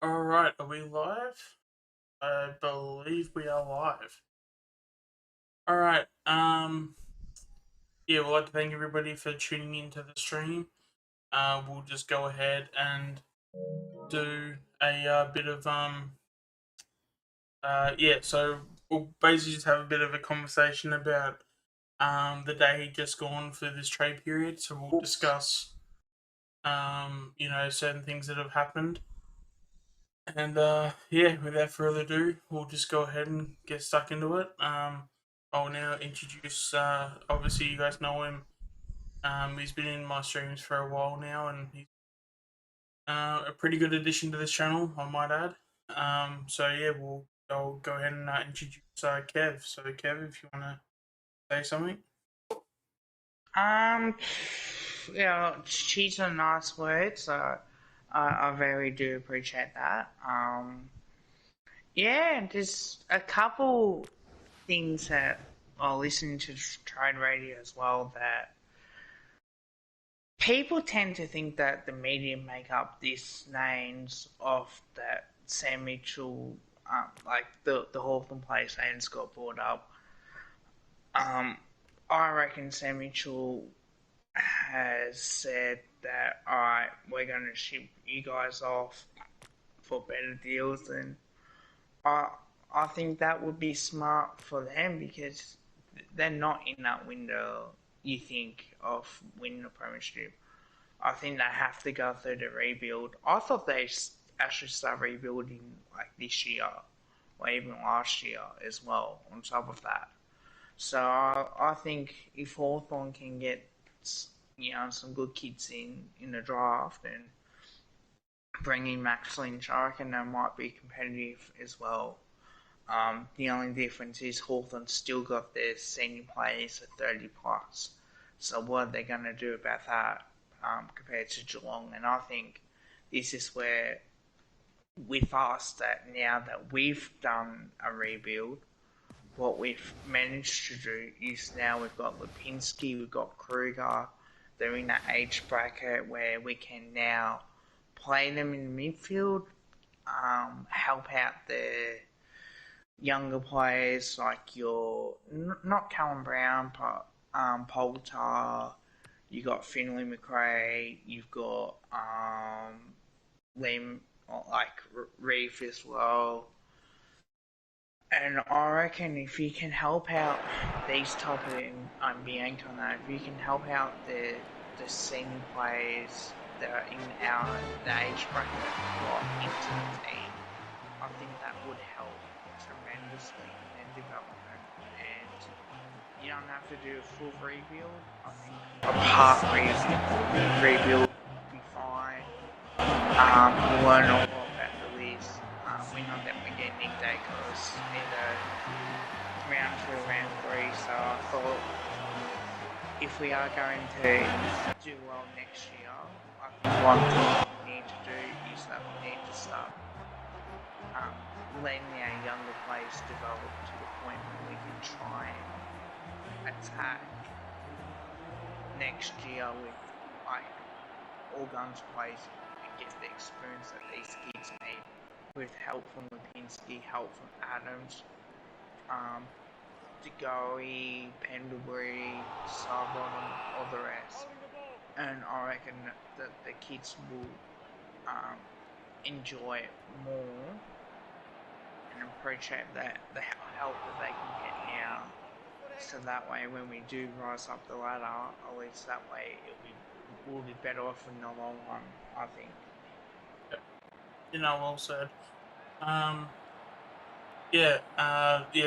Alright, are we live? I believe we are live. Alright, yeah, we'd like to thank everybody for tuning into the stream. We'll just go ahead and do a bit of, yeah, so we'll basically just have a bit of a conversation about the day just gone for this trade period. So we'll discuss, certain things that have happened. And yeah, without further ado, we'll just go ahead and get stuck into it. I'll now introduce. Obviously, you guys know him. He's been in my streams for a while now, and he's a pretty good addition to this channel, I might add. So yeah, I'll go ahead and introduce Kev. So Kev, if you want to say something. Um, she's a nice word, so I very do appreciate that. Yeah, there's a couple things that I listen to trade radio as well that people tend to think that the media make up these names of that Sam Mitchell, like the Hawthorn place names got brought up. I reckon Sam Mitchell has said that, alright, we're going to ship you guys off for better deals, and I, I think that would be smart for them because they're not in that window, you think, of winning a premiership. I think they have to go through the rebuild. I thought they actually start rebuilding like this year or even last year as well on top of that. So I think if Hawthorn can get some good kids in the draft and bring in Max Lynch, I reckon they might be competitive as well. The only difference is Hawthorn still got their senior players at 30 plus. So what are they going to do about that compared to Geelong? And I think this is where, with us, that now that we've done a rebuild, what we've managed to do is now we've got Lipinski, we've got Kruger. They're in that age bracket where we can now play them in the midfield, help out the younger players like your not Callum Brown, but Poulter. You got Finley McRae. You've got Lim, like Reef as well. And I reckon if you can help out these type of Bianca on that, if you can help out the senior players that are in the age bracket got into the team, I think that would help tremendously in their development. And you don't have to do a full rebuild. I think a part rebuild would be fine. We'll learn a lot about the list. We know that we're getting Nick Dacos either round 2 or round 3, so I thought if we are going to do well next year, I think one thing we need to do is that we need to start letting our younger players develop to the point where we can try and attack next year with like all guns blazing and get the experience that these kids need, with help from Lipinski, help from Adams, DeGoey, Pendlebury, Sarbottom, all the rest. And I reckon that the kids will enjoy it more and appreciate that the help that they can get now. So that way, when we do rise up the ladder, at least that way we'll be better off in the long run, I think. Well said.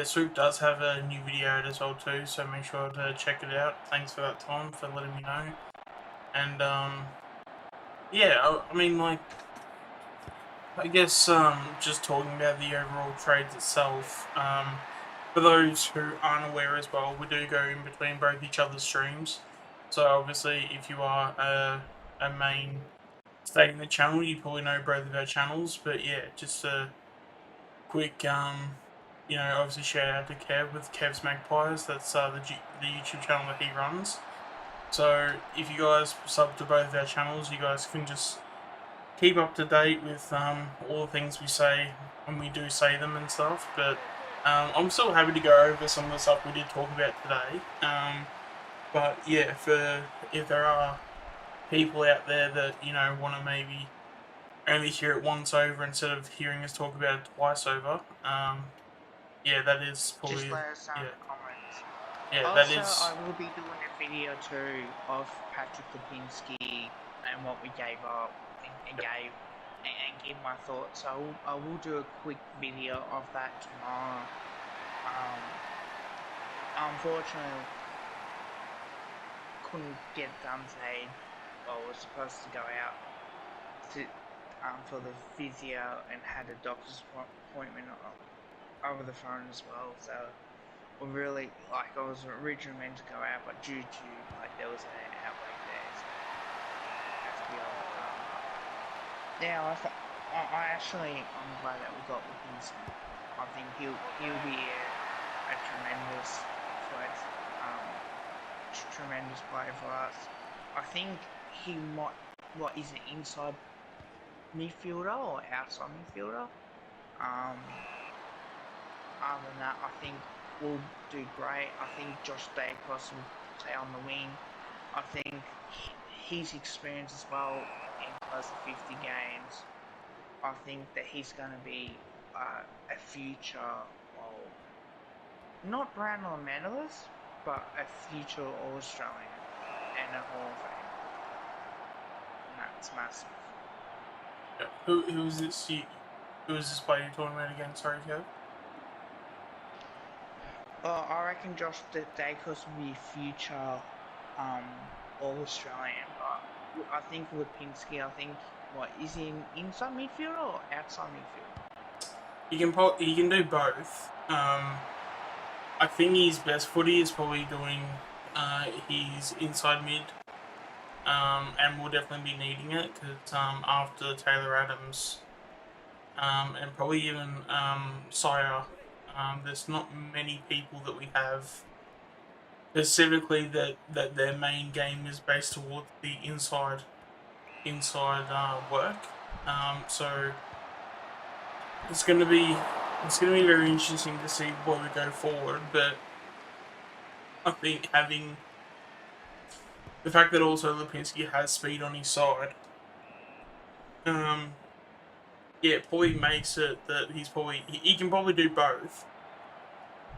Swoop does have a new video out as well too, so make sure to check it out. Thanks for that, Tom, for letting me know. And I guess just talking about the overall trades itself. For those who aren't aware as well, we do go in between both each other's streams. So obviously, if you are a main stay in the channel, you probably know both of our channels. But yeah, just a quick obviously shout out to Kev with Kev's Magpies. That's the YouTube channel that he runs. So if you guys sub to both of our channels, you guys can just keep up to date with all the things we say when we do say them and stuff. But I'm still happy to go over some of the stuff we did talk about today. But yeah, for if there are people out there that want to maybe only hear it once over instead of hearing us talk about it twice over, yeah, that is Just probably let us know in yeah, the comments. yeah, that Also, I is will be doing a video too of Patrick Lipinski and what we gave up and yeah, gave and give my thoughts. So I will do a quick video of that tomorrow. Um, Unfortunately, couldn't get done today. I was supposed to go out to for the physio and had a doctor's appointment over the phone as well. So we really like I was originally meant to go out, but due to like there was an outbreak there, so it had to be overcome. Yeah, I actually I'm glad that we got Lipinski. I think he'll be a tremendous threat, tremendous player for us. I think he might what is an inside midfielder or outside midfielder. Um, Other than that, I think we'll do great. I think Josh Dacos will play on the wing. I think his experience as well in close to 50 games, I think that he's going to be a future, well, not Brownlow medalist, but a future All-Australian and a Hall of Fame. And that's massive. yeah. Who is this? Who is this player you're talking about again? Sorry, Kev. Well, I reckon Josh Dacos will be future um, All Australian, but I think Lipinski, I think, what, is he an inside midfielder or outside midfielder? He can do both. I think his best footy is probably doing his inside mid, and we'll definitely be needing it because after Taylor Adams, and probably even Sire, there's not many people that we have specifically that their main game is based towards the inside work. So it's gonna be very interesting to see where we go forward. But I think having the fact that also Lipinski has speed on his side, um, yeah, it probably makes it that he can probably do both.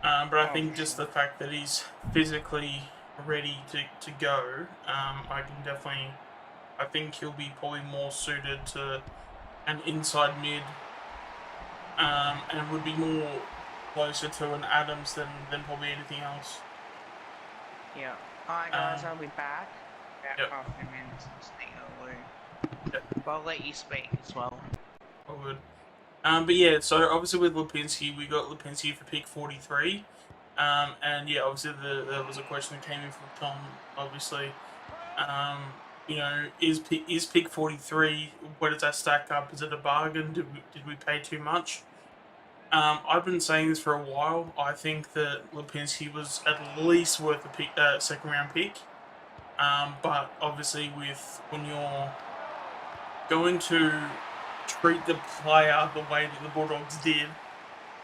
But I Oh, think for just sure. the fact that he's physically ready to go, I think he'll be probably more suited to an inside mid, and would be more closer to an Adams than probably anything else. Yeah. Alright, guys, Um, I'll be back. yep, About half a minute since the loo. yep, But I'll let you speak as well. all good. But yeah, so obviously with Lipinski, we got Lipinski for pick 43. And yeah, obviously there was a question that came in from Tom, obviously. Is pick 43, where does that stack up? Is it a bargain? Did we pay too much? I've been saying this for a while. I think that Lipinski was at least worth a second round pick. But obviously, with when you're going to treat the player the way that the Bulldogs did,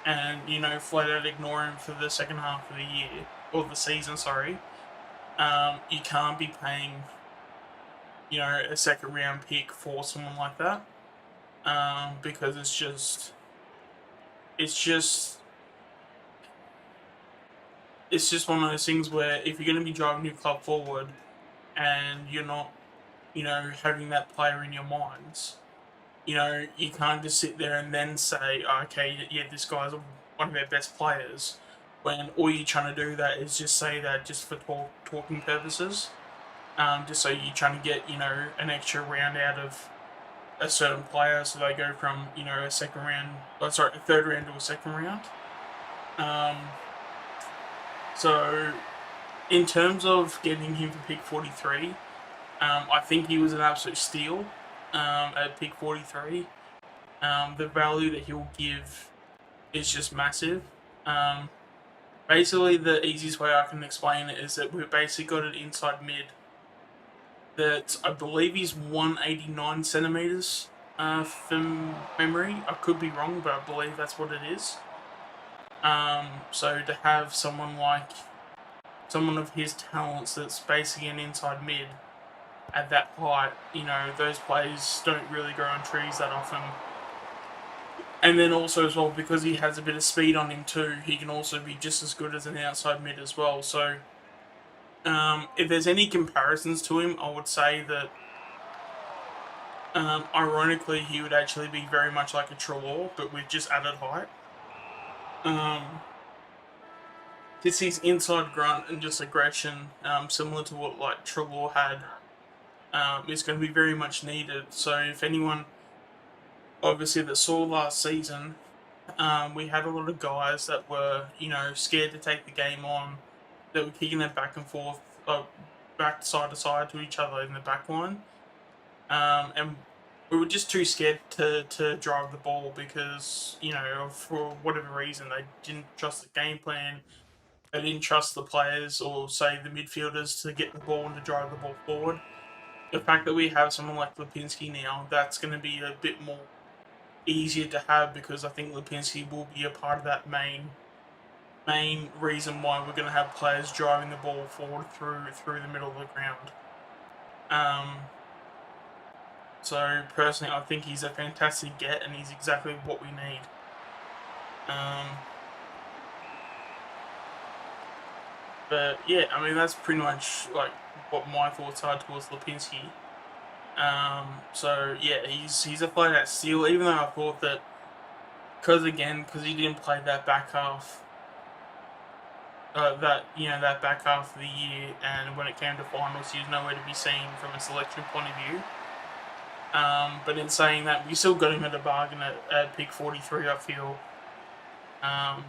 and flat out ignore him for the second half of the year or the season, sorry, you can't be paying a second round pick for someone like that, because it's just it's just one of those things where if you're going to be driving your club forward and you're not having that player in your minds, you can't just sit there and then say, oh, okay, yeah, this guy's one of our best players, when all you're trying to do that is just say that just for talking purposes, just so you're trying to get an extra round out of a certain player, so they go from a second round, a third round to a second round. Um, so in terms of getting him for pick 43, I think he was an absolute steal at pick 43. The value that he'll give is just massive. Um, Basically, the easiest way I can explain it is that we've basically got an inside mid that I believe he's 189 centimeters. From memory, I could be wrong, but I believe that's what it is. So to have someone of his talents that's basically an inside mid at that height, those players don't really grow on trees that often. And then also as well, because he has a bit of speed on him too, he can also be just as good as an outside mid as well. So if there's any comparisons to him, I would say that ironically he would actually be very much like a Trelaw, but with just added height. Um, just his inside grunt and just aggression, similar to what like Trelaw had, is going to be very much needed. So if anyone obviously that saw last season, we had a lot of guys that were, scared to take the game on, that were kicking it back and forth, back side to side to each other in the back line. And we were just too scared to drive the ball because, for whatever reason, they didn't trust the game plan. They didn't trust the players or, say, the midfielders to get the ball and to drive the ball forward. The fact that we have someone like Lipinski now, that's going to be a bit more easier to have because I think Lipinski will be a part of that main reason why we're going to have players driving the ball forward through the middle of the ground. So personally, I think he's a fantastic get, and he's exactly what we need. But yeah, I mean that's pretty much like what my thoughts are towards Lipinski. So yeah, he's a player that steal. Even though I thought that because he didn't play that back half, that back half of the year, and when it came to finals, he was nowhere to be seen from a selection point of view. But in saying that, we still got him at a bargain at pick 43. I feel. Um,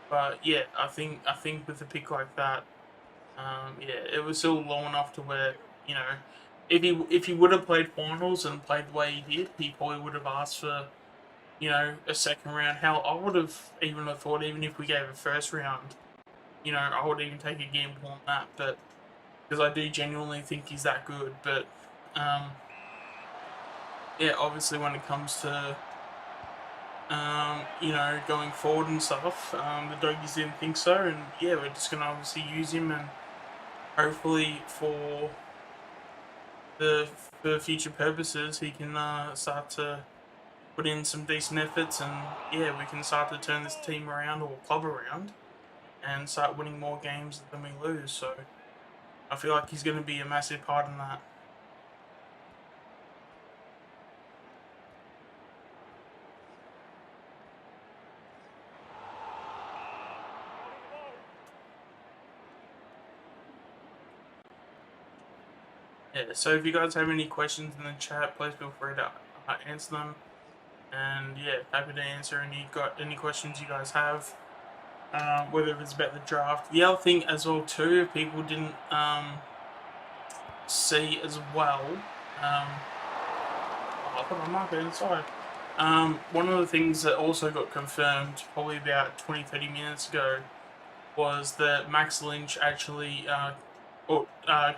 but yeah, I think with a pick like that, yeah, it was still low enough to where if he would have played finals and played the way he did, he probably would have asked for a second round. Hell, I would have even thought even if we gave a first round, I would even take a gamble on that. But because I do genuinely think he's that good, but um, yeah, obviously when it comes to going forward and stuff, the doggies didn't think so, and yeah, we're just gonna obviously use him and hopefully the for future purposes he can start to put in some decent efforts, and yeah, we can start to turn this team around or club around and start winning more games than we lose. So I feel like he's going to be a massive part in that. Yeah, so if you guys have any questions in the chat, please feel free to answer them. And yeah, happy to answer any questions you guys have, whether it's about the draft. The other thing as well too, if people didn't see as well, I thought I might be inside. One of the things that also got confirmed probably about 20-30 minutes ago was that Max Lynch actually,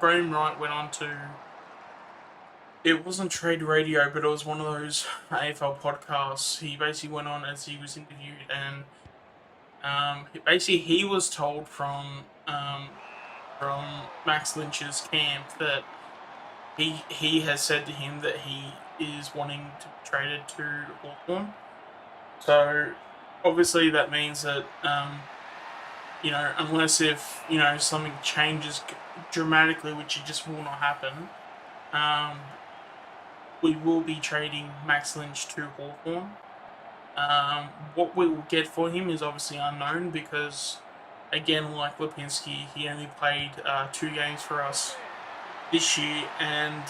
Graham Wright went on to, it wasn't Trade Radio, but it was one of those AFL podcasts. He basically went on as he was interviewed, and basically he was told from Max Lynch's camp that he has said to him that he is wanting to be traded to Hawthorn. So obviously that means that unless if something changes dramatically, which it just will not happen, um, we will be trading Max Lynch to Hawthorn. What we will get for him is obviously unknown because, again, like Lipinski, he only played 2 games for us this year, and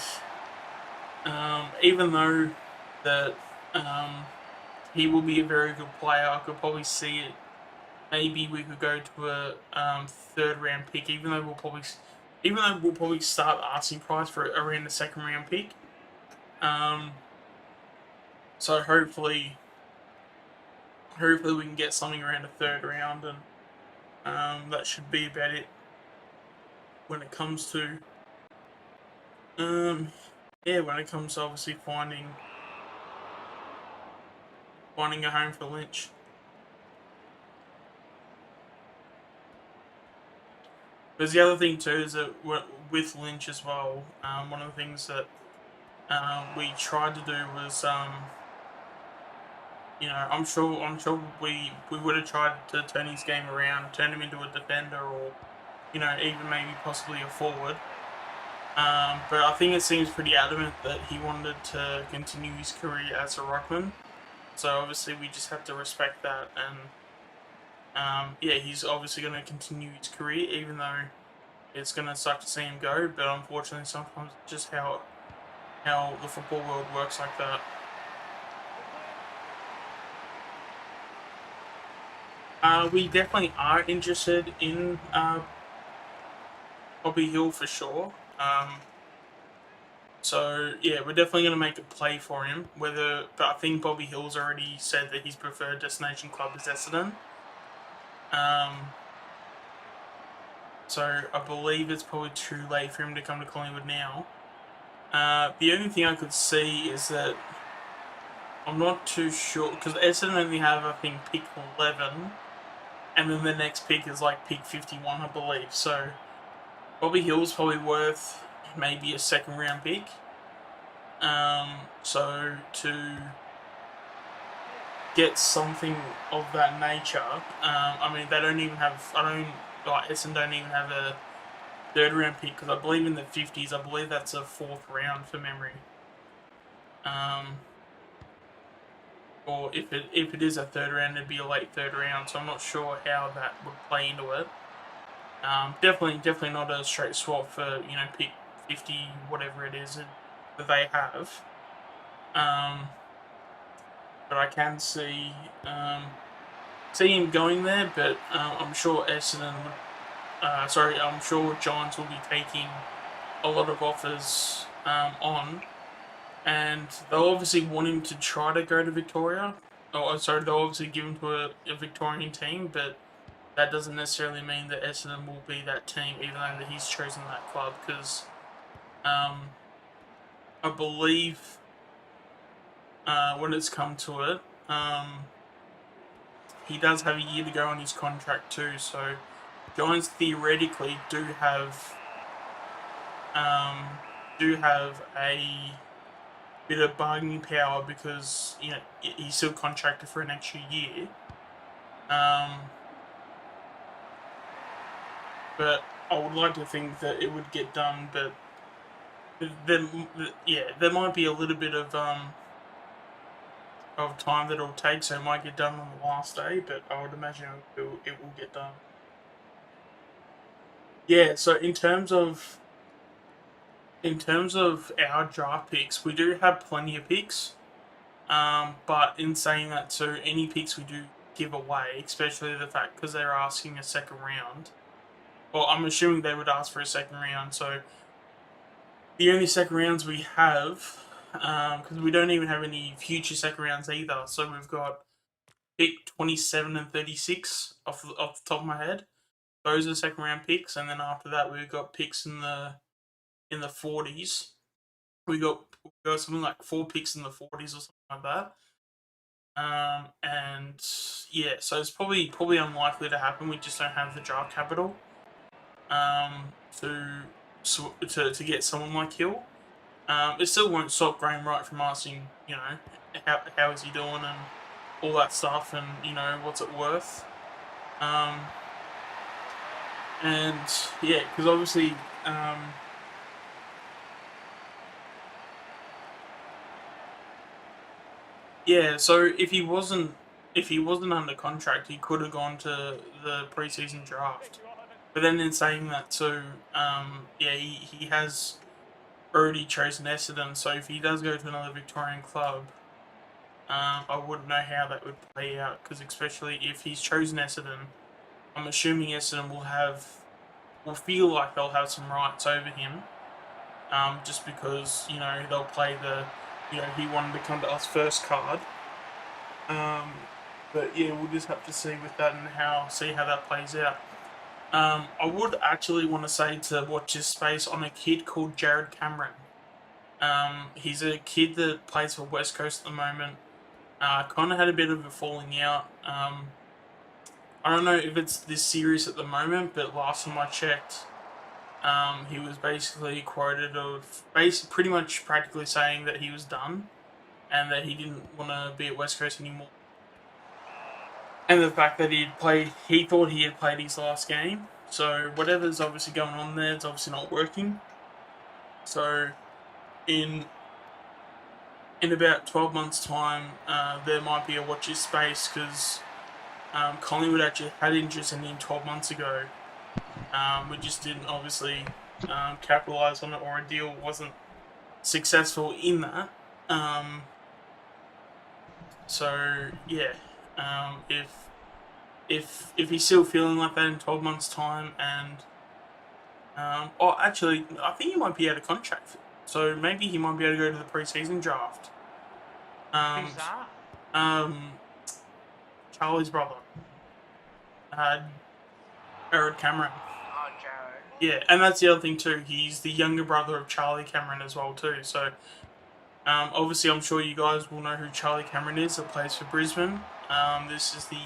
even though that he will be a very good player, I could probably see it. Maybe we could go to a third round pick, even though we'll probably start asking price for around the second round pick. Um, so hopefully we can get something around the third round, and that should be about it when it comes to um, yeah, when it comes to obviously finding finding a home for Lynch. Because the other thing too is that with Lynch as well, one of the things that we tried to do was, I'm sure we would have tried to turn his game around, turn him into a defender, or even maybe possibly a forward. But I think it seems pretty adamant that he wanted to continue his career as a ruckman. So obviously we just have to respect that, and yeah, he's obviously going to continue his career, even though it's going to suck to see him go. But unfortunately, sometimes it's just how the football world works like that. We definitely are interested in Bobby Hill for sure. So yeah, we're definitely going to make a play for him. But I think Bobby Hill's already said that his preferred destination club is Essendon. So I believe it's probably too late for him to come to Collingwood now. The only thing I could see is that I'm not too sure because Essendon only have, I think, pick 11, and then the next pick is like pick 51, I believe. So Bobby Hill's probably worth maybe a second round pick. So to get something of that nature, I mean, they don't even have. I don't like Essendon don't even have a third round pick because I believe in the 50s. I believe that's a fourth round for memory. Or if it is a third round, it'd be a late third round. So I'm not sure how that would play into it. Definitely not a straight swap for pick 50 whatever it is that they have. But I can see him going there. But I'm sure Essendon would. I'm sure Giants will be taking a lot of offers on, and they'll obviously want him to try to go to Victoria. They'll obviously give him to a Victorian team, but that doesn't necessarily mean that Essendon will be that team, even though he's chosen that club. Because I believe when it's come to it, he does have a year to go on his contract too. So Giants theoretically do have a bit of bargaining power because he's still contracted for an extra year. But I would like to think that it would get done. But there might be a little bit of time that it'll take, so it might get done on the last day. But I would imagine it will get done. Yeah. So in terms of our draft picks, we do have plenty of picks. But in saying that, so any picks we do give away, especially the fact because they're asking a second round. Well, I'm assuming they would ask for a second round. So the only second rounds we have, because we don't even have any future second rounds either. So we've got pick 27 and 36 off the top of my head. Those are second round picks, and then after that we've got picks in the 40s. We got something like 4 picks in the 40s or something like that. And yeah, so it's probably unlikely to happen. We just don't have the draft capital to get someone like Hill. It still won't stop Graham Wright from asking, how is he doing and all that stuff, and what's it worth. And yeah, because obviously, yeah. So if he wasn't under contract, he could have gone to the preseason draft. But then in saying that too, yeah, he has already chosen Essendon. So if he does go to another Victorian club, I wouldn't know how that would play out. Because especially if he's chosen Essendon, I'm assuming Essendon will feel like they'll have some rights over him. Just because they'll play he wanted to come to us first card. But yeah, we'll just have to see with that and see how that plays out. I would actually want to say to watch his space on a kid called Jared Cameron. He's a kid that plays for West Coast at the moment. kind of had a bit of a falling out. I don't know if it's this serious at the moment, but last time I checked, he was basically quoted of pretty much practically saying that he was done and that he didn't want to be at West Coast anymore. And the fact that he thought he had played his last game. So whatever's obviously going on there, it's obviously not working. So in about 12 months' time, there might be a watch this space because Collingwood actually had interest in him 12 months ago. We just didn't obviously capitalise on it, or a deal wasn't successful in that. So yeah, if he's still feeling like that in 12 months' time, and actually, I think he might be out of contract, so maybe he might be able to go to the preseason draft. Who's Um, that? um, Charlie's brother, uh, Jared Cameron. Oh, Jared. Yeah, and that's the other thing too. He's the younger brother of Charlie Cameron as well too. So obviously, I'm sure you guys will know who Charlie Cameron is. That plays for Brisbane. This is the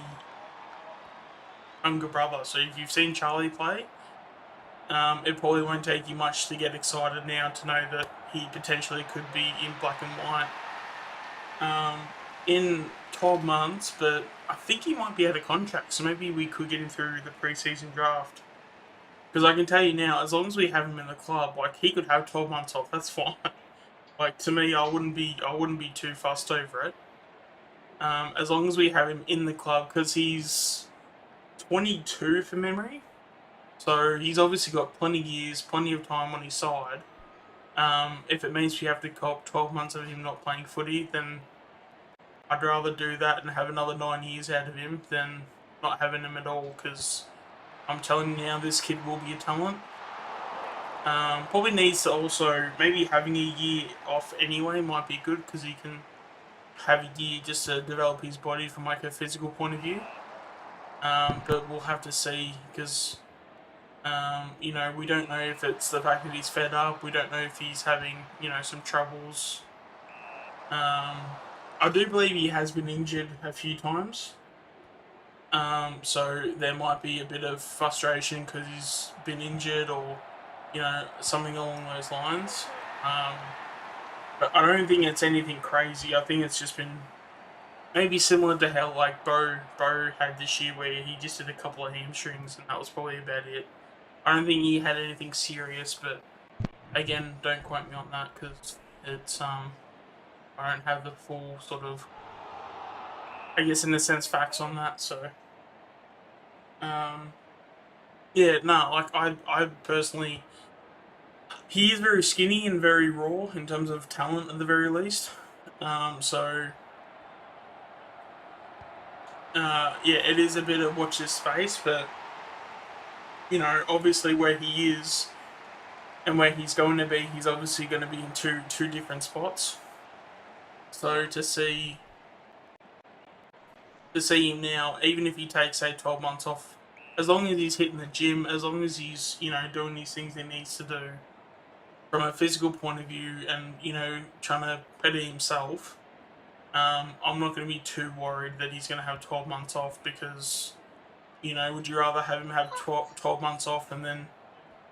younger brother. So if you've seen Charlie play, it probably won't take you much to get excited now to know that he potentially could be in black and white in 12 months. But I think he might be out of contract, so maybe we could get him through the preseason draft. Because I can tell you now, as long as we have him in the club, like he could have 12 months off. That's fine. Like to me, I wouldn't be too fussed over it. As long as we have him in the club, because he's 22 from memory, so he's obviously got plenty of years, plenty of time on his side. If it means we have to cop 12 months of him not playing footy, then I'd rather do that and have another 9 years out of him than not having him at all. Because I'm telling you now, this kid will be a talent. Probably needs to also maybe having a year off anyway might be good because he can have a year just to develop his body from like a physical point of view. But we'll have to see because we don't know if it's the fact that he's fed up. We don't know if he's having some troubles. I do believe he has been injured a few times. So there might be a bit of frustration because he's been injured or something along those lines. But I don't think it's anything crazy. I think it's just been maybe similar to how like Bo had this year, where he just did a couple of hamstrings, and that was probably about it. I don't think he had anything serious, but again, don't quote me on that because it's I don't have the full sort of, I guess in a sense, facts on that. So um, yeah, no, like I personally, he is very skinny and very raw in terms of talent at the very least. So yeah, it is a bit of watch this space, but obviously where he is and where he's going to be, he's obviously going to be in two different spots. So to see him now, even if he takes say 12 months off, as long as he's hitting the gym, as long as he's doing these things he needs to do from a physical point of view, and trying to better himself, I'm not going to be too worried that he's going to have 12 months off because would you rather have him have 12 months off and then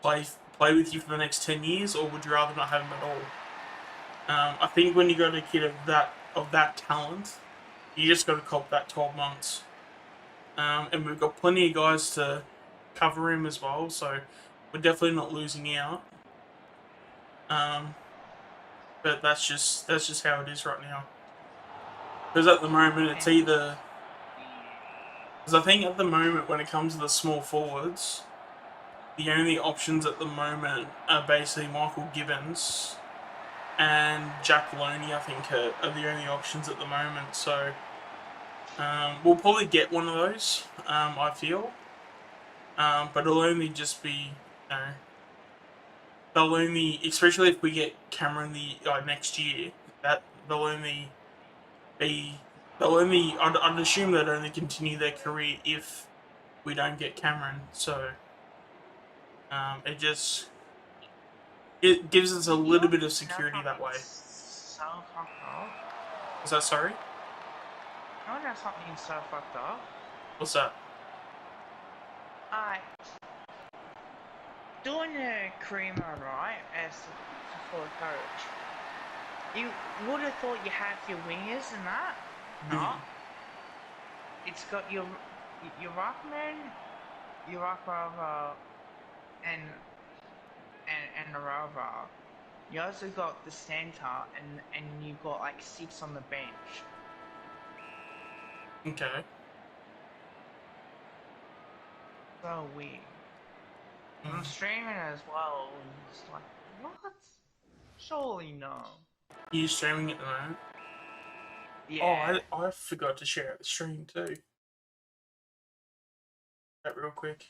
play with you for the next 10 years, or would you rather not have him at all? I think when you got a kid of that talent, you just got to cop that 12 months. And we've got plenty of guys to cover him as well, so we're definitely not losing out. Um, but that's just how it is right now. Because at the moment, it's either, because I think at the moment when it comes to the small forwards, the only options at the moment are basically Michael Gibbons and Jack Loney. I think are the only options at the moment. So we'll probably get one of those. I feel, but it'll only just be they'll only, especially if we get Cameron the next year, that they'll only be they'll only I'd assume they'd only continue their career if we don't get Cameron. So it gives us a little bit of security that way. So fucked up. Is that sorry? I know something so fucked up. What's that? I doing a creamer, right, as for a coach. You would have thought you have your wingers and that. No. It's got your ruckman, your ruck rover, and the rover. You also got the center, and you got like 6 on the bench. Okay. So weird. I'm streaming as well. And it's like, what? Surely no. You streaming at the moment? Yeah. Oh, I forgot to share the stream too. That real quick.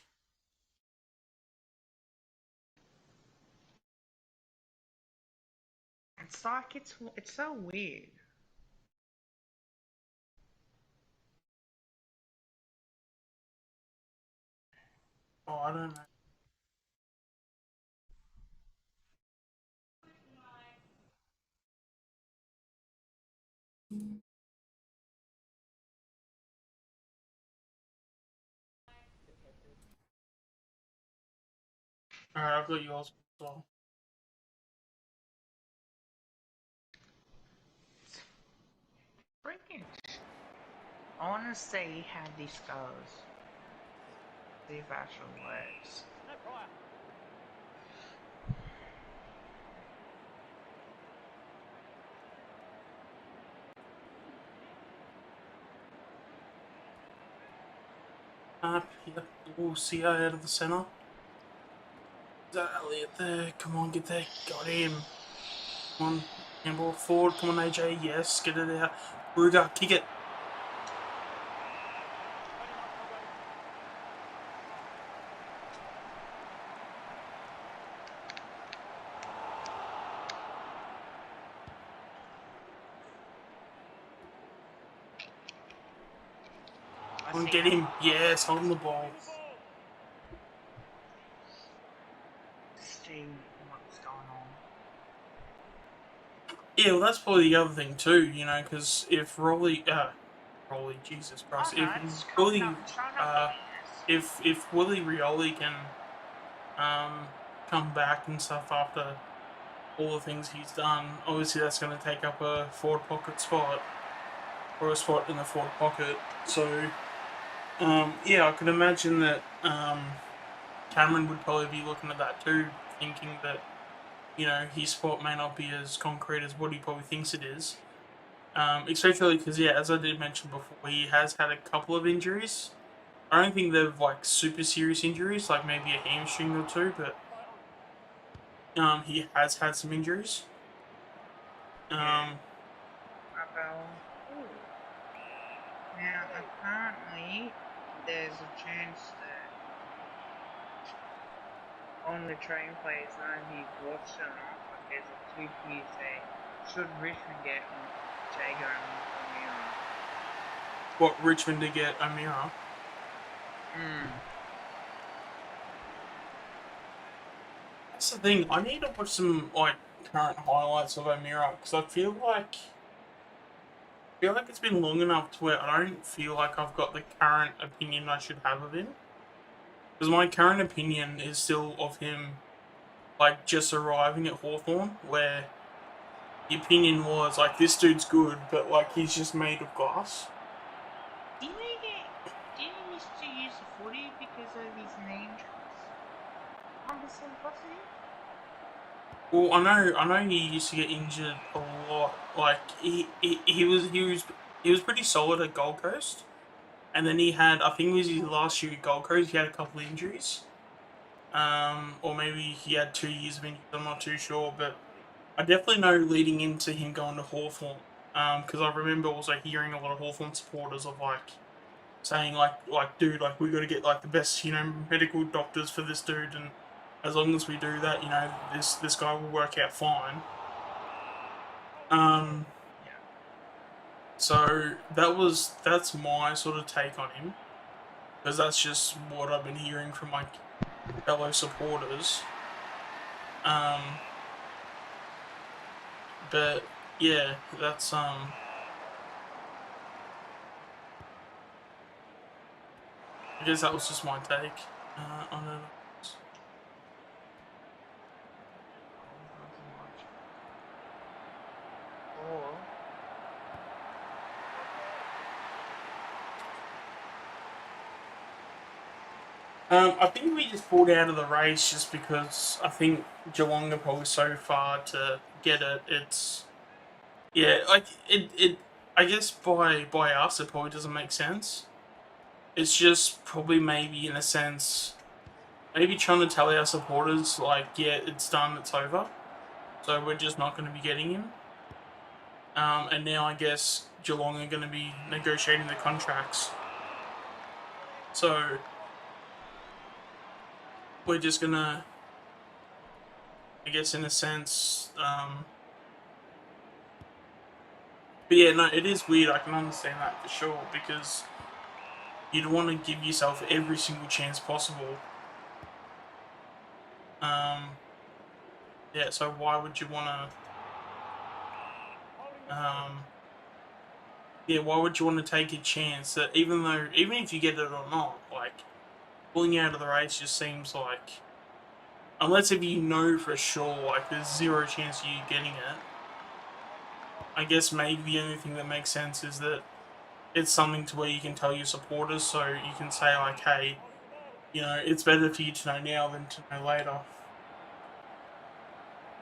It's like it's so weird. Oh, I don't know. Alright, I've got yours as well. Freaking. I want to see how this goes. See if it actually works. Yep. We'll see out of the centre. Is that Elliot there? Come on, get there. Got him. Come on, handball forward. Come on, AJ. Yes, get it out. Ruger, kick it. Come on, get him. Yes, hold the ball. See what's going on. Yeah, well, that's probably the other thing too, you know, because if Rolly, Jesus Christ, Okay, it's coming up. It's showing up the if Willie Rioli can, come back and stuff after all the things he's done, obviously that's going to take up a forward pocket spot, or a spot in the forward pocket. So, yeah, I could imagine that Cameron would probably be looking at that too, thinking that, you know, his spot may not be as concrete as what he probably thinks it is. Especially because, yeah, as I did mention before, he has had a couple of injuries. I don't think they're like super serious injuries, like maybe a hamstring or two, but he has had some injuries. Yeah. Now, apparently, there's a chance that on the train plays now he's watched or not, but there's a tweet here saying, should Richmond get Jago and O'Meara? What, Richmond to get Amira? That's the thing. I need to watch some like current highlights of Amira because I feel like it's been long enough to where I don't feel like I've got the current opinion I should have of him. Because my current opinion is still of him like just arriving at Hawthorn, where the opinion was like this dude's good, but like he's just made of glass. Didn't he used to use the footy because of his knee injuries? 100% positive? Well, I know he used to get injured a lot. Like he was pretty solid at Gold Coast, and then he had, I think it was his last year at Gold Coast, he had a couple of injuries. Or maybe he had 2 years of injuries. I'm not too sure, but I definitely know leading into him going to Hawthorn, because I remember also hearing a lot of Hawthorn supporters of like saying like dude, like we got to get like the best, you know, medical doctors for this dude, and as long as we do that, you know, this guy will work out fine. Um, so that's my sort of take on him, because that's just what I've been hearing from my fellow supporters. Um, but yeah, that's I guess that was just my take on it. Not so much. Or I think we just pulled out of the race just because I think Geelong are probably so far to get it. It's yeah, like it. I guess by us, it probably doesn't make sense. It's just probably maybe in a sense, maybe trying to tell our supporters like, yeah, it's done, it's over. So we're just not going to be getting him. And now I guess Geelong are going to be negotiating the contracts. So we're just gonna, I guess, in a sense. But yeah, no, it is weird. I can understand that for sure because you'd want to give yourself every single chance possible. Um, yeah, so why would you want to? Yeah, why would you want to take a chance that even if you get it or not, like pulling you out of the race just seems like unless if you know for sure like there's zero chance of you getting it. I guess maybe the only thing that makes sense is that it's something to where you can tell your supporters, so you can say like, hey, it's better for you to know now than to know later.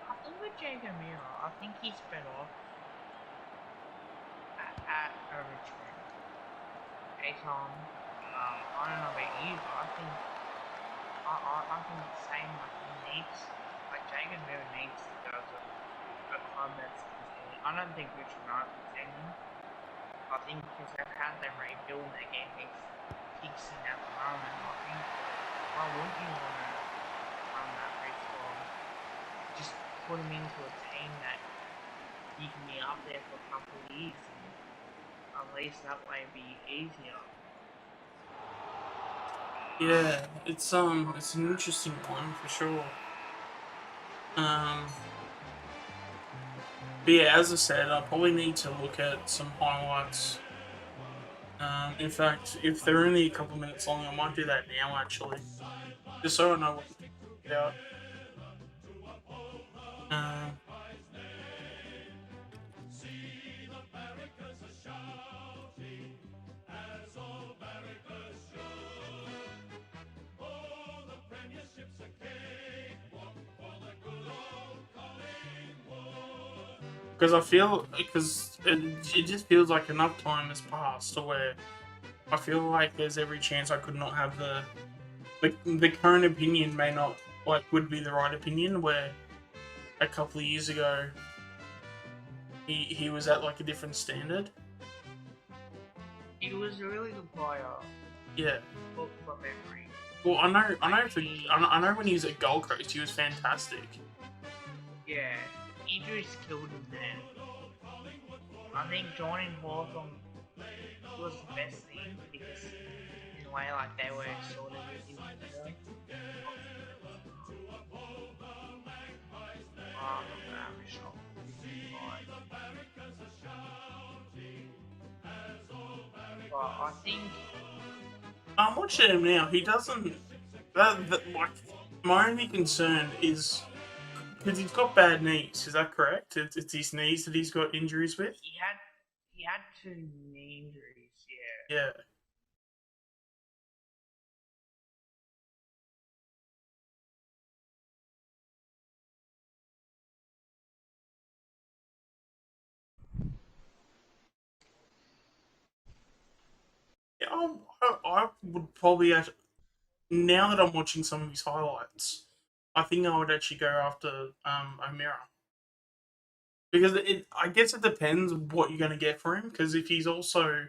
I think with Jacob Mira, I think he's better at Richmond. Hey Tom, I don't know about you, but I think the same. Like he needs, like Jacob Mira needs to go to a club that's contending. I don't think Richmond are contending. I think because they've had their rebuild and their game kicks in at the moment. I think why wouldn't you want to run that risk of just put him into a team that you can be up there for a couple of years and at least that way it'd be easier. Yeah, it's an interesting one for sure. Um, but yeah, as I said, I probably need to look at some highlights. In fact, if they're only a couple minutes long, I might do that now actually, just so I know what to talk about. Um, because I feel because it just feels like enough time has passed to where I feel like there's every chance I could not have the current opinion may not like would be the right opinion where a couple of years ago he was at like a different standard. He was a really good player, Yeah. from memory. Well, I Like know for I know when he was at Gold Coast, he was fantastic. yeah, injuries killed him then. I think joining Hawthorn was the best thing because in a way like they were sort of his window. Oh, not gonna have a shot. But I think I'm watching him now. He doesn't. That like my only concern is because he's got bad knees. Is that correct? It's his knees that he's got injuries with. he had two knee injuries. Yeah. Yeah. Yeah, I would probably now that I'm watching some of his highlights, I think I would actually go after O'Meara because I guess it depends what you're going to get for him. Because if he's also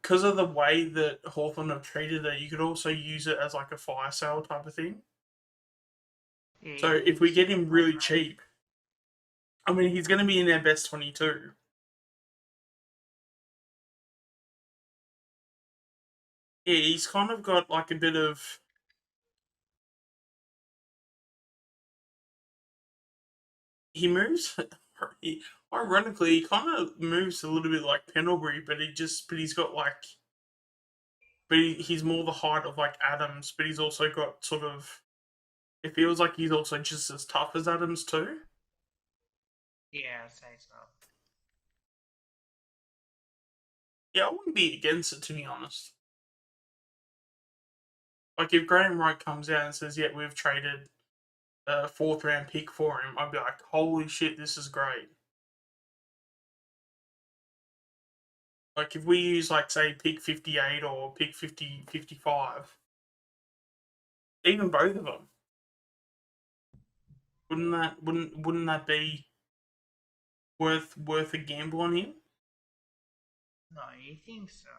because of the way that Hawthorn have treated it, you could also use it as like a fire sale type of thing. Yeah, So he if we was get him like really great. cheap, I mean he's going to be in their best 22. Yeah, he's kind of got like a bit of he moves. He, ironically, he kind of moves a little bit like Pendlebury, but he's got like but he's more the height of like Adams, but he's also got sort of. It feels like he's also just as tough as Adams too. Yeah, I'd say so. Yeah, I wouldn't be against it to be honest. Like if Graham Wright comes out and says, "Yeah, we've traded a fourth round pick for him," I'd be like, "Holy shit, this is great!" Like if we use like say pick 58 or pick 55, even both of them, wouldn't that be worth a gamble on him? No, you think so?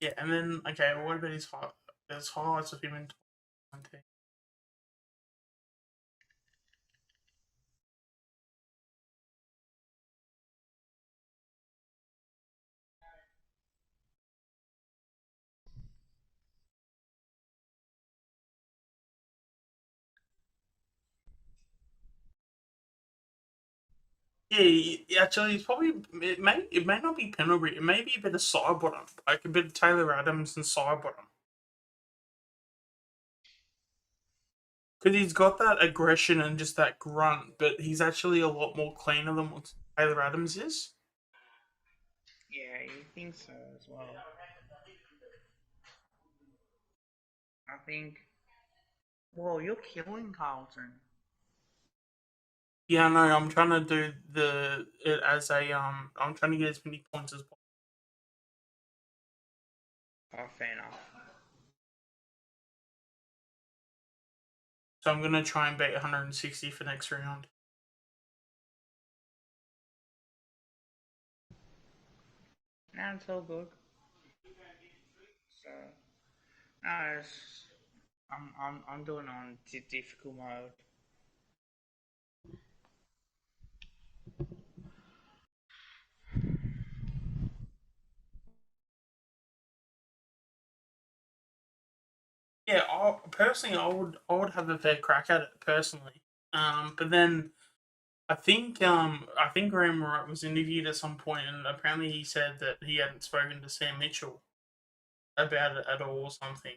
Yeah, and then okay, well, what about his There's highlights of him in 2019. Yeah, actually, he's probably it may not be Pendlebury. It may be a bit of Sidebottom, like a bit of Taylor Adams and Sidebottom, because he's got that aggression and just that grunt, but he's actually a lot more cleaner than what Taylor Adams is. Yeah, you think so as well. I think. Whoa, you're killing Carlton. Yeah, no, I'm trying to do it as a I'm trying to get as many points as possible. Oh, fair enough. So I'm gonna try and beat 160 for next round. Now it's all good. So, no, I'm doing on difficult mode. Yeah, personally, I would have a fair crack at it personally. But then I think Graham Wright was interviewed at some point, and apparently he said that he hadn't spoken to Sam Mitchell about it at all or something.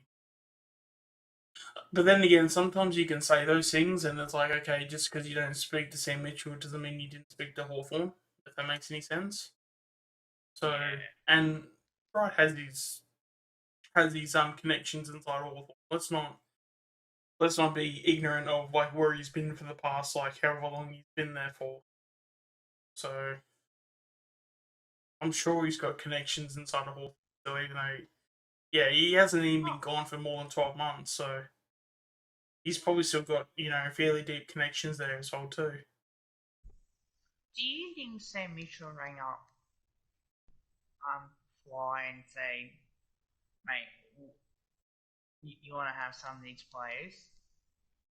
But then again, sometimes you can say those things, and it's like, okay, just because you don't speak to Sam Mitchell doesn't mean you didn't speak to Hawthorn. If that makes any sense. So, Yeah. and Wright has these connections inside Hawthorn. Let's not be ignorant of like where he's been for the past like however long he's been there for. So I'm sure he's got connections inside of Hawthorn. So even though yeah, he hasn't even been gone for more than 12 months, so he's probably still got fairly deep connections there as well too. Do you think Sam Mitchell rang up Fly and say, mate, you want to have some of these players,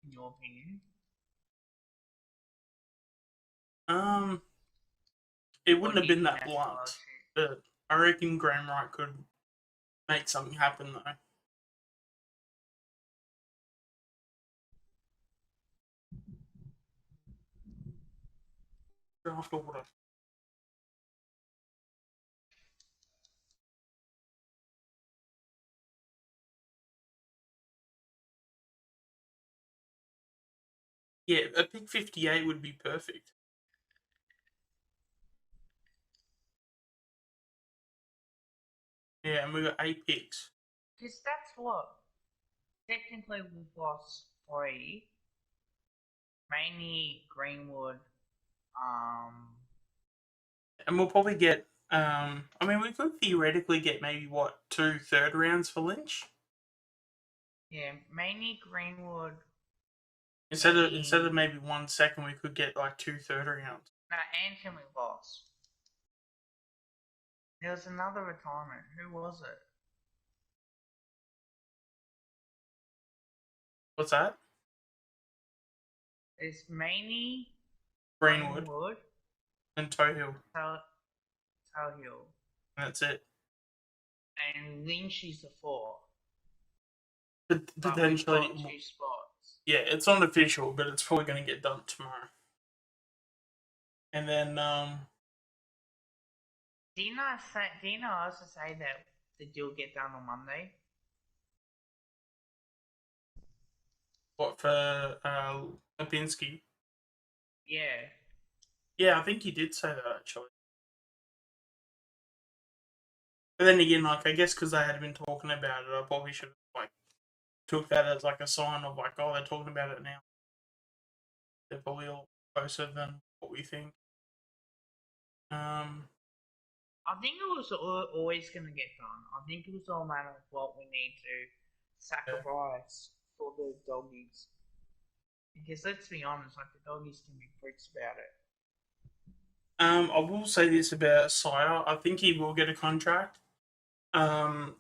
in your opinion? Um, it Or wouldn't do have you been think that that's blunt, bullshit? but I reckon Graham Wright could make something happen though. Draft order. Yeah, a pick 58 would be perfect. Yeah, and we got 8 picks. Because that's what, technically we've lost three, mainly Greenwood, um, And we'll probably get. I mean, we could theoretically get maybe what 2 third rounds for Lynch yeah, mainly Greenwood, instead of maybe, maybe 1 second. We could get like 2 third rounds. no, Anthem we lost. There was another retirement. Who was it? What's that? It's mainly Greenwood Greenwood, and Tohill. Hill, And that's it. and Lynch is the four. But we've Potentially, got two spots. yeah, it's not official, but it's probably going to get done tomorrow. And then Did you not also say that the deal get done on Monday? what for Lipinski? Yeah. Yeah, I think he did say that actually. But then again, like I guess because they had been talking about it, I probably should have like took that as like a sign of like, oh, they're talking about it now. They're probably all closer than what we think. Um, I think it was always going to get done. I think it was all matter of what we need to yeah. sacrifice for the doggies. Because let's be honest, like the doggies can be freaks about it. I will say this about Sire. I think he will get a contract. Um,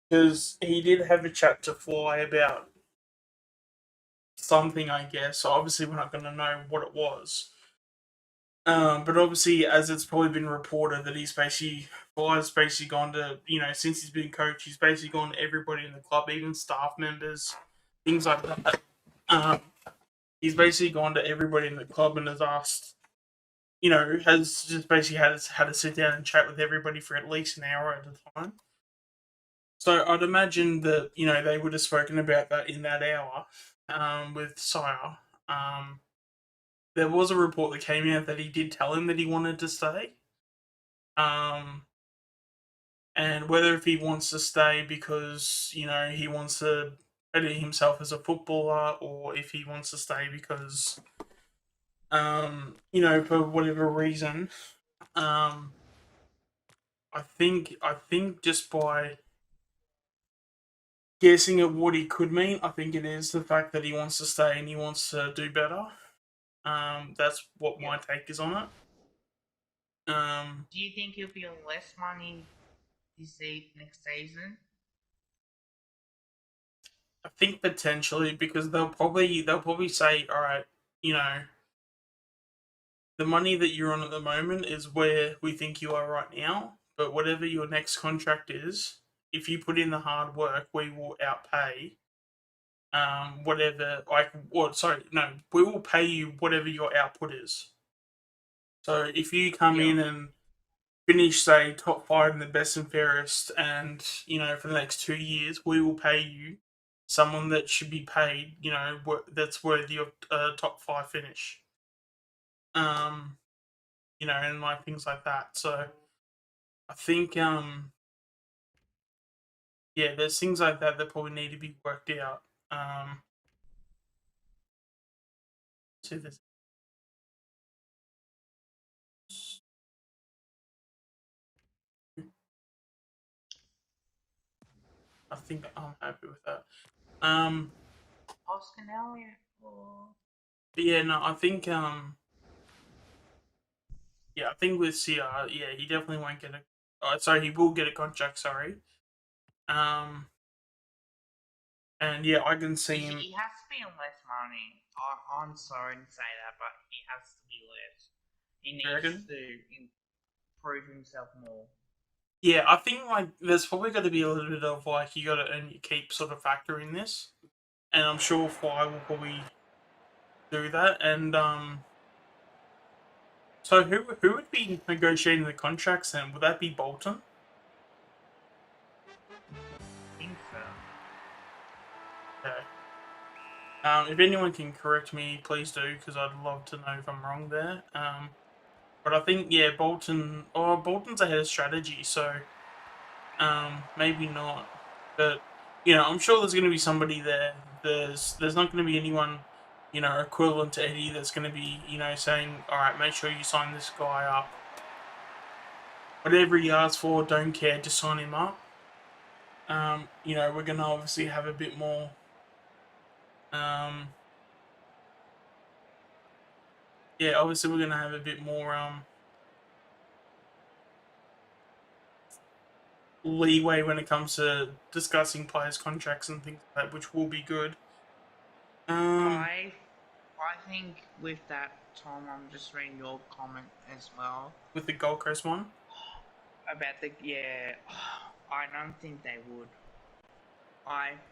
because he did have a chat to Fly about something, I guess. So obviously, we're not going to know what it was. But obviously, as it's probably been reported that he's basically Fly's basically gone to since he's been coach, he's basically gone to everybody in the club, even staff members, things like that. Um, he's basically gone to everybody in the club and has asked, has just basically had to sit down and chat with everybody for at least an hour at a time. So I'd imagine that they would have spoken about that in that hour with Sire. Um, there was a report that came out that he did tell him that he wanted to stay, um, and whether if he wants to stay because he wants to better himself as a footballer, or if he wants to stay because for whatever reason. Um, I think just by guessing at what he could mean, I think it is the fact that he wants to stay and he wants to do better. That's what my Yeah. take is on it. Do you think he'll be on less money next season? I think potentially because they'll probably say, all right, you know, the money that you're on at the moment is where we think you are right now, but whatever your next contract is, if you put in the hard work, we will outpay whatever like what sorry no we will pay you whatever your output is. So if you come Yeah. in and finish say top five in the best and fairest, and for the next 2 years, we will pay you someone that should be paid, that's worthy of a top five finish. Um, and like things like that. So I think yeah, there's things like that that probably need to be worked out. So there's I think I'm happy with that. Um, Oscar Elliott or but yeah, no, I think yeah, I think with CR, yeah, he definitely won't get a. Sorry, he will get a contract. Sorry. Um, and yeah, I can see him. he has to be on less money. I'm sorry to say that, but he has to be less. He You needs reckon? to improve himself more. Yeah, I think like there's probably got to be a little bit of like you got to earn your keep sort of factor in this, and I'm sure Fly will probably do that. And so who would be negotiating the contracts then? Would that be Bolton? I think so. Okay. If anyone can correct me, please do, because I'd love to know if I'm wrong there. But I think yeah, Bolton. Oh, Bolton's ahead of strategy, so maybe not. But I'm sure there's going to be somebody there. There's not going to be anyone equivalent to Eddie that's going to be saying, all right, make sure you sign this guy up. Whatever he asks for, don't care, just sign him up. We're going to obviously have a bit more. Um, yeah, obviously we're going to have a bit more leeway when it comes to discussing players' contracts and things like that, which will be good. Um, I I think with that, Tom, I'm just reading your comment as well with the Gold Coast one. about the yeah. I don't think they would.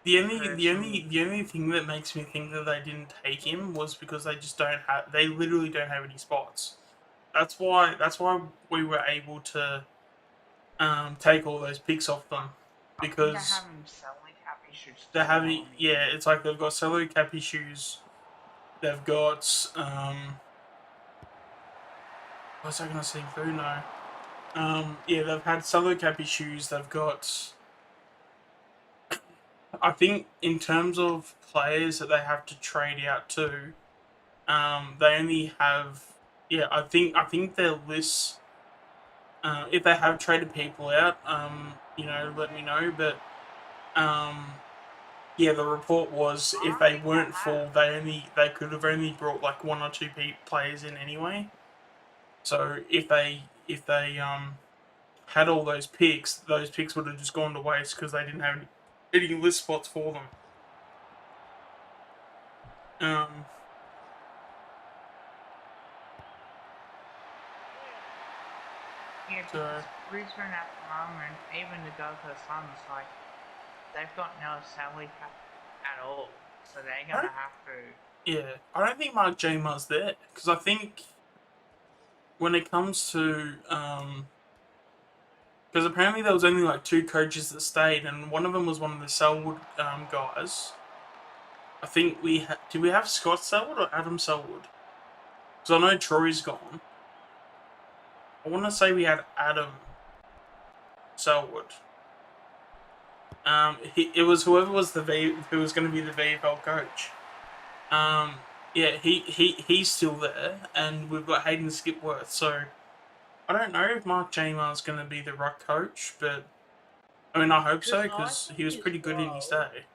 The only the only personally, the only thing that makes me think that they didn't take him was because they just don't have. They literally don't have any spots. That's why we were able to take all those picks off I, them I think they because have him salary cap issues they're too. having, yeah, it's like they've got salary cap issues. They've got what's I gonna sing through now? Yeah, they've had salary cap issues. They've got, I think, in terms of players that they have to trade out to, they only have, yeah, I think their lists. If they have traded people out, let me know. But um, yeah, the report was I if don't they think they weren't have. full, they could have only brought like one or two players in anyway. So if they had all those picks would have just gone to waste because they didn't have any list spots for them. Um, Yeah, so because Brisbane at the moment, even the Gold Coast Suns, like they've got no salary cap at all, so they're I gonna don't, have to. yeah, I don't think Mark J Mar's there because I think when it comes to because apparently there was only like two coaches that stayed, and one of them was one of the Selwood guys. I think did we have Scott Selwood or Adam Selwood? Because I know Troy's gone. I want to say we had Adam Selwood. It was whoever was who was going to be the VFL coach. Yeah, he's still there, and we've got Hayden Skipworth. So I don't know if Mark Jamar's going to be the ruck coach, but I mean I hope so Because I because he think was as pretty good in his well, day.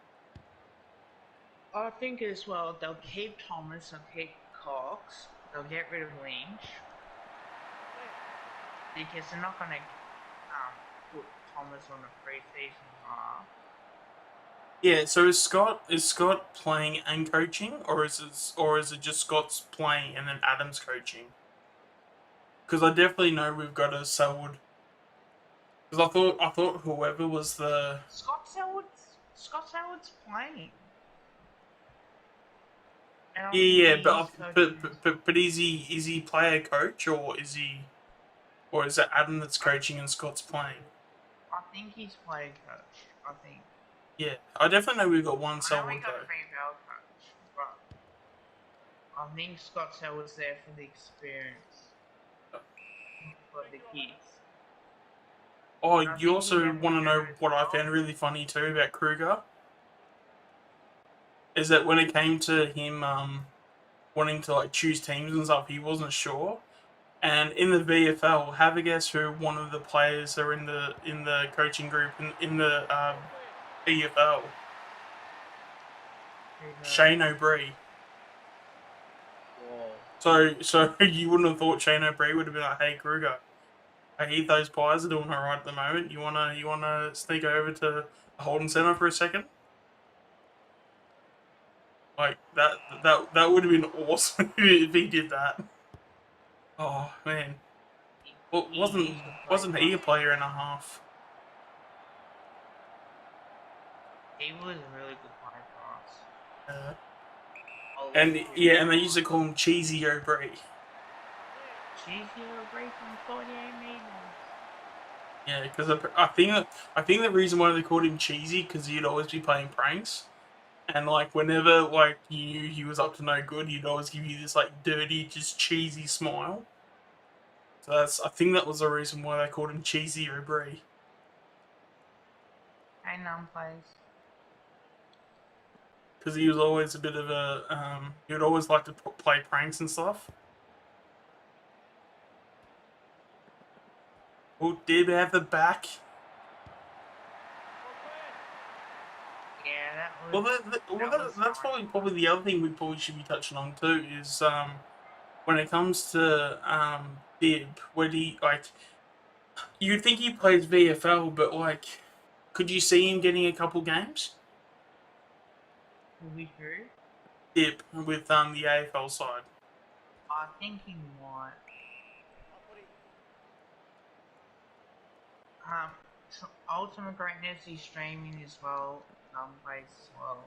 I think as well they'll keep Thomas, they'll keep Cox, they'll get rid of Lynch because they're not gonna put Thomas on a pre-season half. Yeah. So is Scott playing and coaching, or is it just Scott's playing and then Adam's coaching? Because I definitely know we've got a Selwood. Because I thought whoever was the Scott Selwood's playing, and I yeah, think yeah, he is but coaching but as but, well. but, but is he player coach, or is it Adam that's I, coaching and Scott's playing? I think he's player coach. I think. Yeah, I definitely know we've got one I know we Selwood got a though. female coach, but I think Scott Selwood's there for the experience for the kids. Oh, And I you think he also want definitely to know knows what I well. found really funny too about Kruger is that when it came to him wanting to like choose teams and stuff, he wasn't sure. And in the VFL, have a guess who one of the players are in the coaching group in the EFL. Who's Shane O'Brien. whoa. So you wouldn't have thought Shane O'Brien would have been like, "Hey Kruger, I hear those Pies are doing all right at the moment. You wanna sneak over to the Holden Centre for a second? Like that would have been awesome if he did that. Oh man, well, He wasn't used to play wasn't for he us. a player and a half? He was a really good player for us. Uh, A and legit yeah, and they used to player. call him Cheesy O'Brien. Cheesy break from 48 meters. Yeah, because I think the reason why they called him Cheesy because he'd always be playing pranks. And like whenever like you knew he was up to no good, he'd always give you this like dirty, just cheesy smile. So I think that was the reason why they called him Cheesy O'Brien. And plays. Because he was always a bit of a he would always like to play pranks and stuff. Oh, did have the back? Yeah, Well, that's not probably the other thing we probably should be touching on too is when it comes to Bib, where do you, like you'd think he plays VFL, but like, could you see him getting a couple games? to be true. Bib with the AFL side. I think he might. Um, Ultimate Greatness is streaming as well. plays as well.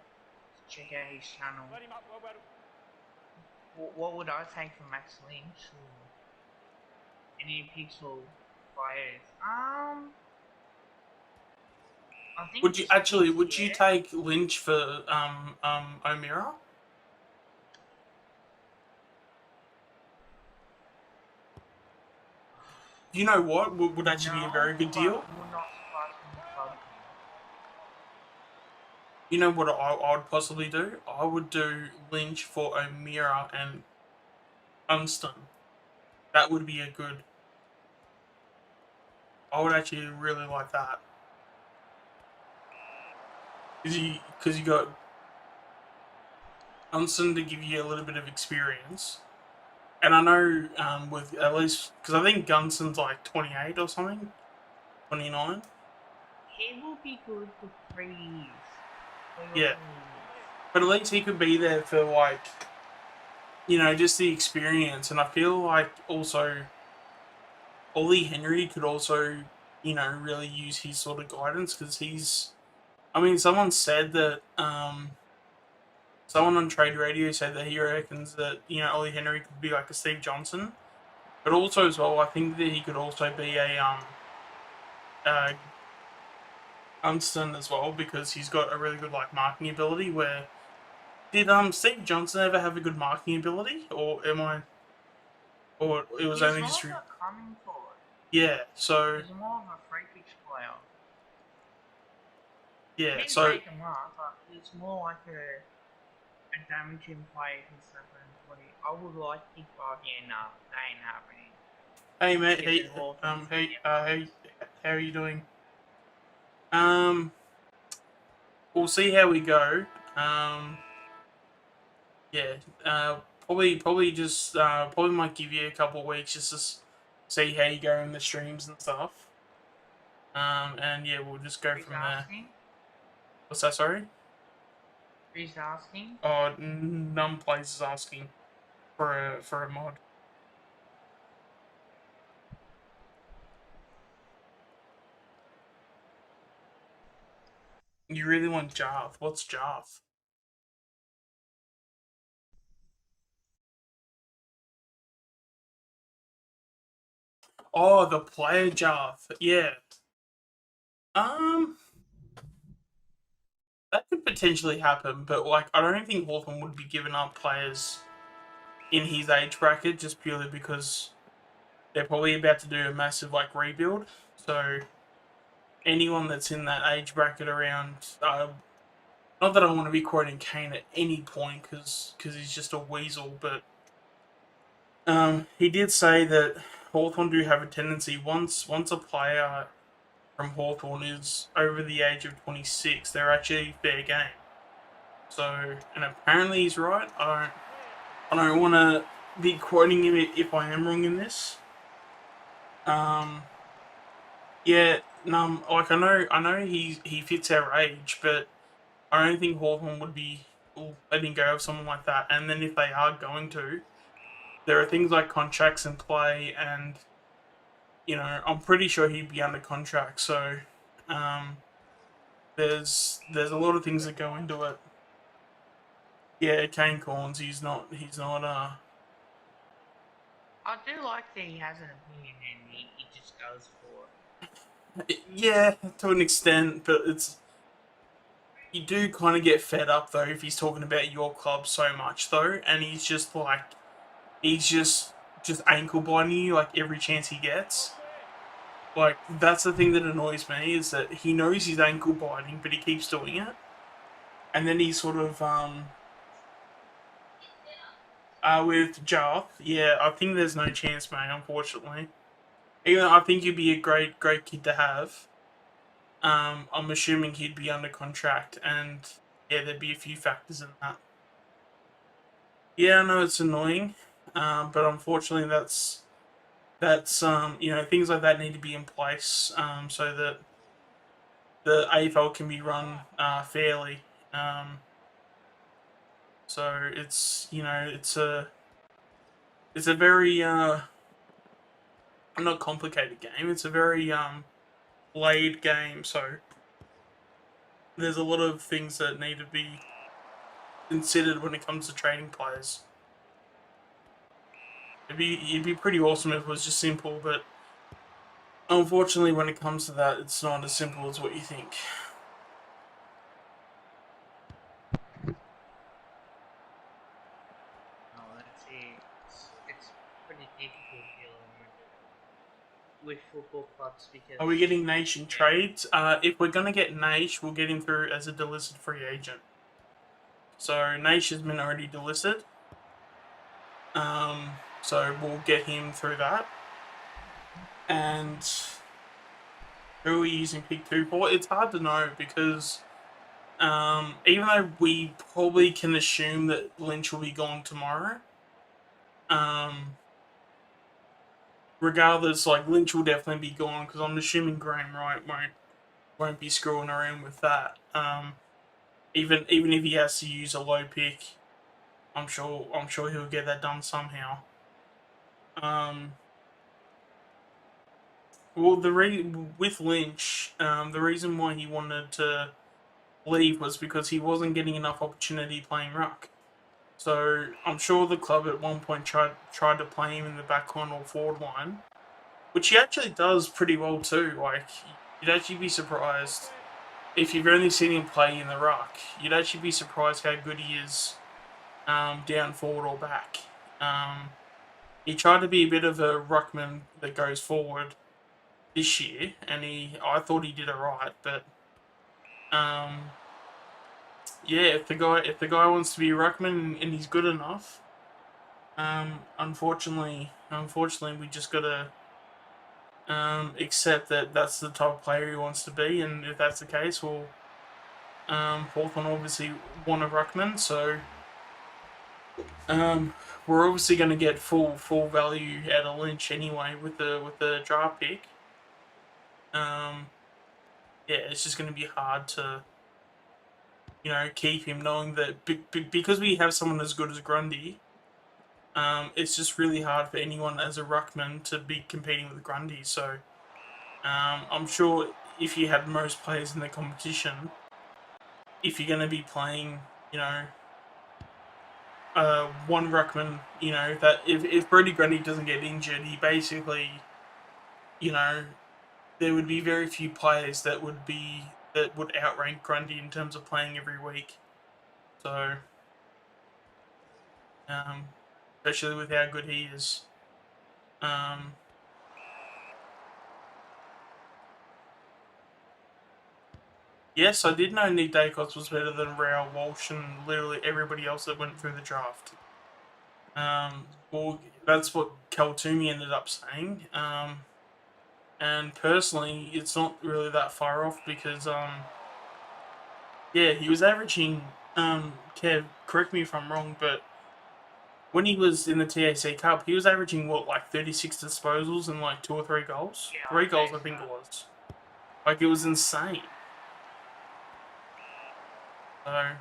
Check out his channel. What would I take from Max Lynch or any pixel players? I think Would you just actually? picks, Would you yeah. take Lynch for O'Meara? You know what would actually be a No, very good but deal. would not surprise me if I did. You know what I would possibly do? I would do Lynch for O'Meara and Unston. That would be a good. I would actually really like that because you got Unston to give you a little bit of experience, and I know with at least because I think Gunson's like 28 or something, 29. He will be good for 3 years. 3 or 4 Yeah, years. but at least he could be there for like just the experience, and I feel like also Ollie Henry could also really use his sort of guidance because he's. I mean, someone said that someone on Trade Radio said that he reckons that Ollie Henry could be like a Steve Johnson, but also as well, I think that he could also be a uh, Unston as well because he's got a really good like marking ability. Where did Steve Johnson ever have a good marking ability, or am I, or it was He's only more just of a coming forward. yeah? So He's more of a free pitch player. yeah, He can so take a mark, but he's more like a damaging player who's play. I would like Big Bobby and that ain't happening. hey mate, Because then Hawthorn's gonna get hey, punished. how are you doing? Um, we'll see how we go. Um, yeah, probably just probably might give you a couple of weeks just to see how you go in the streams and stuff. And yeah, we'll just go Who's from there. asking? What's that? Sorry. Who's asking? Oh, Num Plays is asking for a mod. You really want Jarth? What's Jarth? Oh, the player Jarth. Yeah. Um, that could potentially happen, but like I don't think Hawthorn would be giving up players in his age bracket just purely because they're probably about to do a massive like rebuild. So anyone that's in that age bracket around, not that I want to be quoting Kane at any point because he's just a weasel, but he did say that Hawthorn do have a tendency once a player from Hawthorn is over the age of 26, they're actually fair game. So, and apparently he's right. I don't want to be quoting him if I am wrong in this. Um, yeah, like I know he fits our age, but I don't think Hawthorn would be letting go of someone like that. And then if they are going to, there are things like contracts in play, and I'm pretty sure he'd be under contract. So, um, there's a lot of things that go into it. Yeah, Kane Corns, he's not. I do like that he has an opinion and he just goes for Yeah, to an extent, but it's you do kind of get fed up though if he's talking about your club so much though, and he's just ankle biting you like every chance he gets. Like that's the thing that annoys me is that he knows he's ankle biting, but he keeps doing it, and then he sort of with Jarth, yeah, I think there's no chance, mate. Unfortunately, even though I think he'd be a great kid to have. I'm assuming he'd be under contract, and yeah, there'd be a few factors in that. Yeah, I know it's annoying, but unfortunately, that's things like that need to be in place so that the AFL can be run fairly. Um, so it's a very not complicated game. It's a very laid game. So there's a lot of things that need to be considered when it comes to trading players. It'd be pretty awesome if it was just simple, but unfortunately, when it comes to that, it's not as simple as what you think. Oh, let's see. It's pretty difficult dealing with football clubs Are we because getting nation yeah, trades? If we're gonna get Naish, we'll get him through as a delisted free agent. So Naish has been already delisted. So we'll get him through that. And who are we using pick two for? It's hard to know because even though we probably can assume that Lynch will be gone tomorrow, um, regardless, like Lynch will definitely be gone because I'm assuming Graham Wright won't be screwing around with that. Even if he has to use a low pick, I'm sure he'll get that done somehow. Um, well, with Lynch, the reason why he wanted to leave was because he wasn't getting enough opportunity playing ruck. So I'm sure the club at one point tried to play him in the back line or forward line, which he actually does pretty well too. Like you'd actually be surprised if you've only seen him play in the ruck. You'd actually be surprised how good he is down forward or back. Um, he tried to be a bit of a ruckman that goes forward this year, and I thought he did it right, but um, yeah, if the guy wants to be a ruckman and he's good enough, unfortunately, we just gotta accept that that's the type of player he wants to be, and if that's the case, well, Hawthorn obviously want a ruckman, so um, we're obviously going to get full value out of Lynch anyway with the draft pick. Um, yeah, it's just going to be hard to keep him, knowing that because we have someone as good as Grundy. It's just really hard for anyone as a ruckman to be competing with Grundy. So I'm sure if you had most players in the competition, if you're going to be playing, one ruckman, that if Brody Grundy doesn't get injured, he basically, you know, there would be very few players that would outrank Grundy in terms of playing every week. So, um, especially with how good he is. Um, yes, I did know Nick Dacos was better than Rao Walsh and literally everybody else that went through the draft. Well, that's what Kaltumi ended up saying. And personally, it's not really that far off because, yeah, he was averaging. Kev, correct me if I'm wrong, but when he was in the TAC Cup, he was averaging what, like 36 disposals and like 2 or 3 goals. yeah, Three I'd goals, say I so. think it was. Like it was insane. So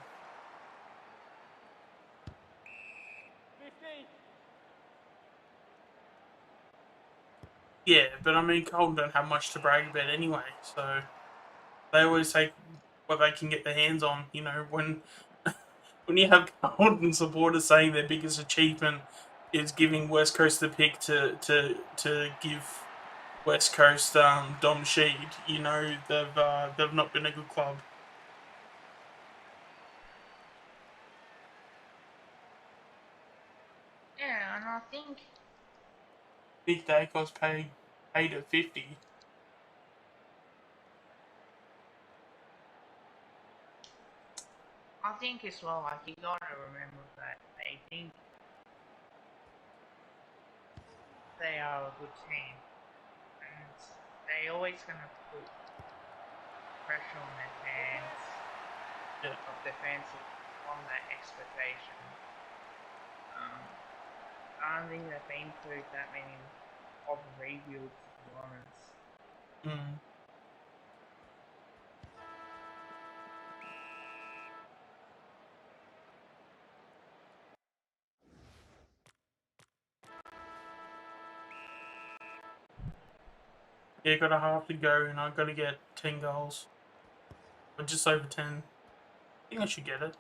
yeah, but I mean, Colton don't have much to brag about anyway. So they always take what they can get their hands on. When you have Carlton supporters saying their biggest achievement is giving West Coast the pick to give West Coast Dom Sheed, they've not been a good club. Yeah, and I think Nick Dacos paid at 50. as well, like you gotta remember that they think they are a good team, and they always gonna put pressure on their fans, Yeah, of their fans on that expectation. Um, I don't think they've been through that many of a rebuild, to be honest. mm. Yeah, got a half to go, and I got to get 10 goals or just over 10. I think I should get it.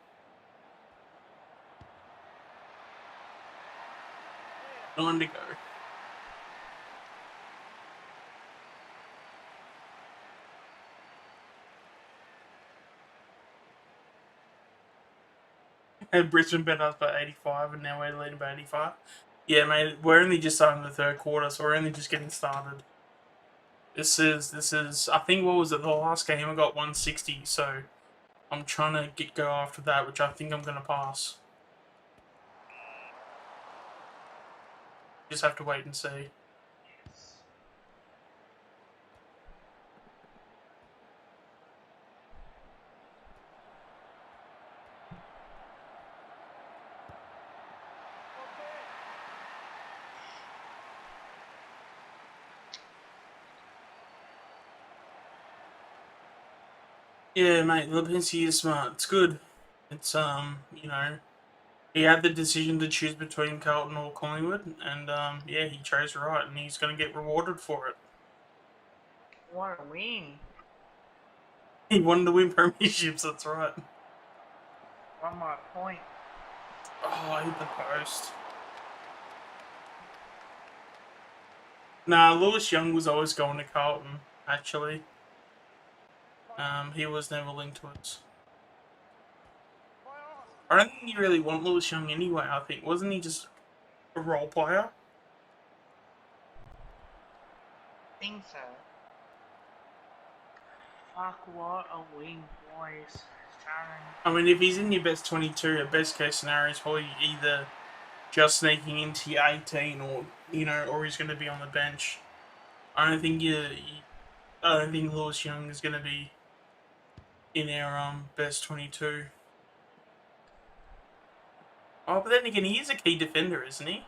9 to go. And Brisbane bet us by 85, and now we're leading by 85. Yeah, mate, we're only just starting the third quarter, so we're only just getting started. This is. I think what was it? The last game I got 160, so I'm trying to go after that, which I think I'm gonna pass. Just have to wait and see. Yeah, mate, Lipinski is smart. It's good. It's he had the decision to choose between Carlton or Collingwood, and yeah, he chose right, and he's gonna get rewarded for it. What a win! He wanted to win premierships. That's right. One more point. Oh, I hit the post. Nah, Lewis Young was always going to Carlton. Actually, he was never linked to us. I don't think you really want Lewis Young anyway. I think wasn't he just a role player? Think so. Fuck, what a win, boys. Sharon. I mean, if he's in your best 22, a best case scenario is probably either just sneaking into your 18, or or he's going to be on the bench. I don't think I don't think Lewis Young is going to be in our best 22. Oh, but then again, he is a key defender, isn't he?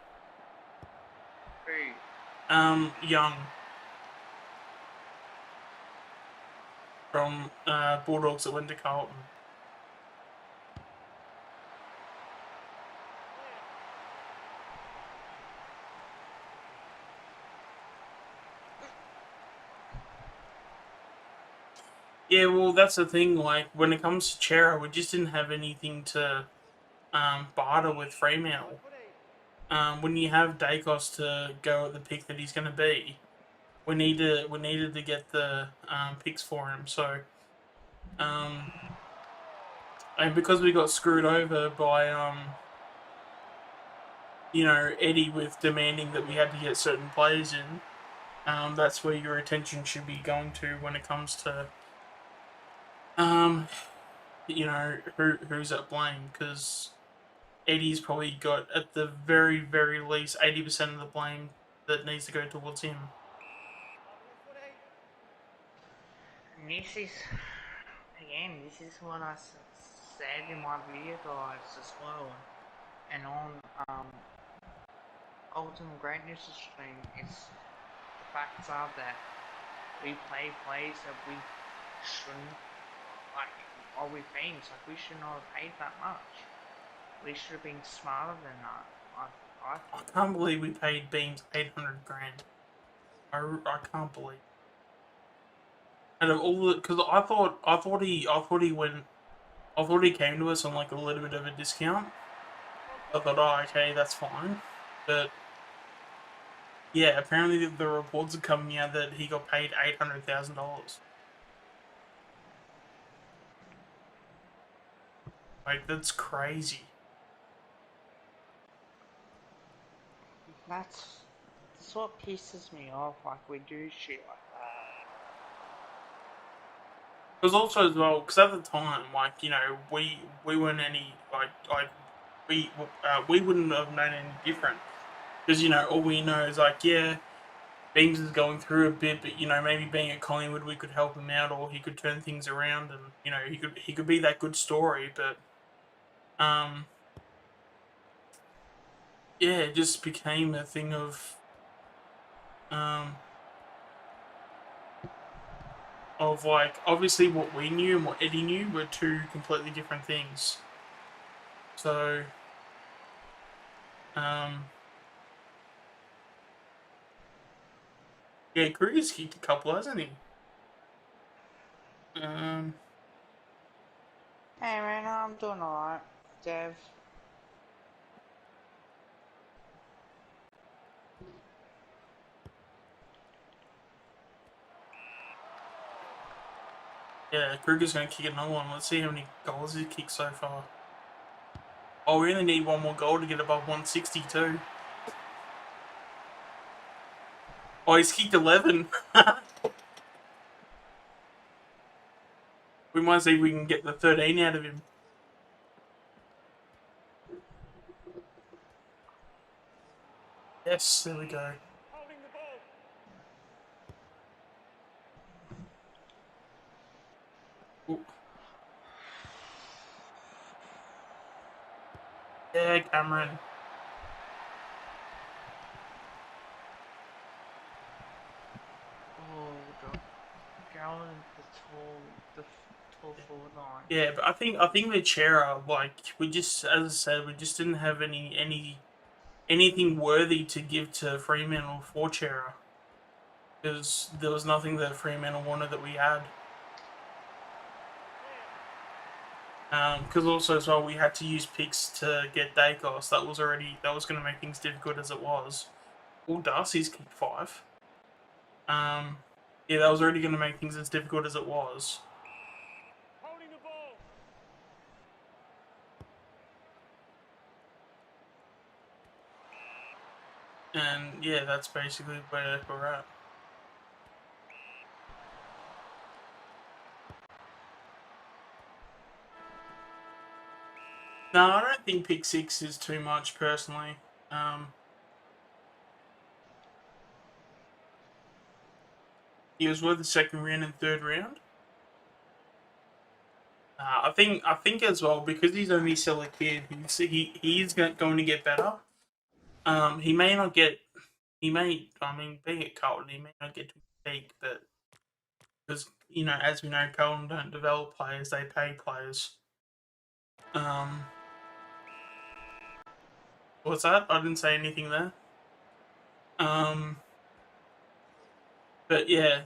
Young from Bulldogs that went to Carlton. Yeah, well, that's the thing. Like when it comes to Chera, we just didn't have anything to barter with Fremantle. When you have Dacos to go at the pick that he's going to be, we needed to get the picks for him. So, um, and because we got screwed over by Eddie with demanding that we had to get certain players in, that's where your attention should be going to when it comes to um, who's at blame, because Eddie's probably got at the very least 80% of the blame that needs to go towards him. And this is, again, this is what I said in my video guys as well. And on Ultimate Greatness stream, it's the facts are that we play plays that we shouldn't, like, or we think, like, we should not have paid that much. We should have been smarter than that. I can't believe we paid Beams 800 grand. I can't believe. And of all the, because I thought he came to us on like a little bit of a discount. I thought, oh, okay, that's fine. But yeah, apparently the reports are coming out that he got paid $800,000. Like that's crazy. That's what pisses me off. Like, we do shit like that. Because also as well, because at the time, like we weren't any we wouldn't have known any different. Because all we know is like, yeah, Beams is going through a bit, but maybe being at Collingwood, we could help him out, or he could turn things around, and he could be that good story. But um, yeah, it just became a thing um of like obviously what we knew and what Eddie knew were two completely different things. So um, yeah, Kruger's kicked a couple, hasn't he? Um, Hey man, I'm doing alright, Dev. Yeah, Kruger's going to kick another one. Let's see how many goals he's kicked so far. Oh, we only need one more goal to get above 162. Oh, he's kicked 11. We might see if we can get the 13 out of him. Yes, there we go. Ooh. Yeah, Cameron. Oh, the Gallon, the tall forward line. Yeah, but I think the Chera, like we just, as I said, we just didn't have anything worthy to give to Fremantle for Chera because there was nothing that Fremantle wanted that we had. Because also as well we had to use picks to get Dacos. That was going to make things difficult as it was. Well, Darcy's kicked 5. Um, yeah, that was already going to make things as difficult as it was. And yeah, that's basically where we're at. No, I don't think pick 6 is too much personally. He was worth the second round and third round. I think as well because he's only still a kid. He's going to get better. He may not get. He may. I mean, being at Carlton, he may not get to peak, but because as we know, Carlton don't develop players; they pay players. Um, what's that? I didn't say anything there. Um, but yeah.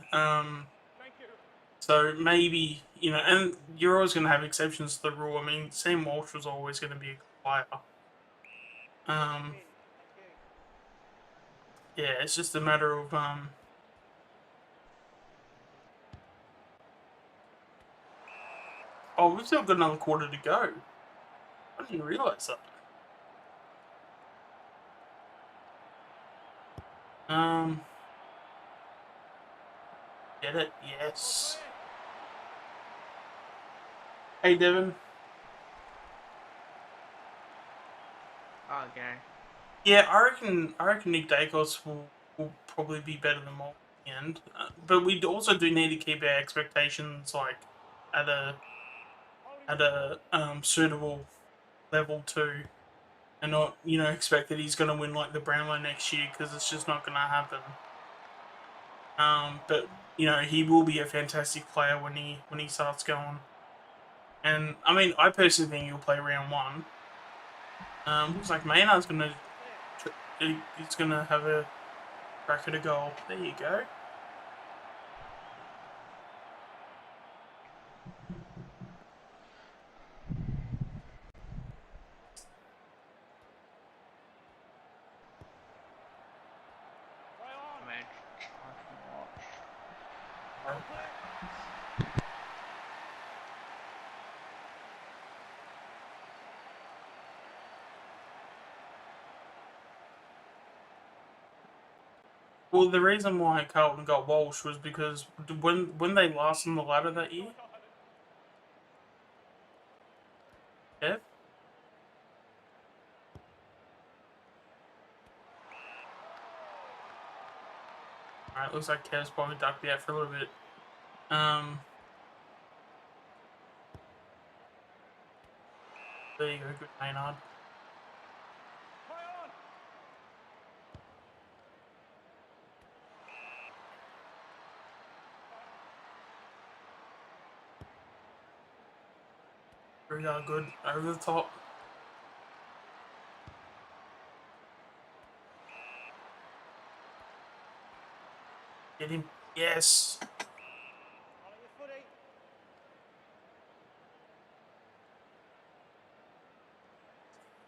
So maybe and you're always going to have exceptions to the rule. I mean, Sam Walsh was always going to be a good player. Um, yeah, it's just a matter of Oh, we've still got another quarter to go. I didn't realise that. Um, get it? Yes. Hey, Devon. Okay. Yeah, I reckon Nick Dacos will probably be better than Mold in the end. But we also do need to keep our expectations like at a suitable level too, and not expect that he's going to win like the Brownlow next year because it's just not going to happen. But he will be a fantastic player when he starts going. And I mean, I personally think he'll play round one. Looks like Maynard's he's gonna have a crack at a goal. There you go. Man, try to watch. Well, the reason why Carlton got Walsh was because when they last on the ladder that year, yeah. All right, looks like Kev's probably ducked out for a little bit. Um, there you go, good Maynard. Very good over the top. Get him. Yes.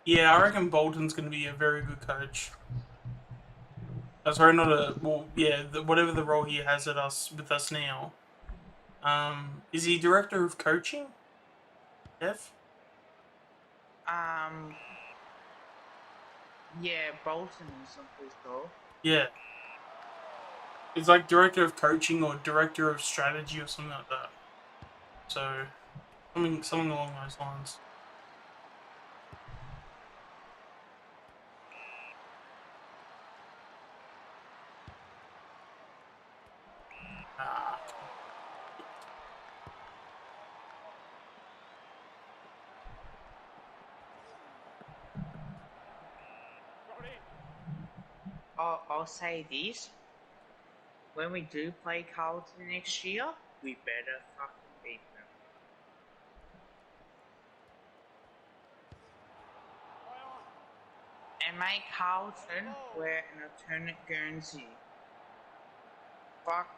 Yeah, I reckon Bolton's going to be a very good coach. Sorry, not a well. Yeah, whatever the role he has at us with us now. Is he director of coaching? F. Um, yeah, Bolton is, I'm pretty sure. Yeah, it's like director of coaching or director of strategy or something like that. So something along those lines. Ah, I'll say this: when we do play Carlton next year, we better fucking beat them. And make Carlton wear an alternate Guernsey. Fuck,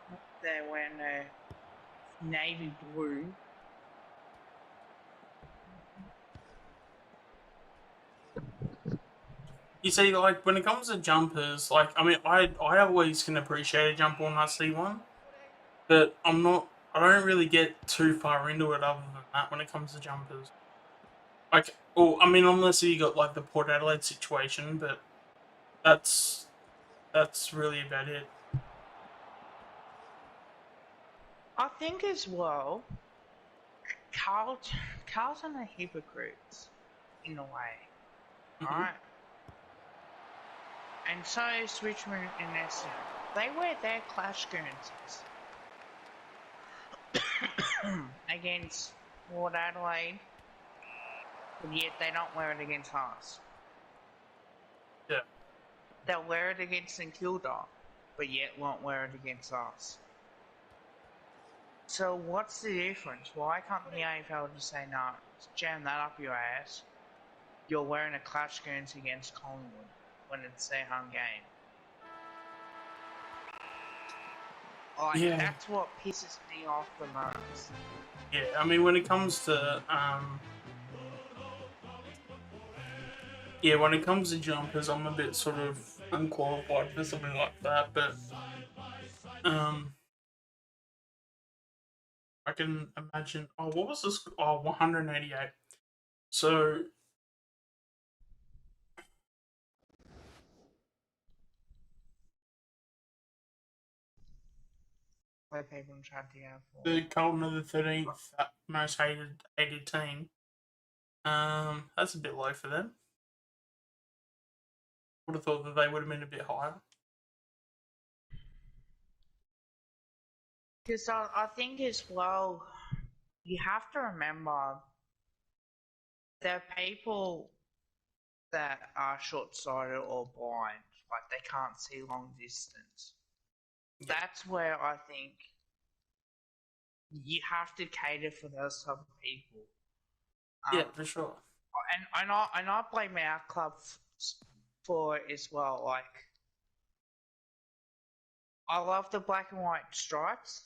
they wearing a navy blue. you see, like when it comes to jumpers, like I mean, I always can appreciate a jumper when I see one, but I'm not. I don't really get too far into it other than that when it comes to jumpers. Like, oh, I mean, unless you got like the Port Adelaide situation, but that's that's really about it. I think as well, Carlton are hypocrites in a way, Hmm. right? And so is Richmond and Essendon. They wear their clash Guernseys against Port Adelaide, but yet they don't wear it against us. Yeah, They'll wear it against St Kilda, but yet won't wear it against us. So what's the difference? Why can't the AFL just say, no, jam that up your ass? You're wearing a clash Guernsey against Collingwood when it's their home game. Like, yeah, that's what pisses me off the most. yeah. I mean, when it comes to yeah, when it comes to jumpers, I'm a bit sort of unqualified for something like that, but um, I can imagine. Oh, what was this? Oh, 188. So Where people try to go for. the Carlton are the 13th most hated team. That's a bit low for them. Would have thought that they would have been a bit higher. Because I think as well, you have to remember there are people that are short sighted or blind, like they can't see long distance. Yeah, That's where I think you have to cater for those type of people. yeah, Um, for sure. and I blame our club for it as well. Like I love the black and white stripes,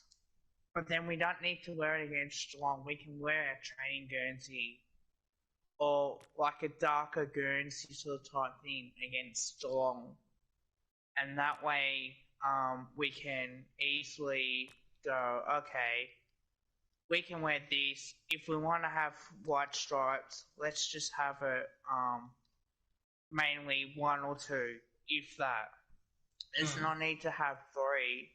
but then we don't need to wear it against Geelong. We can wear our training Guernsey or like a darker Guernsey sort of type thing against Geelong, and that way we can easily go, okay, we can wear these. If we want to have white stripes, let's just have it mainly one or two, if that. There's Mm, no need to have three,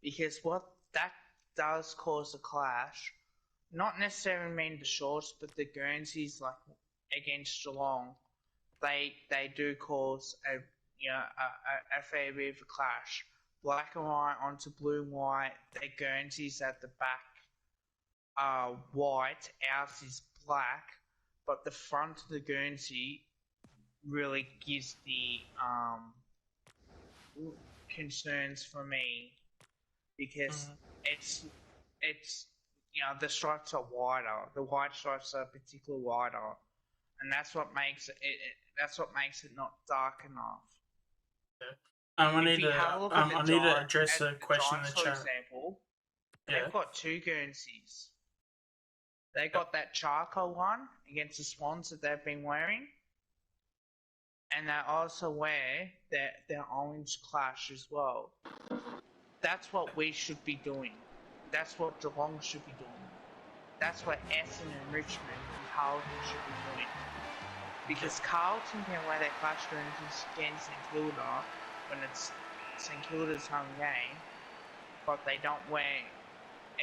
because what that does cause a clash. Not necessarily mean the shorts, but the Guernseys like against Geelong, they do cause a fair bit of a clash. Black and white onto blue and white. Their Guernseys at the back are white, ours is black, but the front of the Guernsey really gives the concerns for me because mm, it's it's the stripes are wider. The white stripes are particularly wider, and that's what makes it not dark enough. yeah. If you have a look at I need to address a the question in Giants, the for chat. example, Yeah, they've got two Guernseys. They yeah, got that charcoal one against the Swans that they've been wearing, and they also wear their orange clash as well. That's what we should be doing. That's what Geelong should be doing. That's what Essendon and Richmond and Carlton should be doing. Because Carlton can wear their clash against St Kilda when it's St Kilda's home game, but they don't wear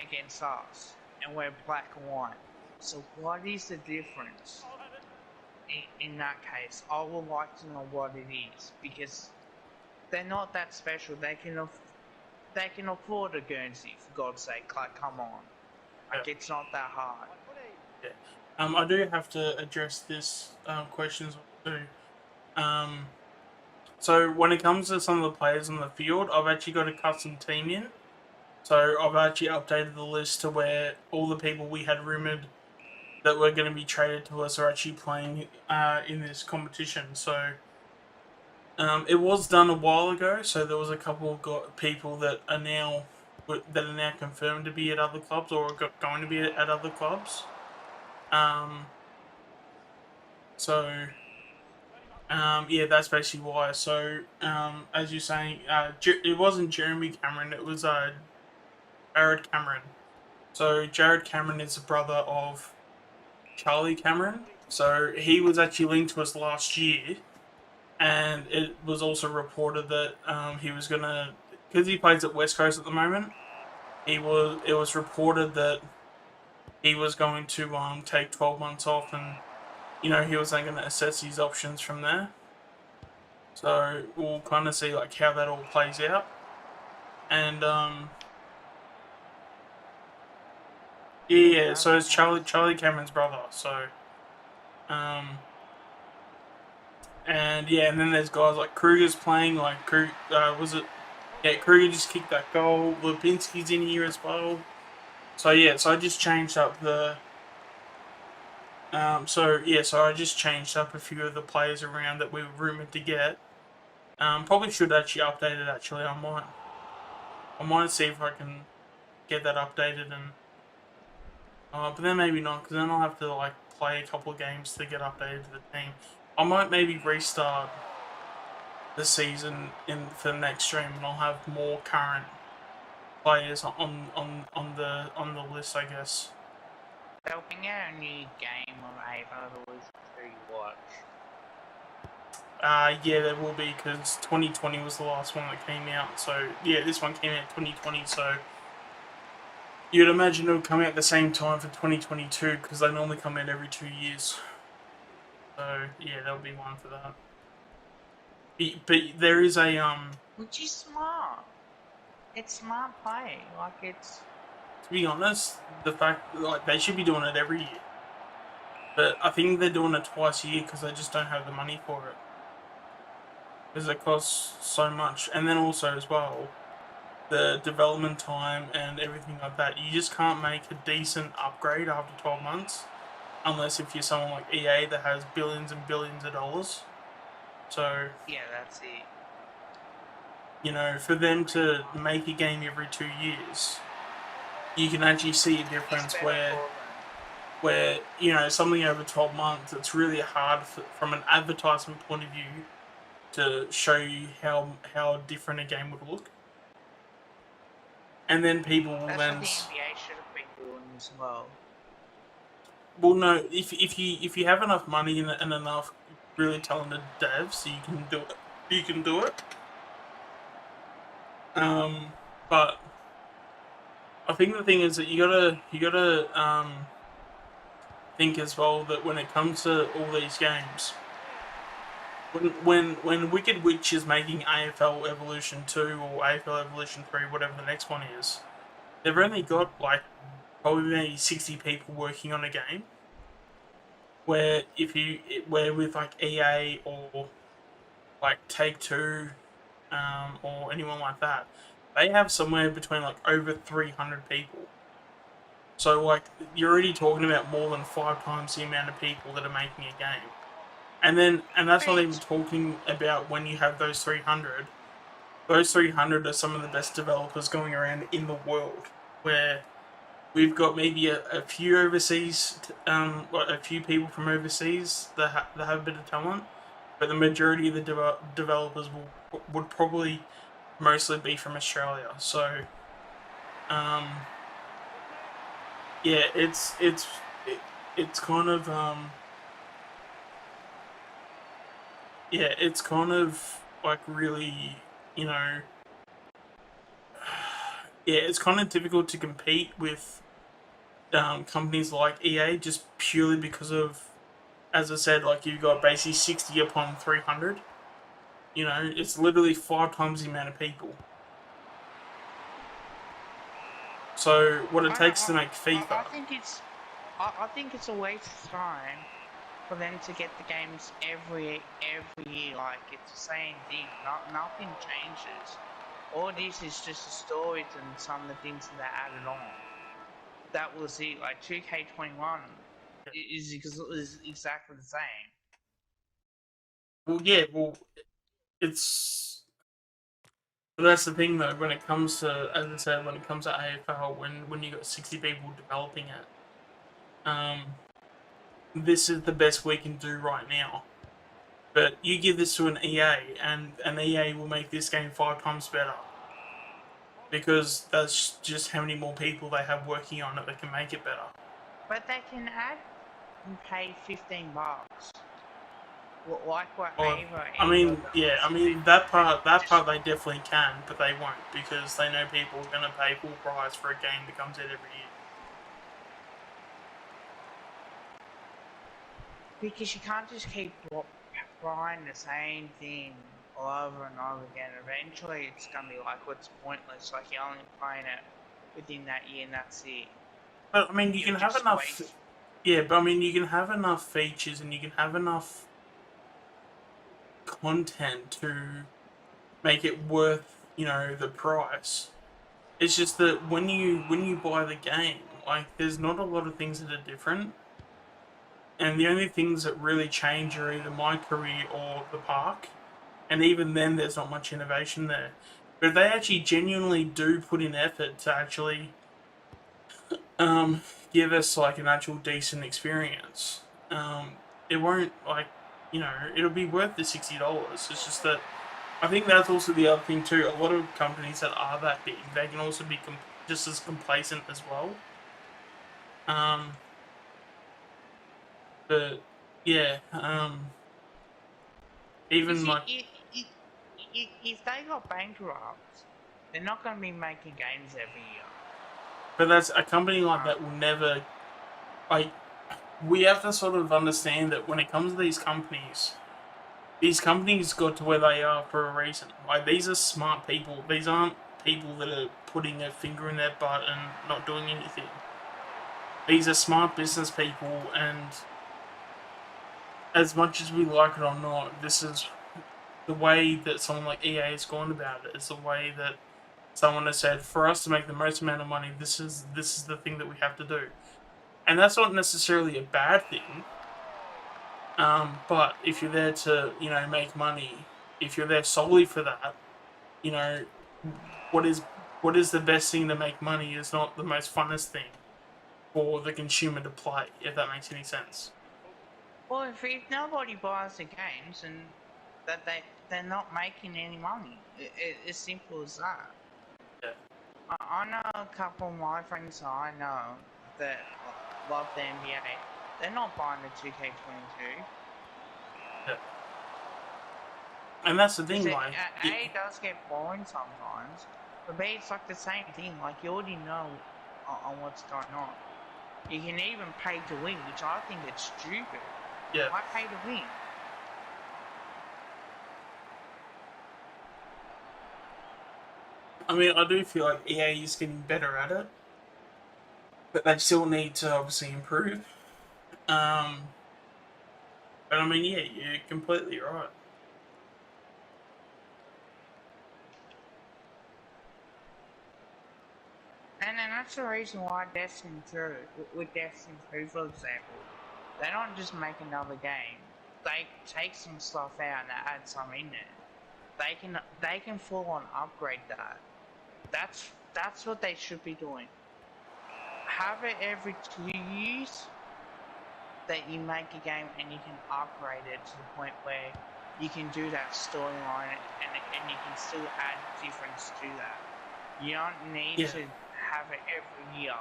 against us and wear black and white. So what is the difference? In that case, I would like to know what it is, because they're not that special. They can afford a Guernsey, for God's sake. Like, come on, like it's not that hard. Yeah. I do have to address this question as well too. So when it comes to some of the players on the field, I've actually got a custom team in. So I've actually updated the list to where all the people we had rumored that were going to be traded to us are actually playing in this competition. So it was done a while ago. So there was a couple of people that are now confirmed to be at other clubs or going to be at other clubs. So yeah, that's basically why. So as you're saying, it wasn't Jeremy Cameron. It was Jared Cameron. So Jared Cameron is the brother of Charlie Cameron. So he was actually linked to us last year, and it was also reported that he was gonna, because he plays at West Coast at the moment. It was reported that he was going to take 12 months off, and he was then going to assess his options from there. So we'll kind of see like how that all plays out, and yeah. So it's Charlie Cameron's brother. So and yeah, and then there's guys like Kruger's playing. Like was it? Yeah, Kruger just kicked that goal. Lipinski's in here as well. So yeah, so I just changed up the. So I just changed up a few of the players around that we were rumored to get. Probably should actually update it. Actually, I might see if I can get that updated and. But then maybe not, because then I'll have to like play a couple of games to get updated to the team. I might maybe restart the season for the next stream, and I'll have more current players on the list, I guess. There'll be a new game of AFL Evolution to watch. Yeah, there will be, because 2020 was the last one that came out. So yeah, this one came out 2020. So you'd imagine it would come out at the same time for 2022, because they normally come out every 2 years. So yeah, there'll be one for that. But there is a Which is smart. It's smart play. Like, it's. To be honest, the fact like they should be doing it every year, but I think they're doing it twice a year because they just don't have the money for it. Because it costs so much, and then also as well, the development time and everything like that. You just can't make a decent upgrade after 12 months, unless if you're someone like EA that has billions and billions of dollars. So yeah, that's it. For them to make a game every 2 years, you can actually see a difference where something over 12 months, it's really hard from an advertisement point of view to show you how different a game would look, and then people will That's then. What the NBA should have been doing as well. Well, no, if you have enough money and enough really talented devs, you can do it. You can do it. But I think the thing is that you gotta think as well that when it comes to all these games, when Wicked Witch is making AFL Evolution 2 or AFL Evolution 3, whatever the next one is, they've only got like probably maybe 60 people working on a game. Where with like EA or like Take-Two, or anyone like that, they have somewhere between like over 300 people. So like you're already talking about more than 5 times the amount of people that are making a game. And that's not even talking about when you have those 300. Those 300 are some of the best developers going around in the world. Where we've got maybe a few overseas, a few people from overseas that have a bit of talent. but the majority of the developers would probably mostly be from Australia. So, um, yeah, it's kind of yeah, it's kind of like really, yeah, it's kind of difficult to compete with companies like EA just purely because of, as I said, like you've got basically 60 upon 300. It's literally 5 times the amount of people. So what it takes to make I FIFA, think I think it's a waste of time for them to get the games every year. Like it's the same thing. Nothing changes. All this is just the stories and some of the things that they added on. That was it. Like 2K21 is exactly the same. well, yeah, well, it's but that's the thing though. When it comes to, as I said, when it comes to AFL, when you got 60 people developing it, um, this is the best we can do right now. But you give this to an EA, and an EA will make this game 5 times better because that's just how many more people they have working on it that can make it better. But they can add and pay $15. Like what Or, Ava I Eva mean, yeah, I does. mean that part they definitely can, but they won't because they know people are gonna pay full price for a game that comes out every year. Because you can't just keep buying the same thing all over and over again. Eventually, it's gonna be like, what's pointless? Like you're only playing it within that year, and that's it. But I mean, you You're can have just enough. waste. Yeah, but I mean, you can have enough features and you can have enough content to make it worth the price. It's just that when you buy the game, like there's not a lot of things that are different, and the only things that really change are either my career or the park, and even then there's not much innovation there. But if they actually genuinely do put in effort to actually um, give us like an actual decent experience, it won't it'll be worth the $60. It's just that I think that's also the other thing too. A lot of companies that are that big, they can also be just as complacent as well. Um, but yeah, You even see, like, if they got bankrupt, they're not gonna be making games every year. but that's a company like Um, that will never like. We have to sort of understand that when it comes to these companies got to where they are for a reason. Like these are smart people. These aren't people that are putting a finger in their butt and not doing anything. These are smart business people, and as much as we like it or not, this is the way that someone like EA has gone about it. It's the way that someone has said, for us to make the most amount of money, this is the thing that we have to do, and that's not necessarily a bad thing. But if you're there to make money, if you're there solely for that, you know what is what is the best thing to make money is not the most funnest thing for the consumer to play. If that makes any sense. well, if nobody buys the games and that they're not making any money, it's simple as that. Yeah. I know a couple of my friends I know that love the NBA. They're not buying the 2K22 Yeah. And that's the because thing, like, A does get boring sometimes, but B it's like the same thing. Like you already know on what's going on. You can even pay to win, which I think is stupid. yeah. Why pay to win? I mean, I do feel like EA is getting better at it, but they still need to obviously improve. Um, but I mean, yeah, you're completely right. And then that's the reason why Destiny 2, with Destiny 2 for example, they don't just make another game. They take some stuff out and add some in there. They can full on upgrade that. That's what they should be doing. Have it every 2 years that you make a game and you can upgrade it to the point where you can do that storyline, and you can still add difference to that. You don't need Yeah, to have it every year.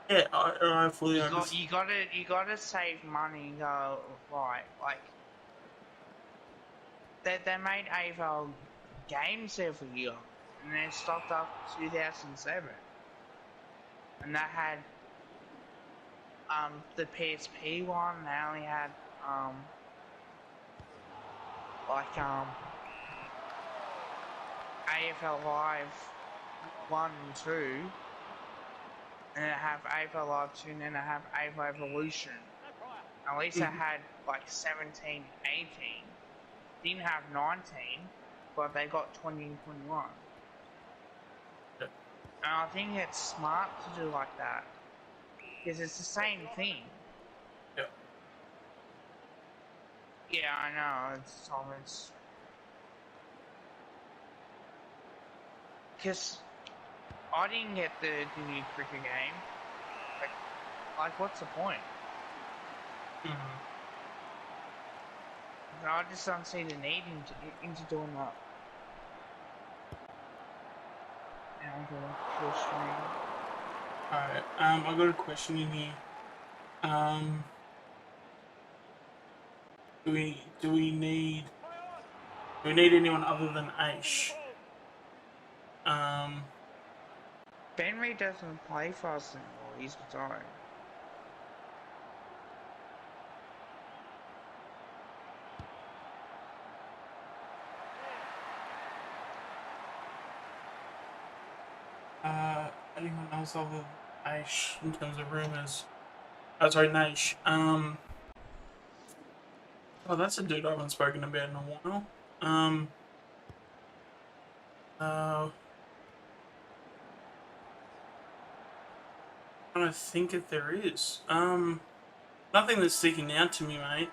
yeah, I fully understand. You gotta save money and go right. Like they made AFL games every year, and they stopped after 2007, and that had the PSP one. They only had like AFL Live 1 and 2, and I have AFL Live 2, and then I have AFL Evolution. At least I had like 17, 18. Didn't have 19, but they got 20 and 21. Yeah. And I think it's smart to do like that, because it's the same thing. Yeah. Yeah, I know, it's almost... Because I didn't get the new cricket game. Like what's the point? Mm-hmm. I just don't see the need into doing that. Now I'm going to full screen. Alright, I got a question in here. Do we need anyone other than Aish? Um, Ben Reed doesn't play for us anymore, he's retired. anyone else other than Aish in terms of rumors? Oh, sorry, Naish. Oh, that's a dude I haven't spoken about in a while. Uh, I don't think if there is. Nothing that's sticking out to me, mate.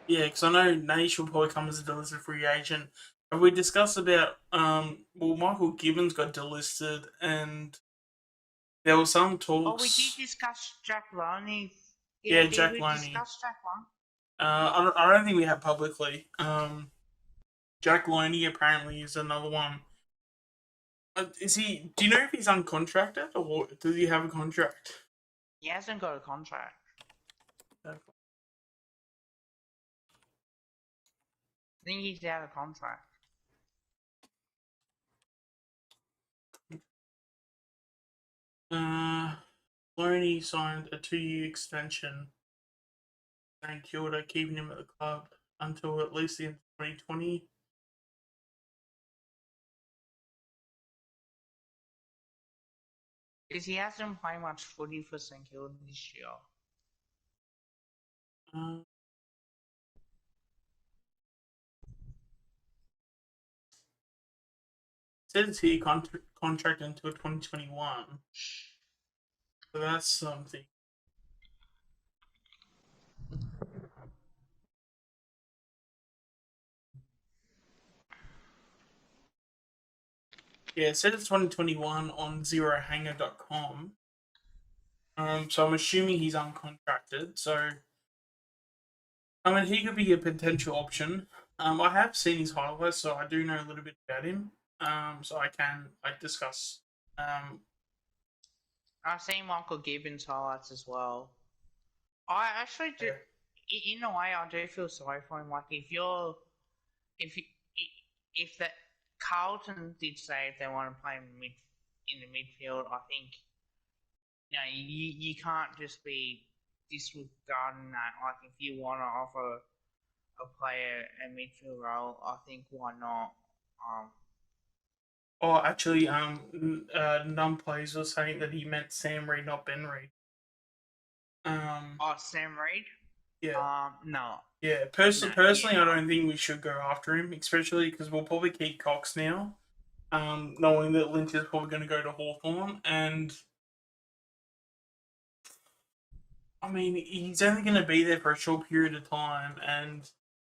Yeah, because I know Naish will probably come as a delisted free agent. Have we discussed about well, Michael Gibbons got delisted, and there were some Oh, we did talks. discuss Jack Loney. Yeah, Yeah, did Jack we Loney. discuss Jack Loney? I don't think we have publicly. Jack Loney apparently is another one. Is he? Do you know if he's uncontracted or does he have a contract? He hasn't got a contract. I think he's out of contract. Loney signed a 2-year extension, and Kilda keeping him at the club until at least the end of 2020. Because he hasn't played much footy for St Kilda this year. Uh, says he contract until 2021. So that's something. Yeah, it says it's 2021 on zerohanger.com. So I'm assuming he's uncontracted. So I mean, he could be a potential option. I have seen his highlights, so I do know a little bit about him. So I can like discuss. Um, I've seen Michael Gibbons highlights as well. I actually do. In a way, I do feel sorry for him. Like if if you, if that Carlton did say if they want to play in the midfield, I think you can't just be disregarding that. Like if you want to offer a player a midfield role, I think why not? oh, actually, Num plays was saying that he meant Sam Reed, not Ben Reed. Sam Reid. Yeah, No, yeah. no, Personally, yeah, I don't think we should go after him, especially because we'll probably keep Cox now. Knowing that Lynch is probably going to go to Hawthorn, and I mean, he's only going to be there for a short period of time, and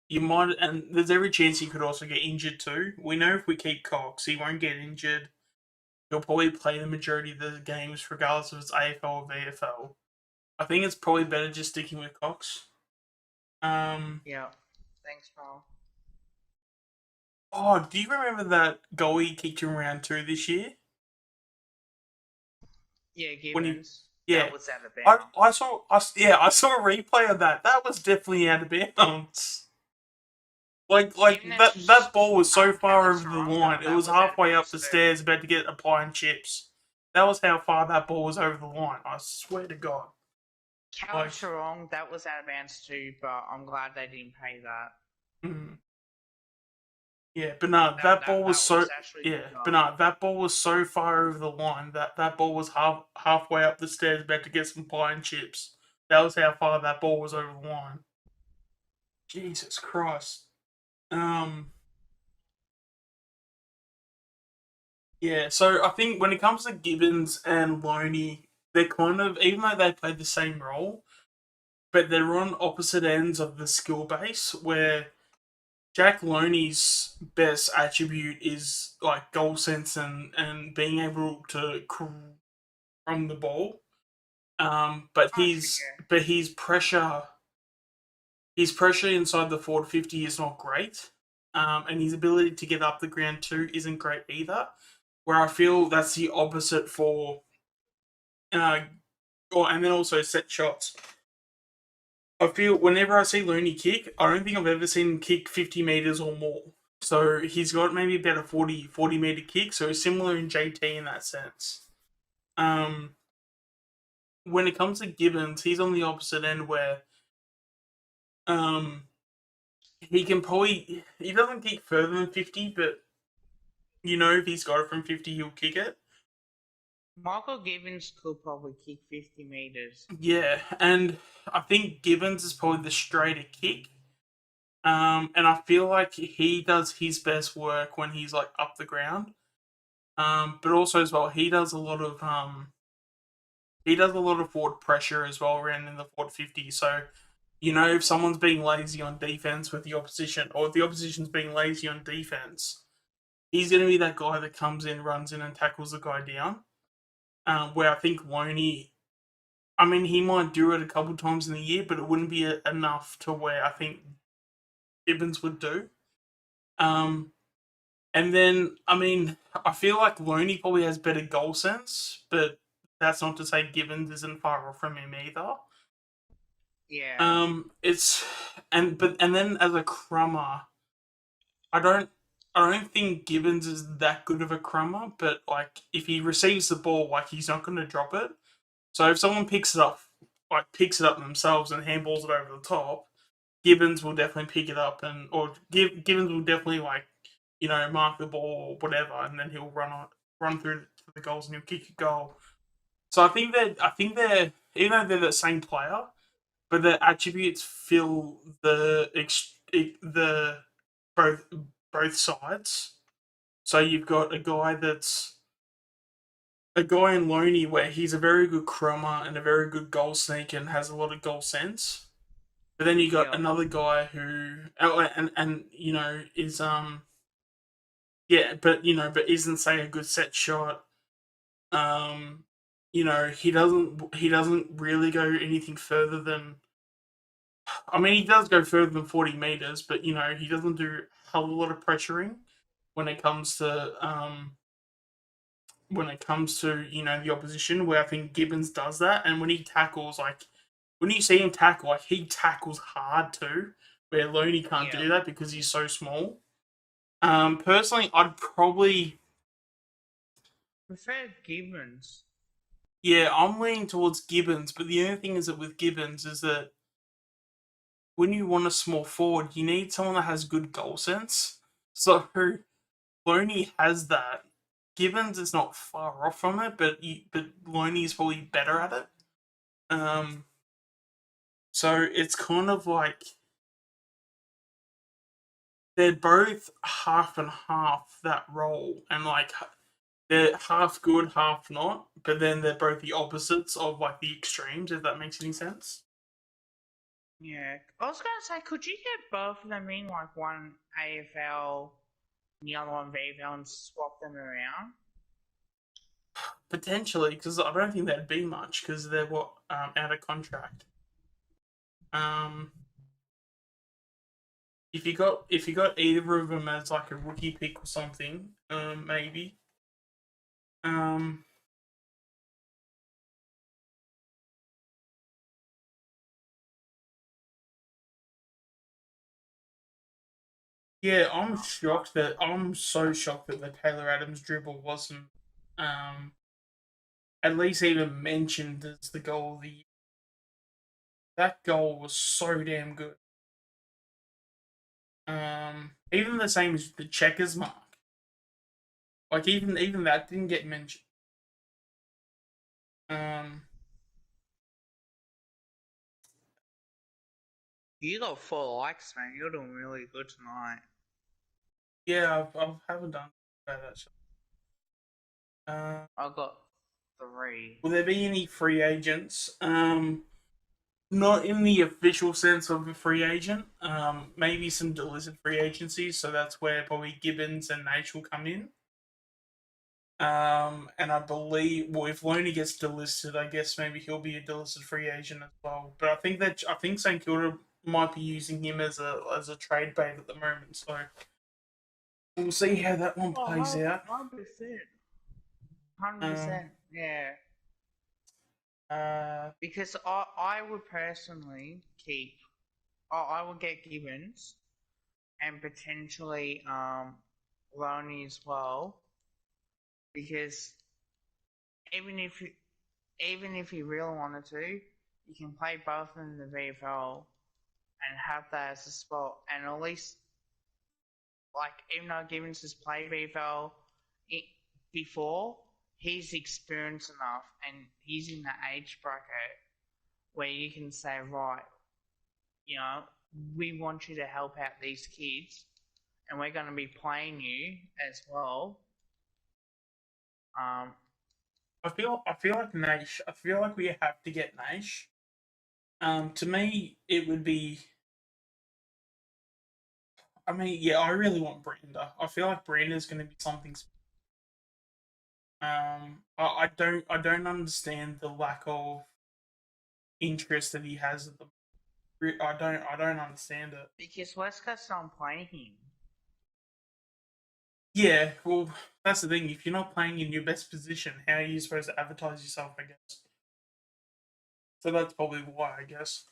there's every chance he could also get injured too. We know if we keep Cox, he won't get injured. He'll probably play the majority of the games, regardless of it's AFL or VFL. I think it's probably better just sticking with Cox. Um, Yeah. Thanks, pal. oh, do you remember that goal he kicked in round two this year? Yeah, When he, Gibbons. yeah, That was out of I bounds. I saw I saw a replay of that. That was definitely out of bounds. Like Even that ball was so far Kelly over the line. Saranga, It that was was out of halfway up bounds the too. stairs, about to get a pie and chips. That was how far that ball was over the line. I swear to God. Kelly Like, Sarong, that was out of bounds too, but I'm glad they didn't pay that. mm, yeah, but no, That that that ball was that so was actually a yeah, good but goal. no, that ball was so far over the line that that ball was halfway up the stairs, about to get some pie and chips. That was how far that ball was over the line. Jesus Christ. Um, yeah, so I think when it comes to Gibbons and Loney, they're kind of, even though they play the same role, but they're on opposite ends of the skill base. Where Jack Loney's best attribute is like goal sense and being able to from the ball. But Oh, yeah. his pressure inside the forward 50 is not great. And his ability to get up the ground too isn't great either. Where I feel that's the opposite for, uh, or and then also set shots. I feel whenever I see Looney kick, I don't think I've ever seen him kick 50 meters or more. So he's got maybe about a 40 meter kick. So similar in JT in that sense. Um, when it comes to Gibbons, he's on the opposite end where um, he can probably, he doesn't kick further than 50, but if he's got it from 50, he'll kick it. Michael Gibbons could probably kick 50 meters. Yeah, and I think Gibbons is probably the straighter kick. And I feel like he does his best work when he's like up the ground. But also as well, he does a lot of forward pressure as well around in the forward 50. So if someone's being lazy on defense with the opposition, or if the opposition's being lazy on defense, he's going to be that guy that comes in, runs in, and tackles the guy down. Where I think Loney, I mean, he might do it a couple times in the year, but it wouldn't be enough to where I think Gibbons would do. Um, and then, I mean, I feel like Loney probably has better goal sense, but that's not to say Gibbons isn't far off from him either. Yeah. It's and then as a crummer, I don't I don't think Gibbons is that good of a crummer, but like if he receives the ball, like he's not going to drop it. So if someone picks it up themselves and handballs it over the top, Gibbons will definitely pick it up Gibbons will definitely mark the ball or whatever, and then he'll run through to the goals and he'll kick a goal. So I think they're even though they're the same player, but their attributes fill the both both sides. So you've got a guy in Loney where he's a very good crummer and a very good goal sneak and has a lot of goal sense. But then you got Yeah. another guy who and is yeah, but isn't say a good set shot. Um, he doesn't really go anything further than. I mean, he does go further than 40 meters, but he doesn't do a whole lot of pressuring when it comes to the opposition. Where I think Gibbons does that, and when he tackles, like when you see him tackle, like he tackles hard too. Where Loney can't Yeah. do that because he's so small. Personally, I'd probably Prefer Gibbons. yeah, I'm leaning towards Gibbons, but the only thing is that with Gibbons is that when you want a small forward, you need someone that has good goal sense. So Loney has that. Gibbons is not far off from it, but Loney is probably better at it. Um, so it's kind of like they're both half and half that role, and like they're half good, half not. But then they're both the opposites of like the extremes. If that makes any sense. Yeah. I was gonna say, could you get both of them in, like one AFL and the other one VFL, and swap them around? Potentially, because I don't think that'd be much because they're out of contract. Um, if you got either of them as like a rookie pick or something, maybe. Um, yeah, I'm so shocked that the Taylor Adams dribble wasn't um at least even mentioned as the goal of the year. That goal was so damn good. Even the same as the checkers mark. Like even that didn't get mentioned. Um, You got 4 likes, man. You're doing really good tonight. yeah, I haven't done that. I got 3. Will there be any free agents? Not in the official sense of a free agent. Maybe some delisted free agencies. So that's where probably Gibbons and Nate will come in. And I believe, well, if Loney gets delisted, I guess maybe he'll be a delisted free agent as well. But I think St Kilda might be using him as a trade bait at the moment. So we'll see how that one plays out. 100%. Um, 100%. Yeah. uh, Because I would personally keep. I would get Gibbons and potentially Loney as well. Because even if you, even if you really wanted to, you can play both in the VFL and have that as a spot. And at least, like, even though Gibbons has played VFL before, he's experienced enough and he's in that age bracket where you can say, right, you know, we want you to help out these kids and we're going to be playing you as well. I feel like Nash. I feel like we have to get Nash. To me, it would be. I mean, yeah, I really want Brander. I feel like Brander's going to be something. I don't understand the lack of interest that he has at the. I don't understand it. Because West Coast don't play him. Yeah, well, that's the thing. If you're not playing in your best position, how are you supposed to advertise yourself? I guess. So that's probably why. I guess.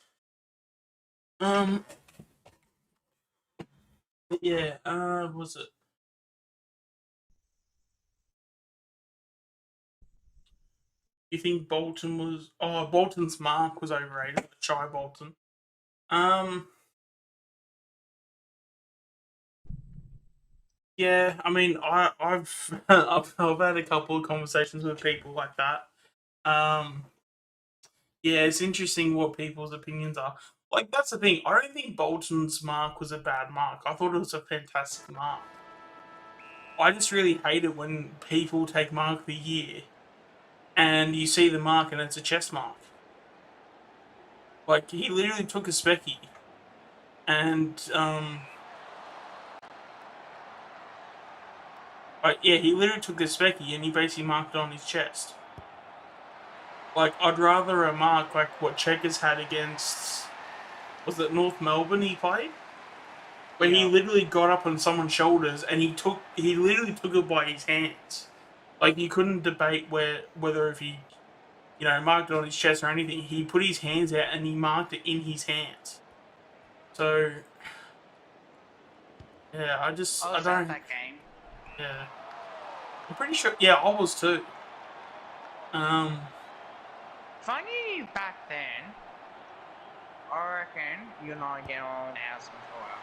Um. Yeah. Was it? You think Bolton was? Oh, Bolton's mark was overrated. Shy Bolton. Um. Yeah. I mean, I've I've had a couple of conversations with people like that. Um. Yeah, it's interesting what people's opinions are. Like that's the thing. I don't think Bolton's mark was a bad mark. I thought it was a fantastic mark. I just really hate it when people take mark of the year and you see the mark and it's a chest mark. Like he literally took a specky and yeah, he literally took a specky and he basically marked it on his chest. Like I'd rather a mark like what Checkers had against, was it North Melbourne he played? Where he literally got up on someone's shoulders and he literally took it by his hands. Like you couldn't debate whether if he marked it on his chest or anything. He put his hands out and he marked it in his hands. So yeah, I I was at don't that game. yeah. I'm pretty sure yeah, I was too. Um If I knew you back then, I reckon you and I get on house and fire.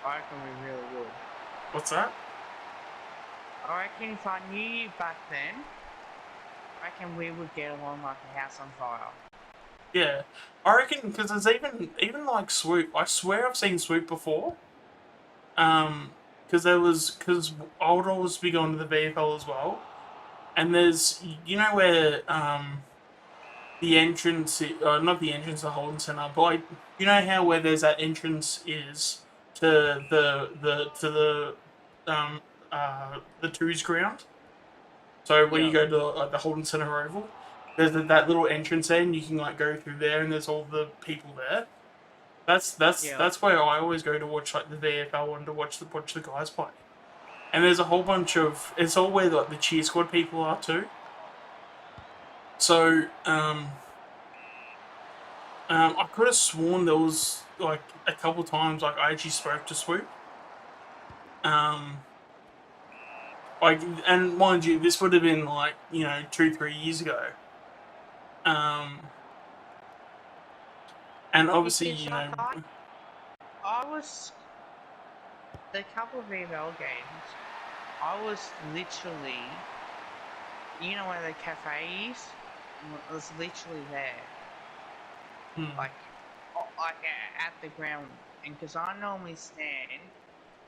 I reckon we really would. what's that? I reckon if I knew you back then, I reckon we would get along like a house on fire. Yeah. I reckon because there's even like Swoop. I swear I've seen Swoop before. Because Aldo was big onto the VFL as well, and there's where the entrance, not the entrance to Holden Centre, but like how where there's that entrance is to the twos ground. So where you Yep. go to like the Holden Centre Oval, there's that little entrance there, and you can like go through there, and there's all the people there. Yep. That's where I always go to watch like the VFL and to watch the guys play. And there's a whole bunch of it's all where like the cheer squad people are too. So I could have sworn there was like a couple times like I actually spoke to Swoop. Um, like and mind you, this would have been like 2-3 years ago. Um, and obviously Because like I was the couple of AFL games. I was literally, you know where the cafe is? I was literally there, hmm, like, at the ground. And because I normally stand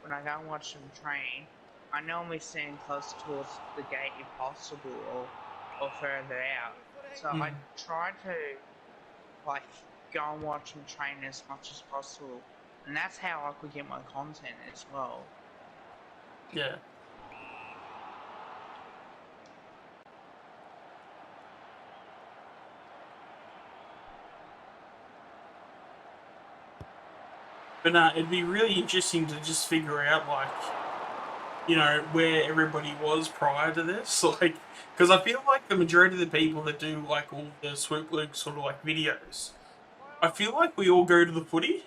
when I go and watch them train, I normally stand close towards the gate if possible, or further out. So I hmm, try to like go and watch them train as much as possible, and that's how I could get my content as well. yeah. But it'd be really interesting to just figure out like where everybody was prior to this, like because I feel like the majority of the people that do like all the Swoop Luke sort of like videos, I feel like we all go to the footy.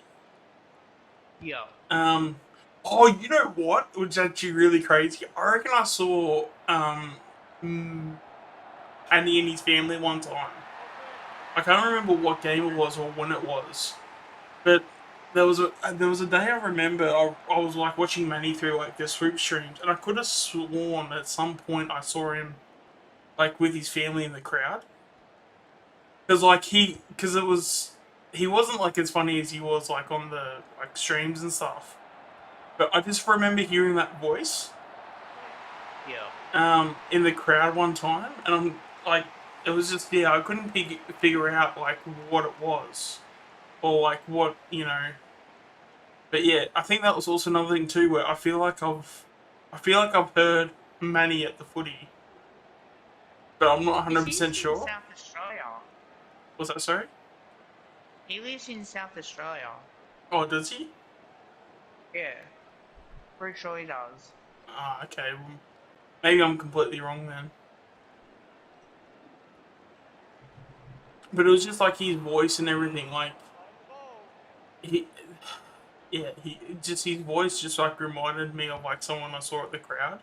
Yeah. Um, oh, you know what? Which is actually really crazy. I reckon I saw Andy and his family one time. I can't remember what game it was or when it was, but there was a day I remember I was like watching Manny through like the Swoop streams, and I could have sworn at some point I saw him like with his family in the crowd because because it was he wasn't like as funny as he was like on the like streams and stuff. But I just remember hearing that voice Yeah. in the crowd one time, and I'm like, it was just I couldn't figure out like what it was or like what But yeah, I think that was also another thing too, where I feel like I've heard Manny at the footy, but I'm not He 100% lives in sure. South Australia. Was that sorry? He lives in South Australia. Oh, does he? Yeah. Pretty sure he does. Ah, okay. Well, maybe I'm completely wrong then. But it was just like his voice and everything. Like he, yeah, he just his voice just like reminded me of like someone I saw at the crowd,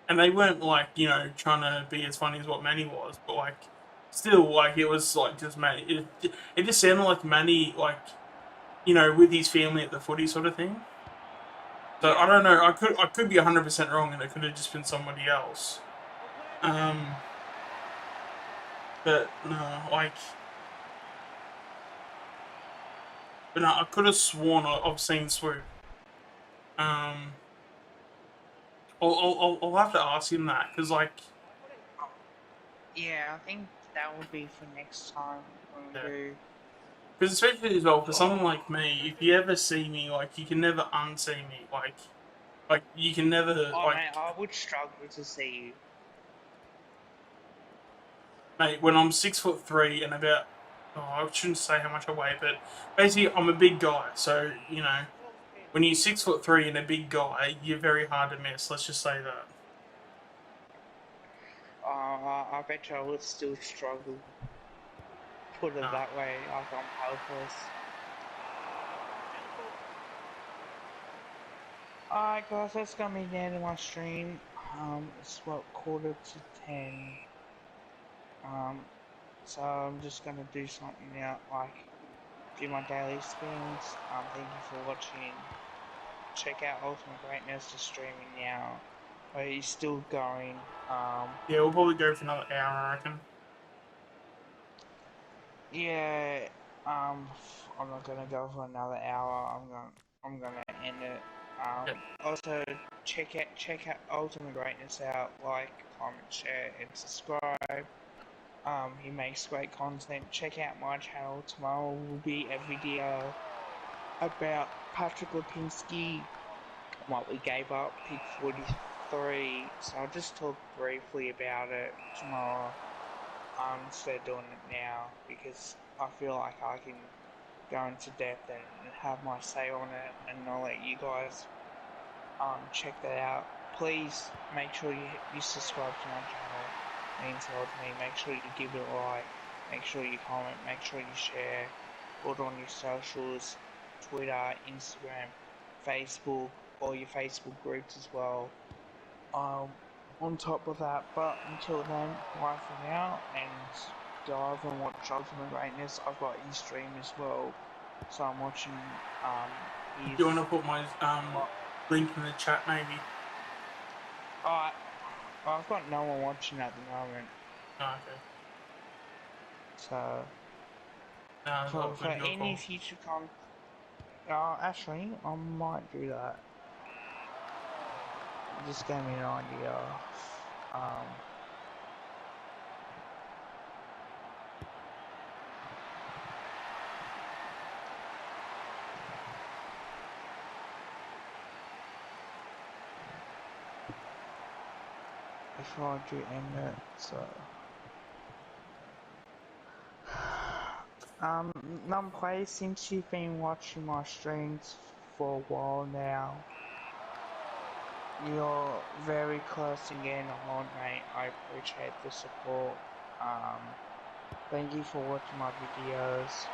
and they weren't like trying to be as funny as what Manny was, but like still like it was like just Manny. It just sounded like Manny like with his family at the footy sort of thing. So I Yeah. don't know. I could be 100% wrong, and it could have just been somebody else. Um, but no, like, but no, I could have sworn I've seen Swoop. Um, I'll have to ask him that because like, Yeah, I think that will be for next time when we yeah, do. because especially as well for someone Oh, like me, if you ever see me, like, you can never unsee me. Like you can never oh man, like, I would struggle to see you. mate. When I'm 6'3" and about, oh, I shouldn't say how much I weigh, but basically I'm a big guy, so when you're 6'3" and a big guy, you're very hard to miss. Let's just say that. I bet you I would still struggle. Put it Nah. that way, like I'm helpless. Alright guys, that's gonna be the end of my stream. It's what, 9:45. So I'm just gonna do something now, like do my daily spins. Thank you for watching. Check out Ultimate Greatness, just streaming now. But he's still going. Yeah, we'll probably go for another hour, I reckon. Yeah. Um, I'm not gonna go for another hour. I'm gonna end it. Yeah. Also check out Ultimate Greatness out. Like, comment, share, and subscribe. He makes great content. Check out my channel. Tomorrow will be a video about Patrick Lipinski, what we gave up, pick 3, so I'll just talk briefly about it tomorrow. Instead of doing it now, because I feel like I can go into depth and have my say on it, and I'll let you guys check that out. Please make sure you subscribe to my channel. It means a lot to me. Make sure you give it a like. Make sure you comment. Make sure you share. Put it on your socials, Twitter, Instagram, Facebook, or your Facebook groups as well. On top of that, but until then, bye for now, and go over and watch Ultimate Greatness. I've got his stream as well, so I'm watching Do his. you want to put my link in the chat, maybe? Oh, I've got no one watching at the moment, Oh, okay. so No, for I'll give you a any call. future actually, I might do that. Just gave me an idea. Um, if I do end it, so. Numplay, since you've been watching my streams for a while now, you're very close to getting on, mate. I appreciate the support. Thank you for watching my videos.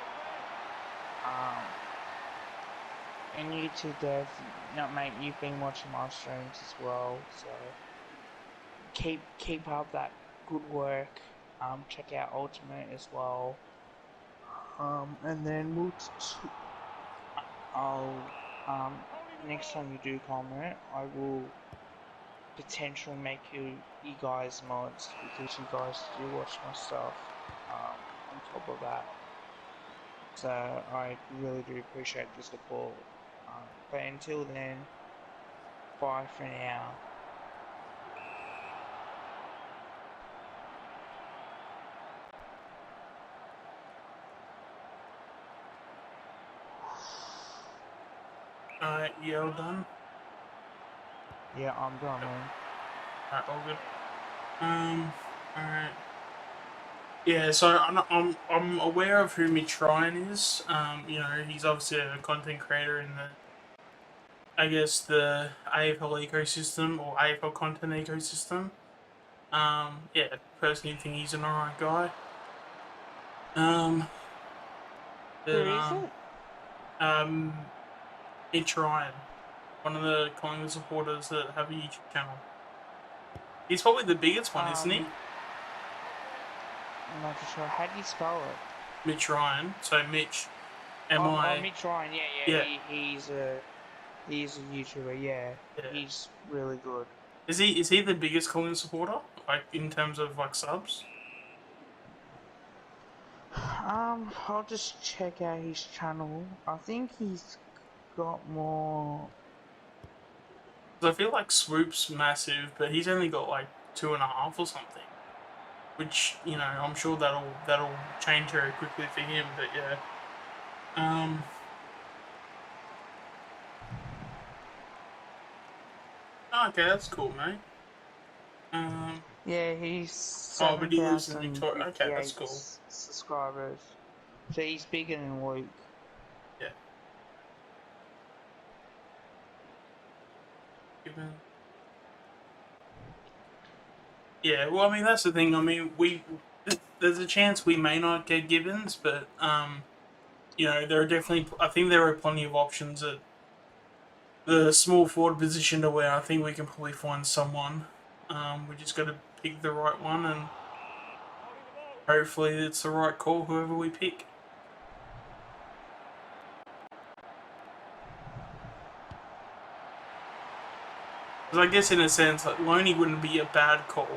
And you too, Dev. No, mate, you've been watching my streams as well, so keep up that good work. Check out Ultimate as well. And then I'll next time you do comment, I will potentially make you guys mods, because you guys do watch my stuff. On top of that, so I really do appreciate the support. But until then, bye for now. Alright, you all done? Yeah, I'm done, man. Alright, all good. Alright. Yeah, so I'm aware of who Mitryan is. You know, he's obviously a content creator in the, I guess, the AFL ecosystem or AFL content ecosystem. Yeah, personally think he's an alright guy. Um, Who but is it? Mitch Ryan, one of the Collingwood supporters that have a YouTube channel. He's probably the biggest one, isn't he? I'm not too sure. How do you spell it? Mitch Ryan. So Mitch, M I. Mitch Ryan. Yeah, He's a YouTuber. Yeah, yeah. he's really good. Is he the biggest Collingwood supporter? Like in terms of like subs? I'll just check out his channel. I think he's got more. Because I feel like Swoop's massive, but he's only got like 2.5 or something. Which, you know, I'm sure that'll change very quickly for him. But yeah, um, okay, that's cool, mate. Um, Yeah, he's oh, but he lives in Victoria. Okay, that's 7,058 cool. subscribers. So he's bigger than Luke. Yeah. Given. Yeah, well, I mean that's the thing. I mean, there's a chance we may not get Gibbons, but you know, there are definitely. I think there are plenty of options at the small forward position to where I think we can probably find someone. We just got to pick the right one, and hopefully it's the right call. Whoever we pick. Because I guess in a sense, like Loney wouldn't be a bad call.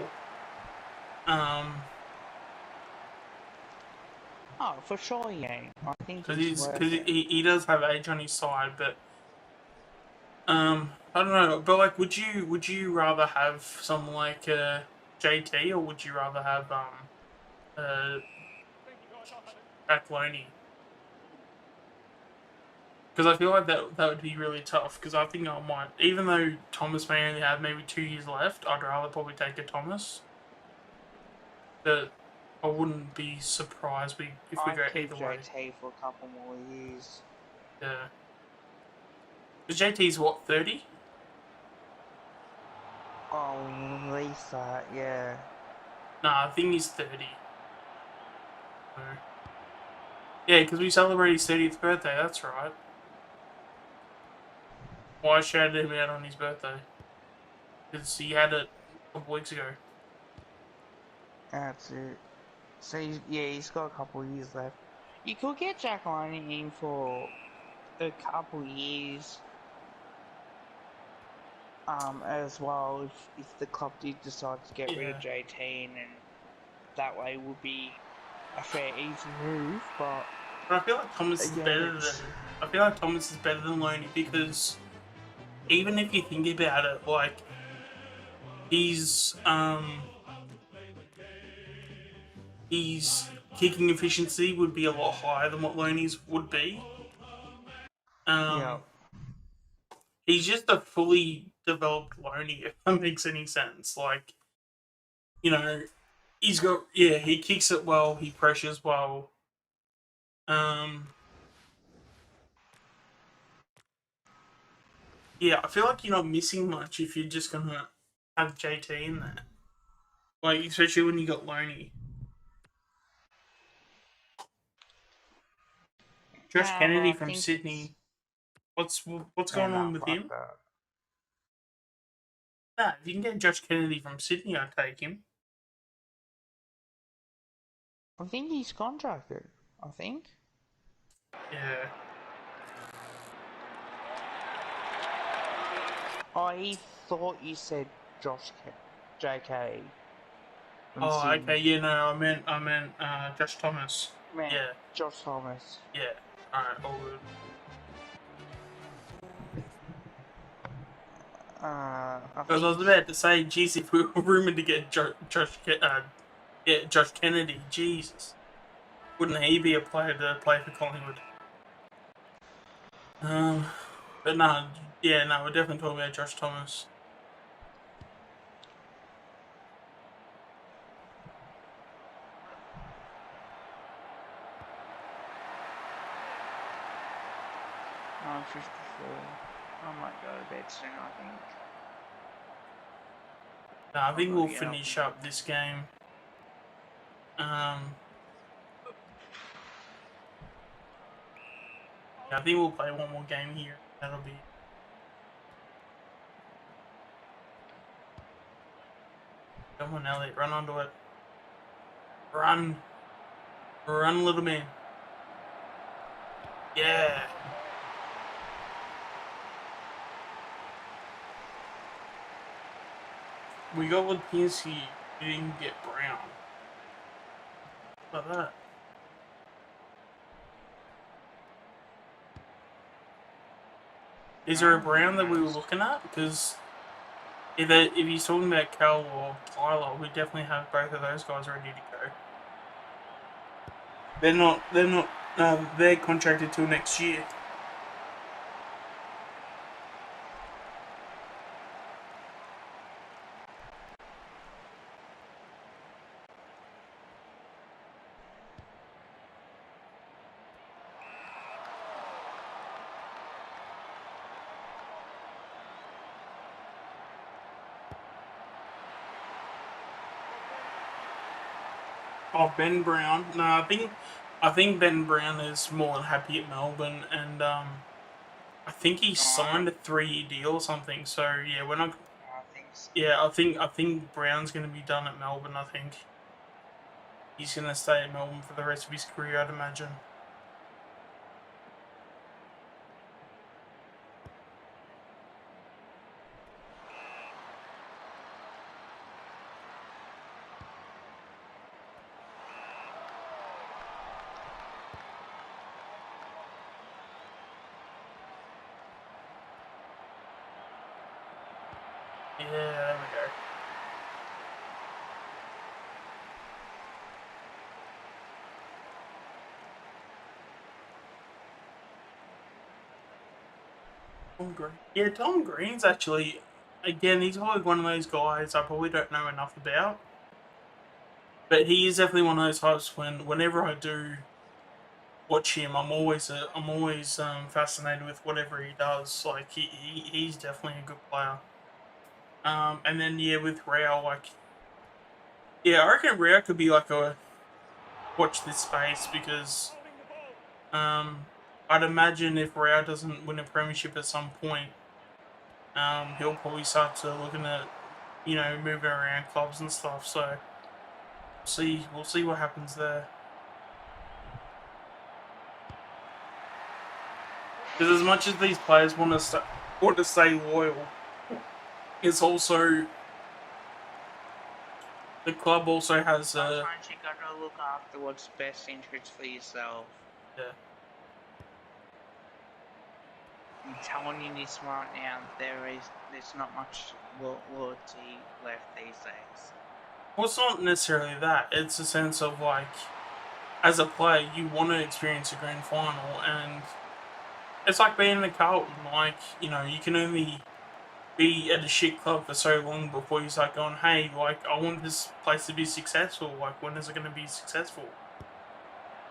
Oh, for sure he ain't. I think Because he's because worth it. he does have age on his side, but I don't know. But like, would you rather have someone like JT, or would you rather have uh Jack Loney? Because I feel like that would be really tough. Because I think I might, even though Thomas may only have maybe 2 years left, I'd rather probably take a Thomas. But I wouldn't be surprised if we I'd go keep either way. JT for a couple more years. Yeah. Because JT's what, 30? Oh, at least that, yeah. Nah, I think he's 30. So. Yeah, because we celebrated his 30th birthday, that's right. Well, I shouted him out on his birthday. Because he had it a couple weeks ago. That's it. So, he's got a couple of years left. You could get Jack Loney in for a couple of years. As well, if the club did decide to get rid of Yeah. JT, and then that way would be a fair, easy move. But But I feel like Thomas is again, better than. it's I feel like Thomas is better than Loney because even if you think about it, like he's his kicking efficiency would be a lot higher than what Loney's would be. yeah, Um, he's just a fully developed Loney, if that makes any sense. Like, you know, he's got he kicks it well, he pressures well. Um, yeah, I feel like you're not missing much if you're just gonna have JT in there. Like, especially when you got Loney. Josh nah. But Kennedy I from think it's Sydney. What's yeah, going nah, on with fuck him? that. Nah, if you can get Josh Kennedy from Sydney, I'd take him. I think he's contracted. I think. Yeah. I thought you said JK from Oh, okay. Sydney. Yeah, no, I meant Josh Thomas. Man, Yeah, Josh Thomas. yeah. All right, all good. I Because I think. was about to say, geez, if we were rumored to get Josh Kennedy, Jesus, wouldn't he be a player to play for Collingwood? Um, but no, yeah, no, we're definitely talking about Josh Thomas. I'm 54. I might go to bed soon, I think. No, I I've think got to we'll get up finish and do up this game. Um, yeah, I think we'll play one more game here. That'll be. Come on, Elliot, run onto it. Run, run, little man. Yeah. We got Lipinski. We didn't get Brown. How about that? Is there a Brown would be Brown that we were nice. looking at? Because if he's talking about Cal or Tyler, we definitely have both of those guys ready to go. They're not. They're not. They're contracted till next year. Oh, Ben Brown. No, I think Ben Brown is more than happy at Melbourne, and I think he Alright, signed a 3-year deal or something. So yeah, we're not. I think so. Yeah, I think Brown's going to be done at Melbourne. I think he's going to stay at Melbourne for the rest of his career. I'd imagine. Yeah, there we go. Tom Green. Yeah, Tom Green's actually, again, he's probably one of those guys I probably don't know enough about. But he is definitely one of those types whenever I do watch him, I'm always fascinated with whatever he does. Like he's definitely a good player. And then yeah, with Real, like yeah, I reckon Real could be like a watch this space because I'd imagine if Real doesn't win a premiership at some point, he'll probably start to looking at moving around clubs and stuff. So we'll see what happens there. Because as much as these players want to stay loyal, it's also the club also has a Sometimes you gotta look after what's best interest for yourself. yeah. I'm telling you this right now, there's not much loyalty left these days. Well, it's not necessarily that. It's a sense of like, as a player, you want to experience a grand final, and it's like being in a Carlton. Like, you can only be at a shit club for so long before you start going, hey, like, I want this place to be successful. Like, when is it going to be successful?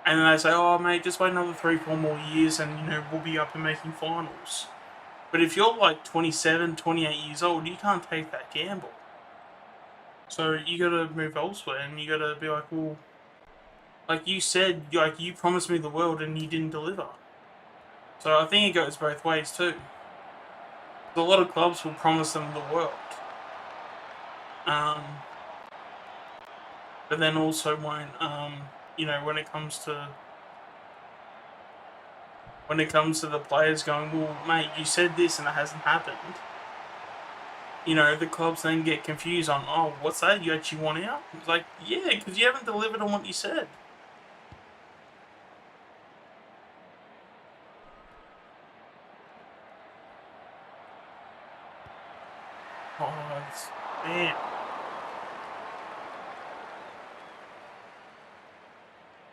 And then they say, oh, mate, just wait another 3, 4 more years, and we'll be up and making finals. But if you're like 27, 28 years old, you can't take that gamble. So you got to move elsewhere, and you got to be like, well, like you said, like you promised me the world and you didn't deliver. So I think it goes both ways too. A lot of clubs will promise them the world, um, but then also won't. When it comes to the players going, well, mate, you said this and it hasn't happened. The clubs then get confused on, oh, what's that? You actually want out? It's like, yeah, because you haven't delivered on what you said. Oh, man.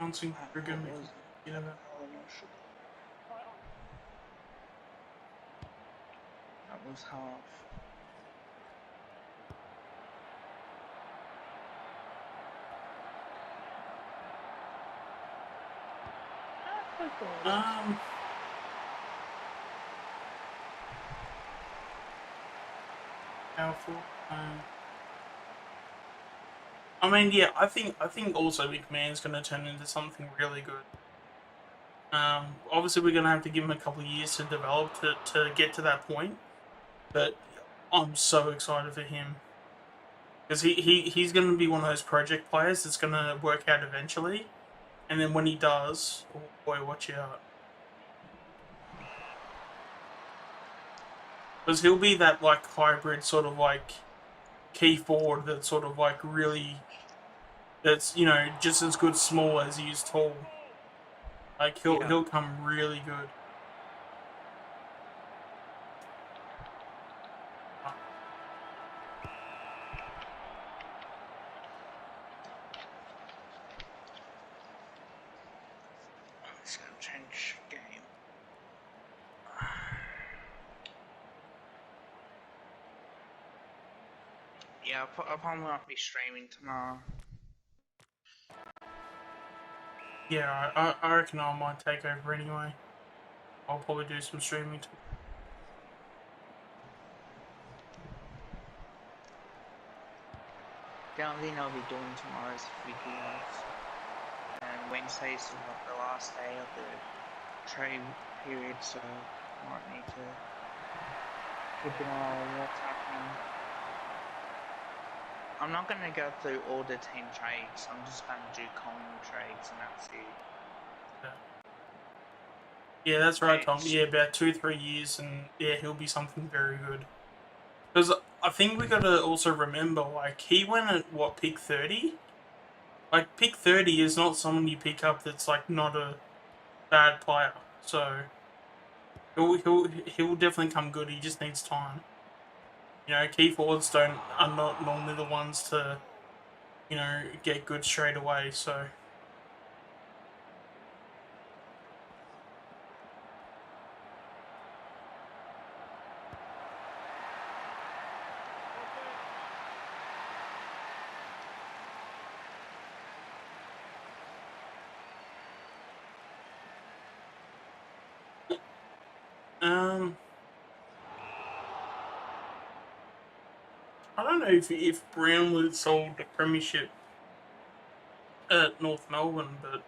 Bouncing trigger What me. was You know, that was half. um, powerful. I mean, yeah, I think also McMahon's going to turn into something really good. Obviously, we're going to have to give him a couple of years to develop to get to that point. But I'm so excited for him because he's going to be one of those project players that's going to work out eventually. And then when he does, oh boy, watch out. Because he'll be that like hybrid sort of like key forward that sort of like really that's just as good small as he is tall. Like he'll Yeah. he'll come really good. Let's go change game. Yeah, I'll probably not be streaming tomorrow. Yeah, I reckon I might take over anyway. I'll probably do some streaming. The only thing I'll be doing tomorrow is videos. And Wednesday's the last day of the trade period, so I might need to keep an eye on what's happening. I'm not going to go through all the 10 trades, I'm just going to do common trades and that's it. Yeah, that's right, Tom. It's, Yeah, about 2, 3 years, and yeah, he'll be something very good. Because I think we got to also remember, like, he went at what pick 30. Like, pick 30 is not someone you pick up that's like not a bad player. So he'll definitely come good. He just needs time. Key forwards don't are not normally the ones to get good straight away. So Um, I don't know if Brownwood sold the premiership at North Melbourne, but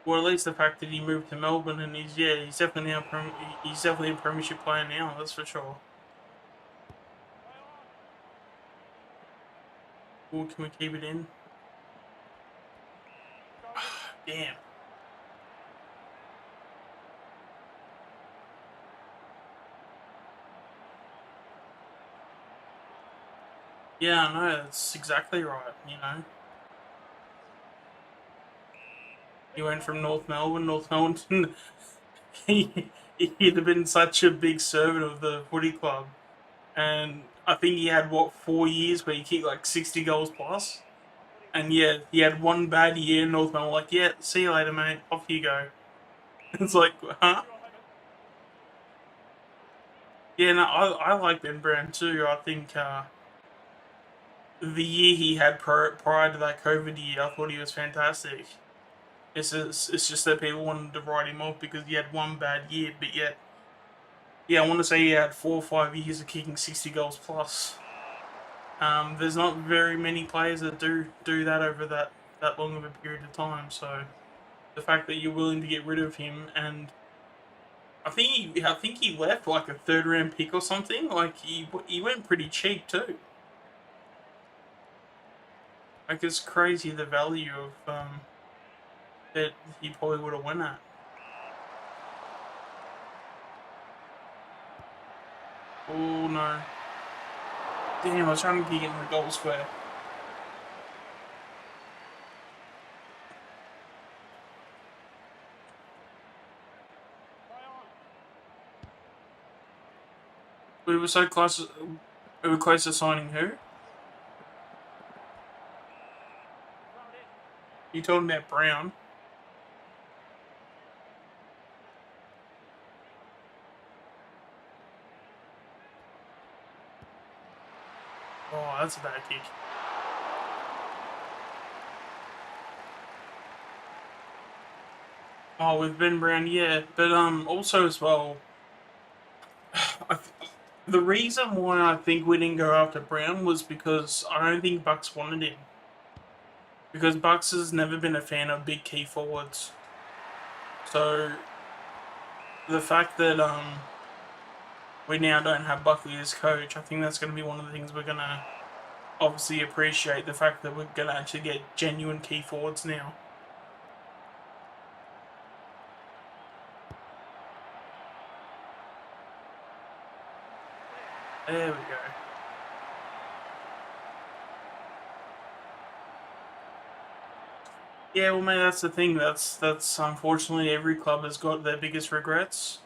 well, at least the fact that he moved to Melbourne and he's definitely he's definitely a premiership player now. That's for sure. Or can we keep it in? Damn. Yeah, I know. That's exactly right. You know, he went from North Melbourne. He'd have been such a big servant of the footy club, and I think he had what 4 years where he kicked like 60 goals plus. And yeah, he had one bad year. North Melbourne like, yeah, see you later, mate. Off you go. It's like, huh? Yeah, no, I like Ben Brown too. I think the year he had prior to that COVID year, I thought he was fantastic. It's just that people wanted to write him off because he had one bad year, but yet, yeah, I want to say he had 4 or 5 years of kicking 60 goals plus. There's not very many players that do that over that long of a period of time. So the fact that you're willing to get rid of him, and I think he left like a third round pick or something. Like he went pretty cheap too. Like it's crazy the value of that he probably would have won at. Oh no. Damn, I was trying to get in the goal square. We were so close. We were close to signing who? You told him about Brown. Oh, that's a bad kick. Oh, with Ben Brown, yeah, but also as well, I the reason why I think we didn't go after Brown was because I don't think Bucks wanted him. Because Bucks has never been a fan of big key forwards. So the fact that we now don't have Buckley as coach, I think that's going to be one of the things we're going to obviously appreciate. The fact that we're going to actually get genuine key forwards now. There we go. Yeah, well, mate, that's the thing. That's unfortunately every club has got their biggest regrets.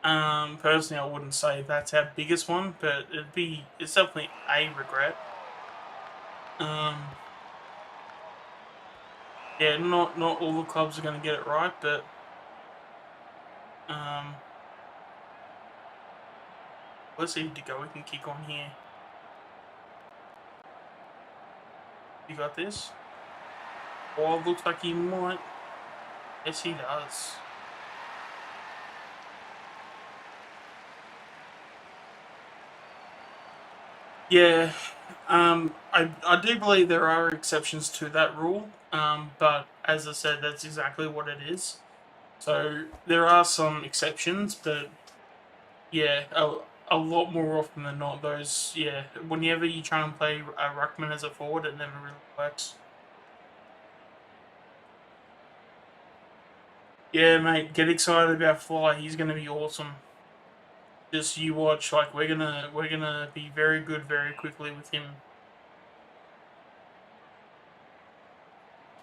Personally, I wouldn't say that's our biggest one, but it's definitely a regret. Um, yeah, not all the clubs are going to get it right, but um, let's see if we can kick on here. You got this? Oh, looks like he might. Yes, he does. Yeah, I do believe there are exceptions to that rule, but as I said, that's exactly what it is. So there are some exceptions, but yeah, a lot more often than not, those, yeah, whenever you try and play a ruckman as a forward, it never really works. Yeah, mate, get excited about Fly. He's gonna be awesome. Just you watch. Like we're gonna be very good very quickly with him.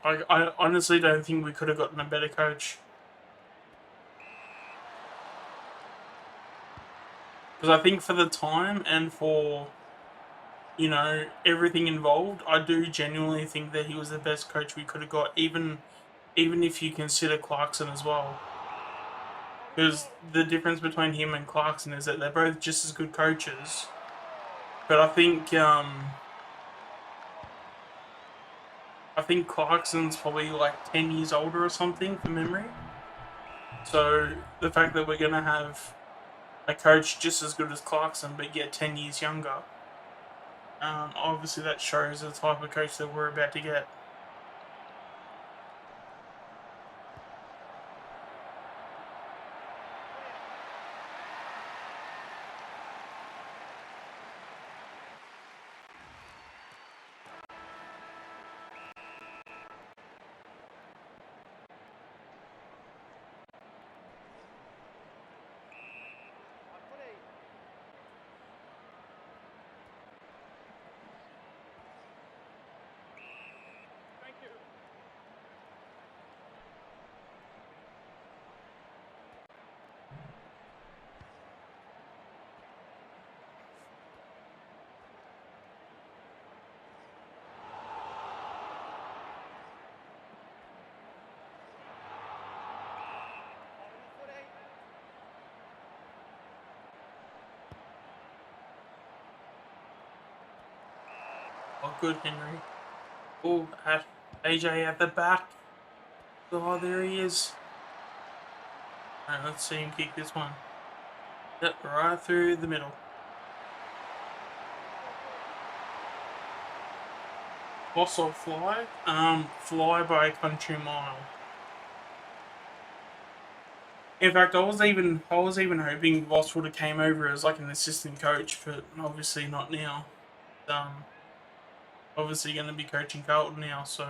I honestly don't think we could have gotten a better coach. Because I think for the time and for everything involved, I do genuinely think that he was the best coach we could have got. Even if you consider Clarkson as well. Because the difference between him and Clarkson is that they're both just as good coaches. But I think Clarkson's probably like 10 years older or something from memory. So the fact that we're going to have a coach just as good as Clarkson, but yet 10 years younger, obviously that shows the type of coach that we're about to get. Oh, good, Henry. Oh, AJ at the back. Oh, there he is. Alright, let's see him kick this one. Yep, right through the middle. Boss or fly? Fly by a country mile. In fact, I was even hoping Voss would have came over as like an assistant coach, but obviously not now. Um, obviously going to be coaching Carlton now, so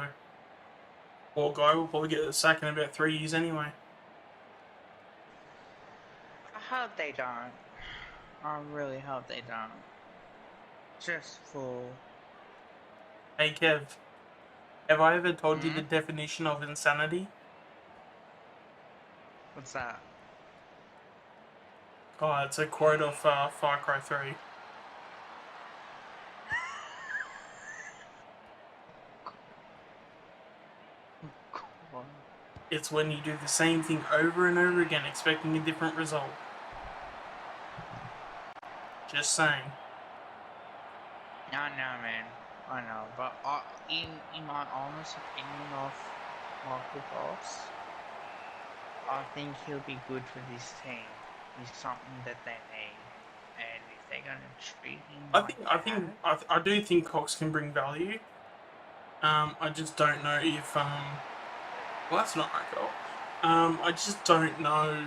poor guy will probably get the sack in about 3 years anyway. I hope they don't. I really hope they don't. Just for. Hey Kev, have I ever told you Hmm? the definition of insanity? What's that? Oh, it's a quote of Far Cry 3. God. It's when you do the same thing over and over again, expecting a different result. Just saying. I know, man. I know, but in my honest opinion of Michael Voss, I think he'll be good for this team. He's something that they need, and if they're gonna treat him I like think I they think have, I do think Cox can bring value. I just don't know if well, that's not my goal. I just don't know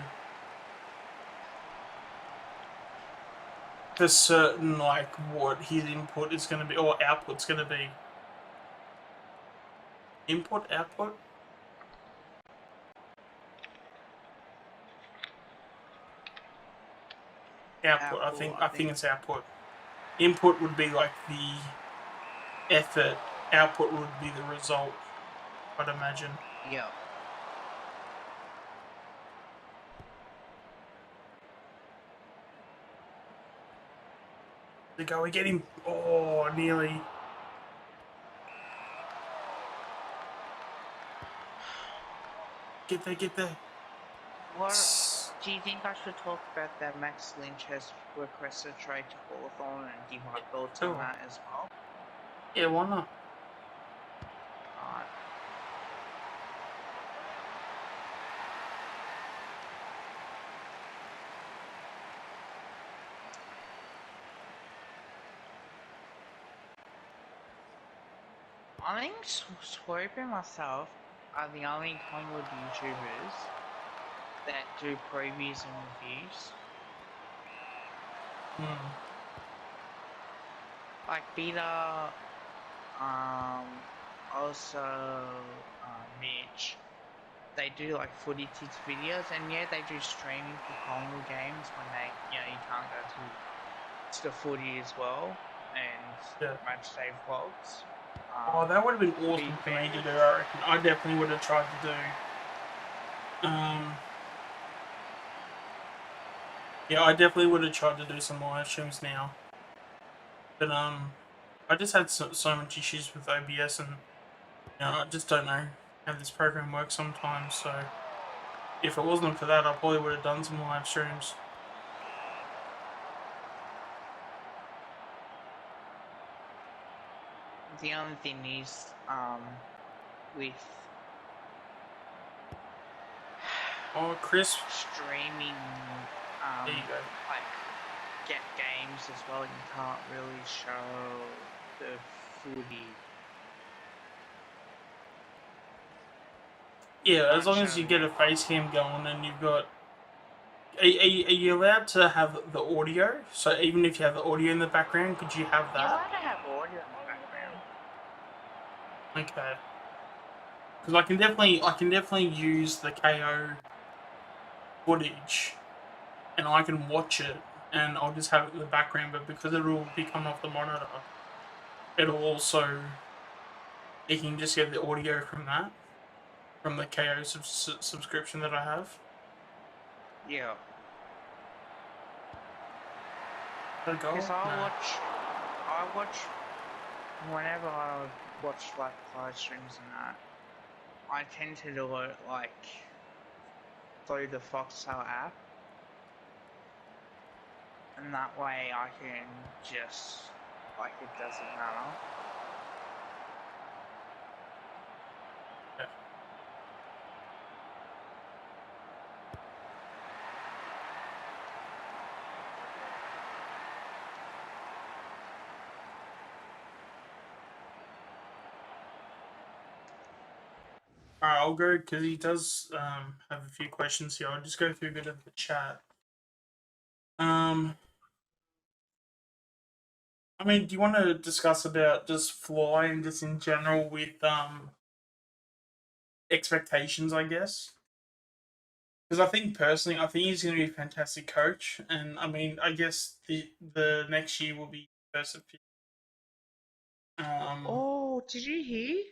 for certain like what his input is going to be or output's going to be. Input, output, output. I Apple, think I I think think, it's output. Input would be like the effort. Output would be the result. I'd imagine. yeah. The go, we get him. Oh, nearly. Get there, get there. What do you think I should talk about that Max Lynch has requested trade to Hawthorn and give my thoughts on Oh, that as well? yeah, why not? Alright. I think Swope and myself are the only Collingwood YouTubers that do previews and reviews. Hmm. Like Peter, also Mitch. They do like footy tits videos, and yeah, they do streaming for Collingwood games when they, you can't go to the footy as well, and Yeah. match day vlogs. Oh, that would have been Big awesome for me to fan. do. I reckon. I definitely would have tried to do. Um, yeah, I definitely would have tried to do some live streams now, but I just had so much issues with OBS, and I just don't know how this program works sometimes. So if it wasn't for that, I probably would have done some live streams. The only thing is, with Oh, Chris, streaming, there you go. like get games as well. You can't really show the footy. Yeah, as Won't long show as you get the a face cam going and you've got. Are you allowed to have the audio? So even if you have the audio in the background, could you have You're that? allowed to have audio in the background. Okay. Because I can definitely use the KO footage, and I can watch it, and I'll just have it in the background. But because it'll be coming off the monitor, it'll also you can just get the audio from that, from the KO subscription that I have. Yeah. Did I go? Because No. I watch, whenever I watch like live streams and that, I tend to do it like through the Foxtel app, and that way I can just, like, it doesn't matter. Yeah. All right, I'll go because he does have a few questions here. I'll just go through a bit of the chat. Um, I mean, do you want to discuss about just flying, just in general, with expectations? I guess because I think personally, I think he's going to be a fantastic coach, and I mean, I guess the next year will be first of. Oh, did you hear?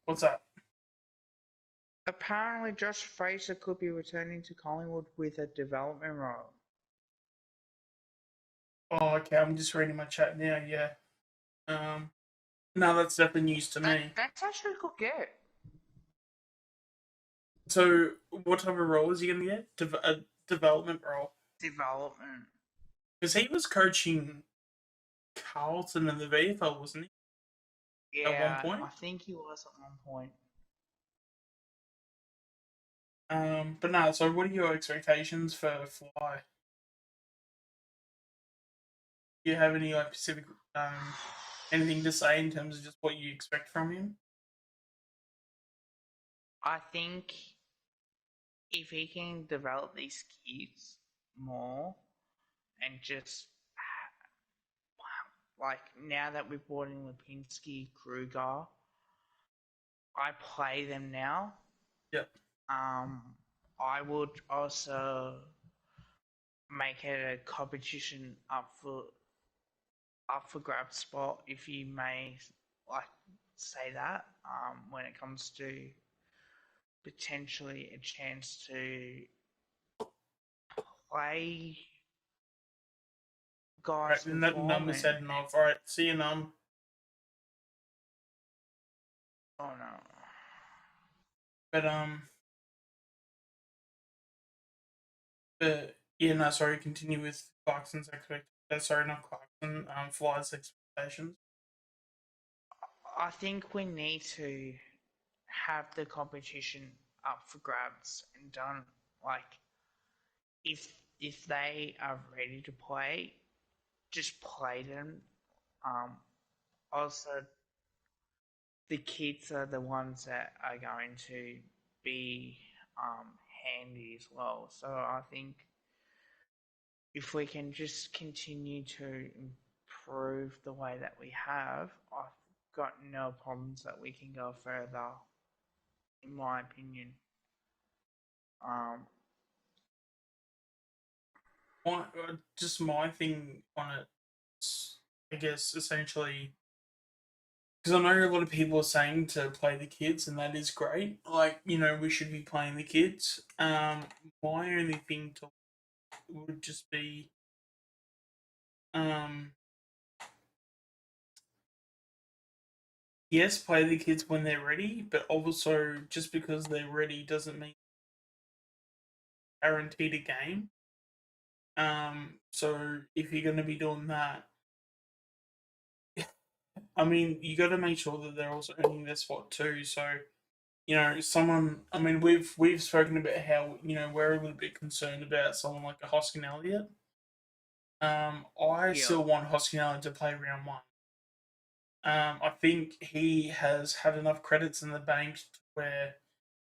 What's that? Apparently, Josh Fraser could be returning to Collingwood with a development role. Oh, okay. I'm just reading my chat now. Yeah. Um, no, that's definitely news to me. That's actually a good get. So, what type of role is he going to get? A development role. Development. Because he was coaching Carlton in the VFL, wasn't he? At one Yeah, I point. think he was at one point. But no. So, what are your expectations for Fly? Do you have any like specific anything to say in terms of just what you expect from him? I think if he can develop these kids more and just, like, now that we've brought in Lipinski, Kruger, I play them now. Yeah. Um, I would also make it a competition up for grab spot, if you may, like, say that. When it comes to potentially a chance to play All right. guys And that before, number's heading off. All right. See you, num. oh no. But yeah. No. Sorry. Continue with Clarkson's expectations. Sorry, not Clarkson. Fly's expectations. I think we need to have the competition up for grabs and done, like, if they are ready to play, just play them. Um, Also, the kids are the ones that are going to be handy as well. So I think if we can just continue to improve the way that we have, I've got no problems that we can go further, in my opinion. Um, Just my thing on it, I guess, essentially, because I know a lot of people are saying to play the kids, and that is great. Like, we should be playing the kids. My only thing to would just be, um, yes, play the kids when they're ready, but also just because they're ready doesn't mean guaranteed a game. So if you're going to be doing that, I mean, you got to make sure that they're also earning their spot too. So someone. I mean, we've spoken about how we're a little bit concerned about someone like a Hoskin Elliott. I Yeah, still want Hoskin Elliott to play round one. I think he has had enough credits in the bank where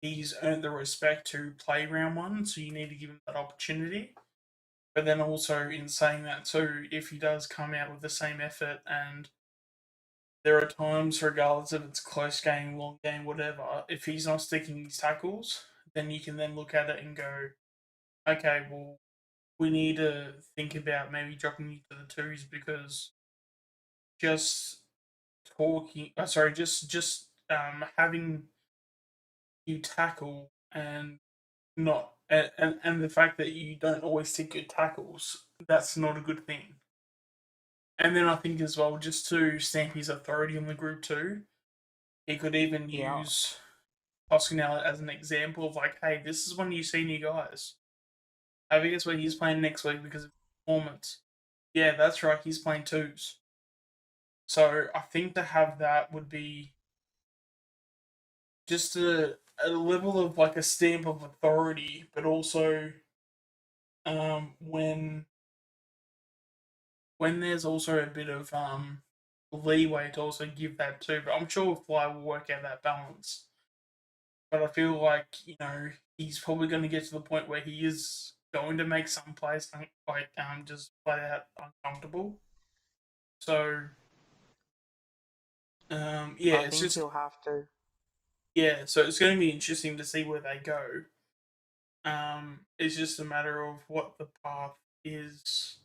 he's earned the respect to play round one. So you need to give him that opportunity. But then also in saying that too, if he does come out with the same effort and there are times, regardless if it's close game, long game, whatever, if he's not sticking his tackles, then you can then look at it and go, okay, well, we need to think about maybe dropping you to the twos because just having you tackle and not and the fact that you don't always stick good tackles, that's not a good thing. And then I think as well, just to stamp his authority on the group too, he could even yeah. use Hoskinell as an example of like, hey, this is one of you senior guys. Have a guess where he's playing next week because of performance. Yeah, that's right, he's playing twos. So I think to have that would be just a level of like a stamp of authority, but also when there's also a bit of leeway to also give that too. But I'm sure Fly will work out that balance. But I feel like he's probably going to get to the point where he is going to make some players like just flat out uncomfortable. So yeah, I it's think just he'll have to. yeah. So it's going to be interesting to see where they go. It's just a matter of what the path is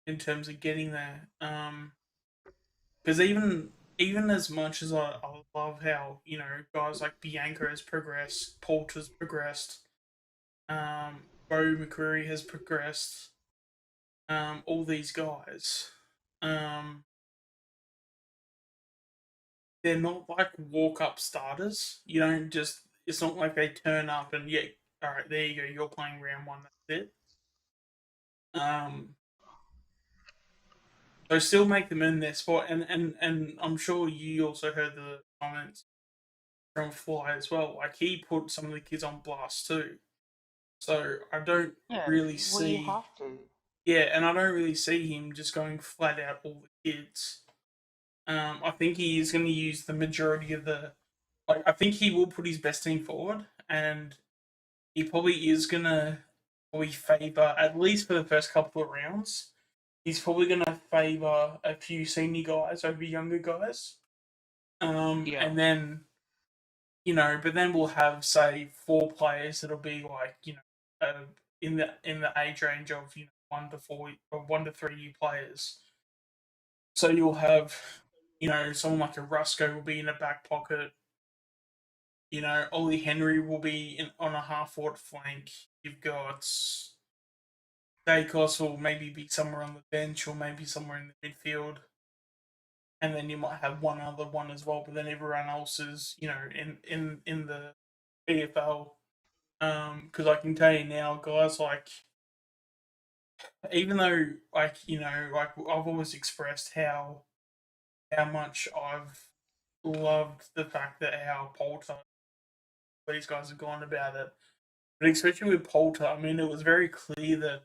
in terms of getting there. Because even as much as I love how guys like Bianca has progressed, Poulter's progressed, Bo McCreary has progressed, all these guys, um, they're not like walk up starters. You don't just. It's not like they turn up and yeah, all right, there you go. You're playing round one. That's it. Um, so still make them in their spot, and I'm sure you also heard the comments from Fly as well. Like he put some of the kids on blast too. So I don't Yeah, really well, you see, have to. yeah, and I don't really see him just going flat out all the kids. I think he is going to use the majority of the. Like, I think he will put his best team forward, and he probably is going to probably favour at least for the first couple of rounds. He's probably going to favour a few senior guys over younger guys, Yeah, and then but then we'll have say four players that'll be like in the age range of 1 to 4 or 1 to 3 year players. So you'll have someone like a Rusco will be in a back pocket. Ollie Henry will be on a half forward flank. You've got Dacos will maybe be somewhere on the bench or maybe somewhere in the midfield. And then you might have one other one as well, but then everyone else is, in the EFL. Because I can tell you now, guys, like even though like I've always expressed how much I've loved the fact that how Poulter these guys have gone about it, but especially with Poulter, I mean, it was very clear that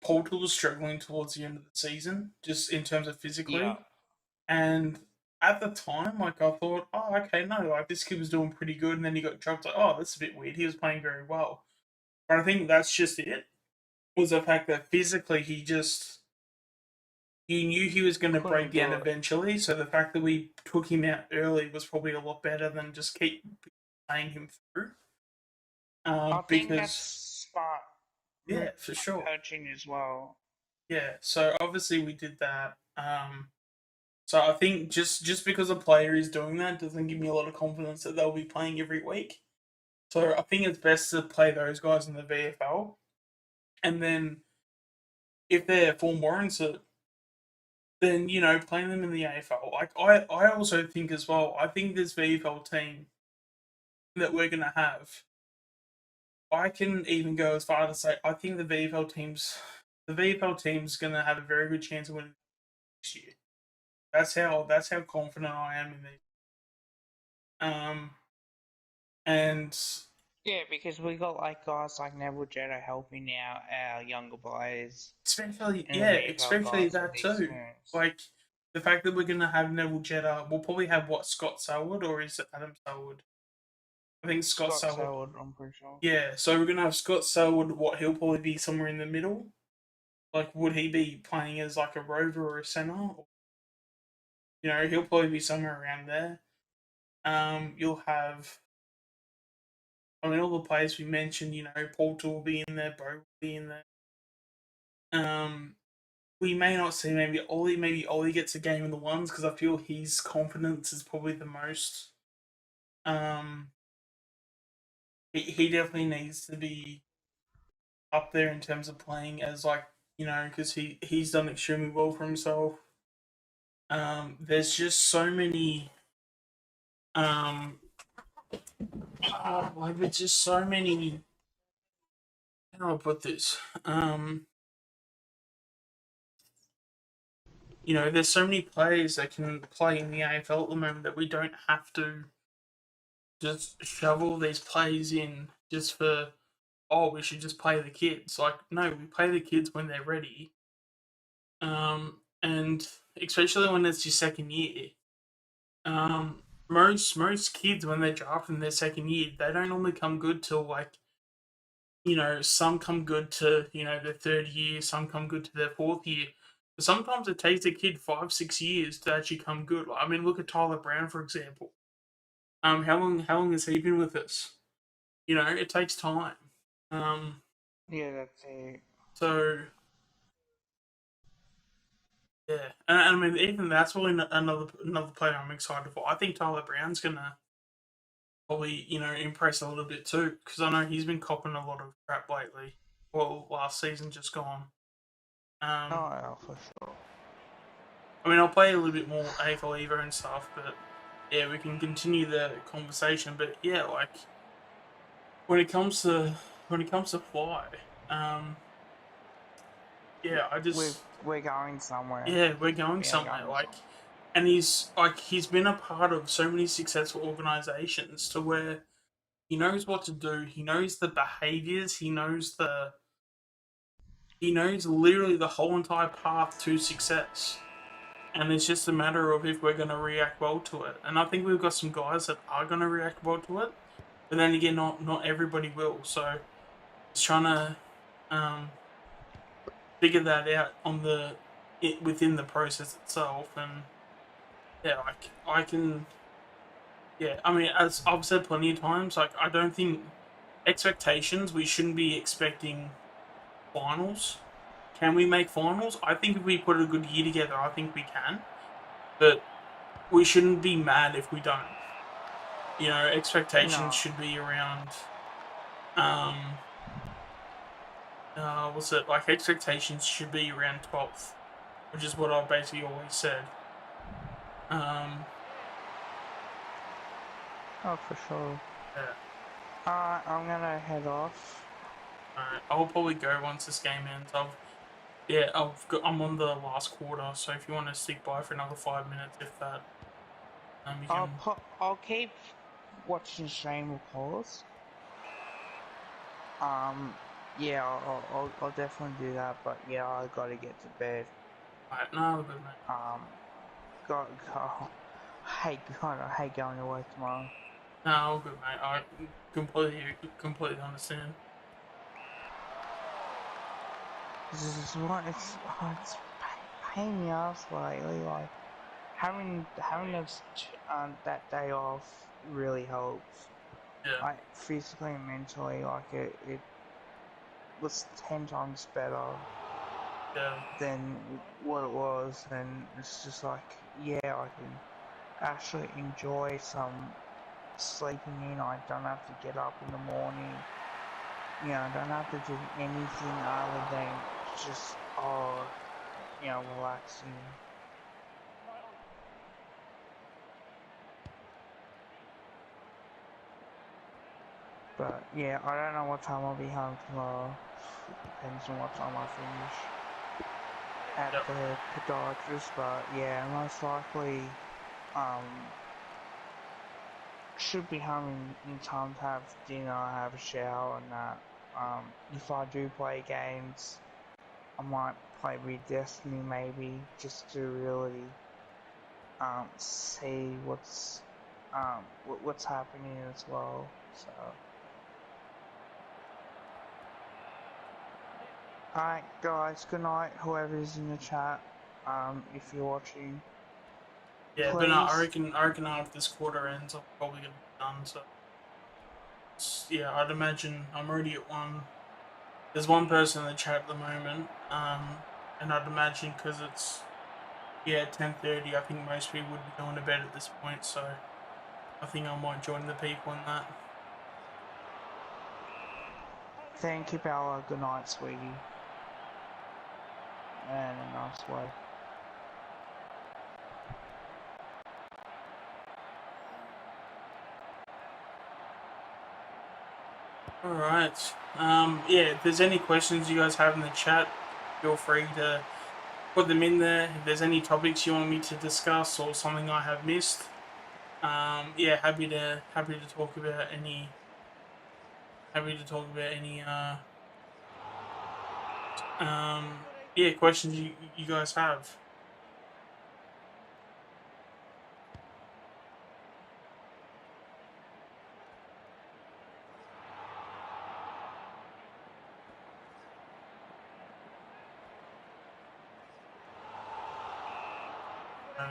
Poulter was struggling towards the end of the season, just in terms of yeah. physically, and at the time, like I thought, oh, okay, no, like this kid was doing pretty good, and then he got dropped. Like, oh, that's a bit weird. He was playing very well, but I think that's just it. Was the fact that physically he knew he was going to break Couldn't down do it. eventually. So the fact that we took him out early was probably a lot better than just keep playing him through. I think that's Because smart yeah, for sure. coaching as well. Yeah. So obviously we did that. So I think just because a player is doing that doesn't give me a lot of confidence that they'll be playing every week. So I think it's best to play those guys in the VFL, and then if their form warrants it, then playing them in the AFL. Like I also think as well. I think this VFL team that we're gonna have. I can even go as far to say I think the VFL team's gonna have a very good chance of winning next year. That's how confident I am in these. Um, And Yeah, because we got like guys like Neville Jetta helping our younger players, especially, and the yeah, VFL especially guys with that the too. experience. Like the fact that we're gonna have Neville Jetta, we'll probably have what, Scott Selwood, or is it Adam Selwood? I think Scott Scott Selwood. Selwood, I'm pretty sure. Yeah, so we're gonna have Scott Selwood. What, he'll probably be somewhere in the middle. Like, would he be playing as like a rover or a center? You know, he'll probably be somewhere around there. You'll have, I mean, all the players we mentioned. You know, Porter will be in there. Bo will be in there. Um, we may not see maybe Ollie. Maybe Ollie gets a game in the ones because I feel his confidence is probably the most. Um, he definitely needs to be up there in terms of playing as, like, you know, because he's done extremely well for himself. There's just so many. Um, like there's just so many. How do I put this? You know, there's so many players that can play in the AFL at the moment that we don't have to just shovel these plays in just for, oh, we should just play the kids. Like, no, we play the kids when they're ready. And especially when it's your second year. Most kids when they're drafted in their second year, they don't normally come good till, like, you know, some come good to, you know, their third year, some come good to their fourth year. But sometimes it takes a kid 5, 6 years to actually come good. Like, I mean, look at Tyler Brown, for example. How long has he been with us? You know, it takes time. Um, Yeah, that's it. so yeah, and I mean, even that's probably another player I'm excited for. I think Tyler Brown's gonna probably, you know, impress a little bit too, because I know he's been copping a lot of crap lately. Well, last season just gone. Um, Oh, yeah, for sure. I mean, I'll play a little bit more AFL Evo and stuff, but yeah, we can continue the conversation. But yeah, like when it comes to fly, um, yeah, I We're, just, we're going somewhere. yeah, we're going We are somewhere. going Like, somewhere. and he's been a part of so many successful organizations to where he knows what to do. He knows the behaviors. He knows literally the whole entire path to success. And it's just a matter of if we're going to react well to it. And I think we've got some guys that are going to react well to it, but then again, not everybody will. So it's trying to um, figure that out within the process itself. And yeah, like I can, yeah. I mean, as I've said plenty of times, like I don't think expectations. We shouldn't be expecting finals. Can we make finals? I think if we put a good year together, I think we can. But we shouldn't be mad if we don't. You know, expectations No, should be around, um what's it, like, expectations should be around 12th, which is what I've basically always said. Um oh, for sure. yeah. I'm gonna head off. Alright. I'll probably go once this game ends. I'm on the last quarter, so if you want to stick by for another 5 minutes, if that, you can. I'll keep watching stream, of course. Um, yeah, I'll definitely do that. But yeah, I gotta get to bed. Alright, no, good, mate. Um, got I hate going to work tomorrow. No, all good, mate. I completely understand. It's pain in the ass lately. Like having that day off really helps. Yeah, Like physically and mentally, like it was 10 times better yeah, than what it was, and it's just like, yeah, I can actually enjoy some sleeping in. I don't have to get up in the morning. You know, I don't have to do anything other than just, relaxing. But yeah, I don't know what time I'll be home tomorrow. Depends on what time I finish at yep, the podiatrist. But yeah, most likely, um, should be home in time to have dinner, have a shower, and that. If I do play games, I might play with Destiny maybe, just to really see what's happening as well. So, alright, guys. Good night. Whoever's in the chat, if you're watching. Yeah, but no, Please. I reckon after this quarter ends, I'm probably gonna be done. So yeah, I'd imagine I'm already at one. There's one person in the chat at the moment, and I'd imagine because it's 10:30. I think most people would be going to bed at this point. So I think I might join the people in that. Thank you, Bella. Good night, sweetie. And a nice way. All right. If there's any questions you guys have in the chat, feel free to put them in there. If there's any topics you want me to discuss or something I have missed, happy to talk about any. Happy to talk about any. Questions you guys have.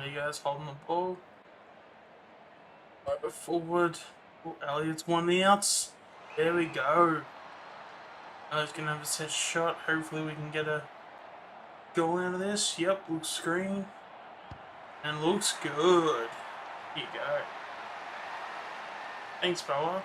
You guys holding the ball. Over forward. Oh, Elliot's won the outs. There we go. Elliott's gonna have a set shot. Hopefully we can get a goal out of this. Yep, looks green. And looks good. Here you go. Thanks, Bella.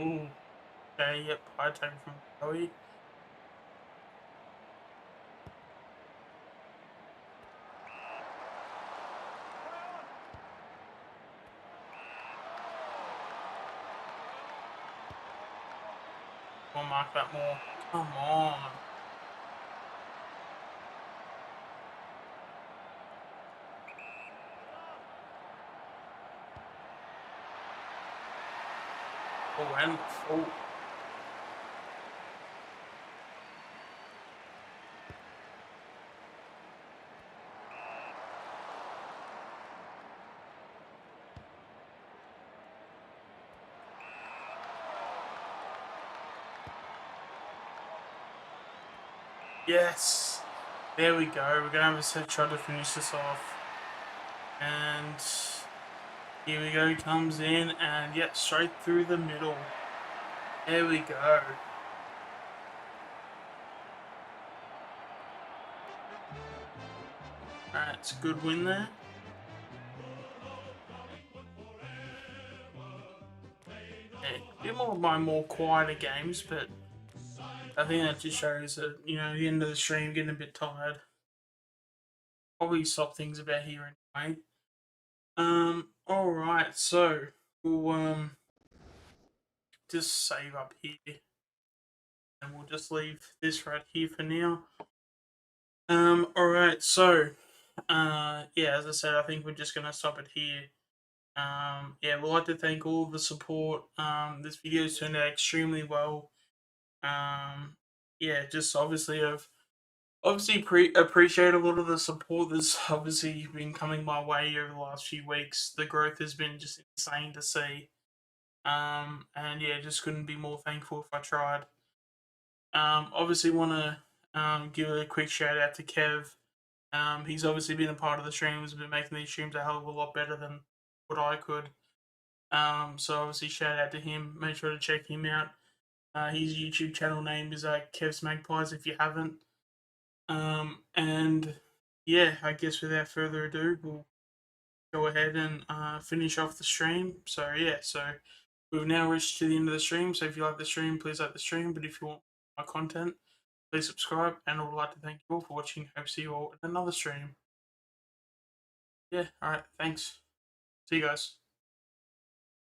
Ooh. Okay, yep, high time from Chloe. We'll mark that more. Come on. Oh, and oh. Yes. There we go. We're gonna have a set shot to finish this off. And here we go. Comes in and straight through the middle. There we go. Alright, it's a good win there. A bit more by more quieter games, but I think that just shows that, the end of the stream getting a bit tired. Probably stop things about here anyway. Alright, so we'll just save up here. And we'll just leave this right here for now. Alright, so as I said, I think we're just gonna stop it here. We'd like to thank all of the support. This video's turned out extremely well. Just obviously I've appreciate a lot of the support that's obviously been coming my way over the last few weeks. The growth has been just insane to see. Just couldn't be more thankful if I tried. Obviously want to give a quick shout out to Kev. He's obviously been a part of the streams, been making these streams a hell of a lot better than what I could. So obviously shout out to him. Make sure to check him out. His YouTube channel name is Kev's Magpies if you haven't. I guess without further ado, we'll go ahead and finish off the stream. So we've now reached to the end of the stream. So if you like the stream, please like the stream. But if you want my content, please subscribe. And I would like to thank you all for watching. Hope to see you all in another stream. Alright, thanks. See you guys.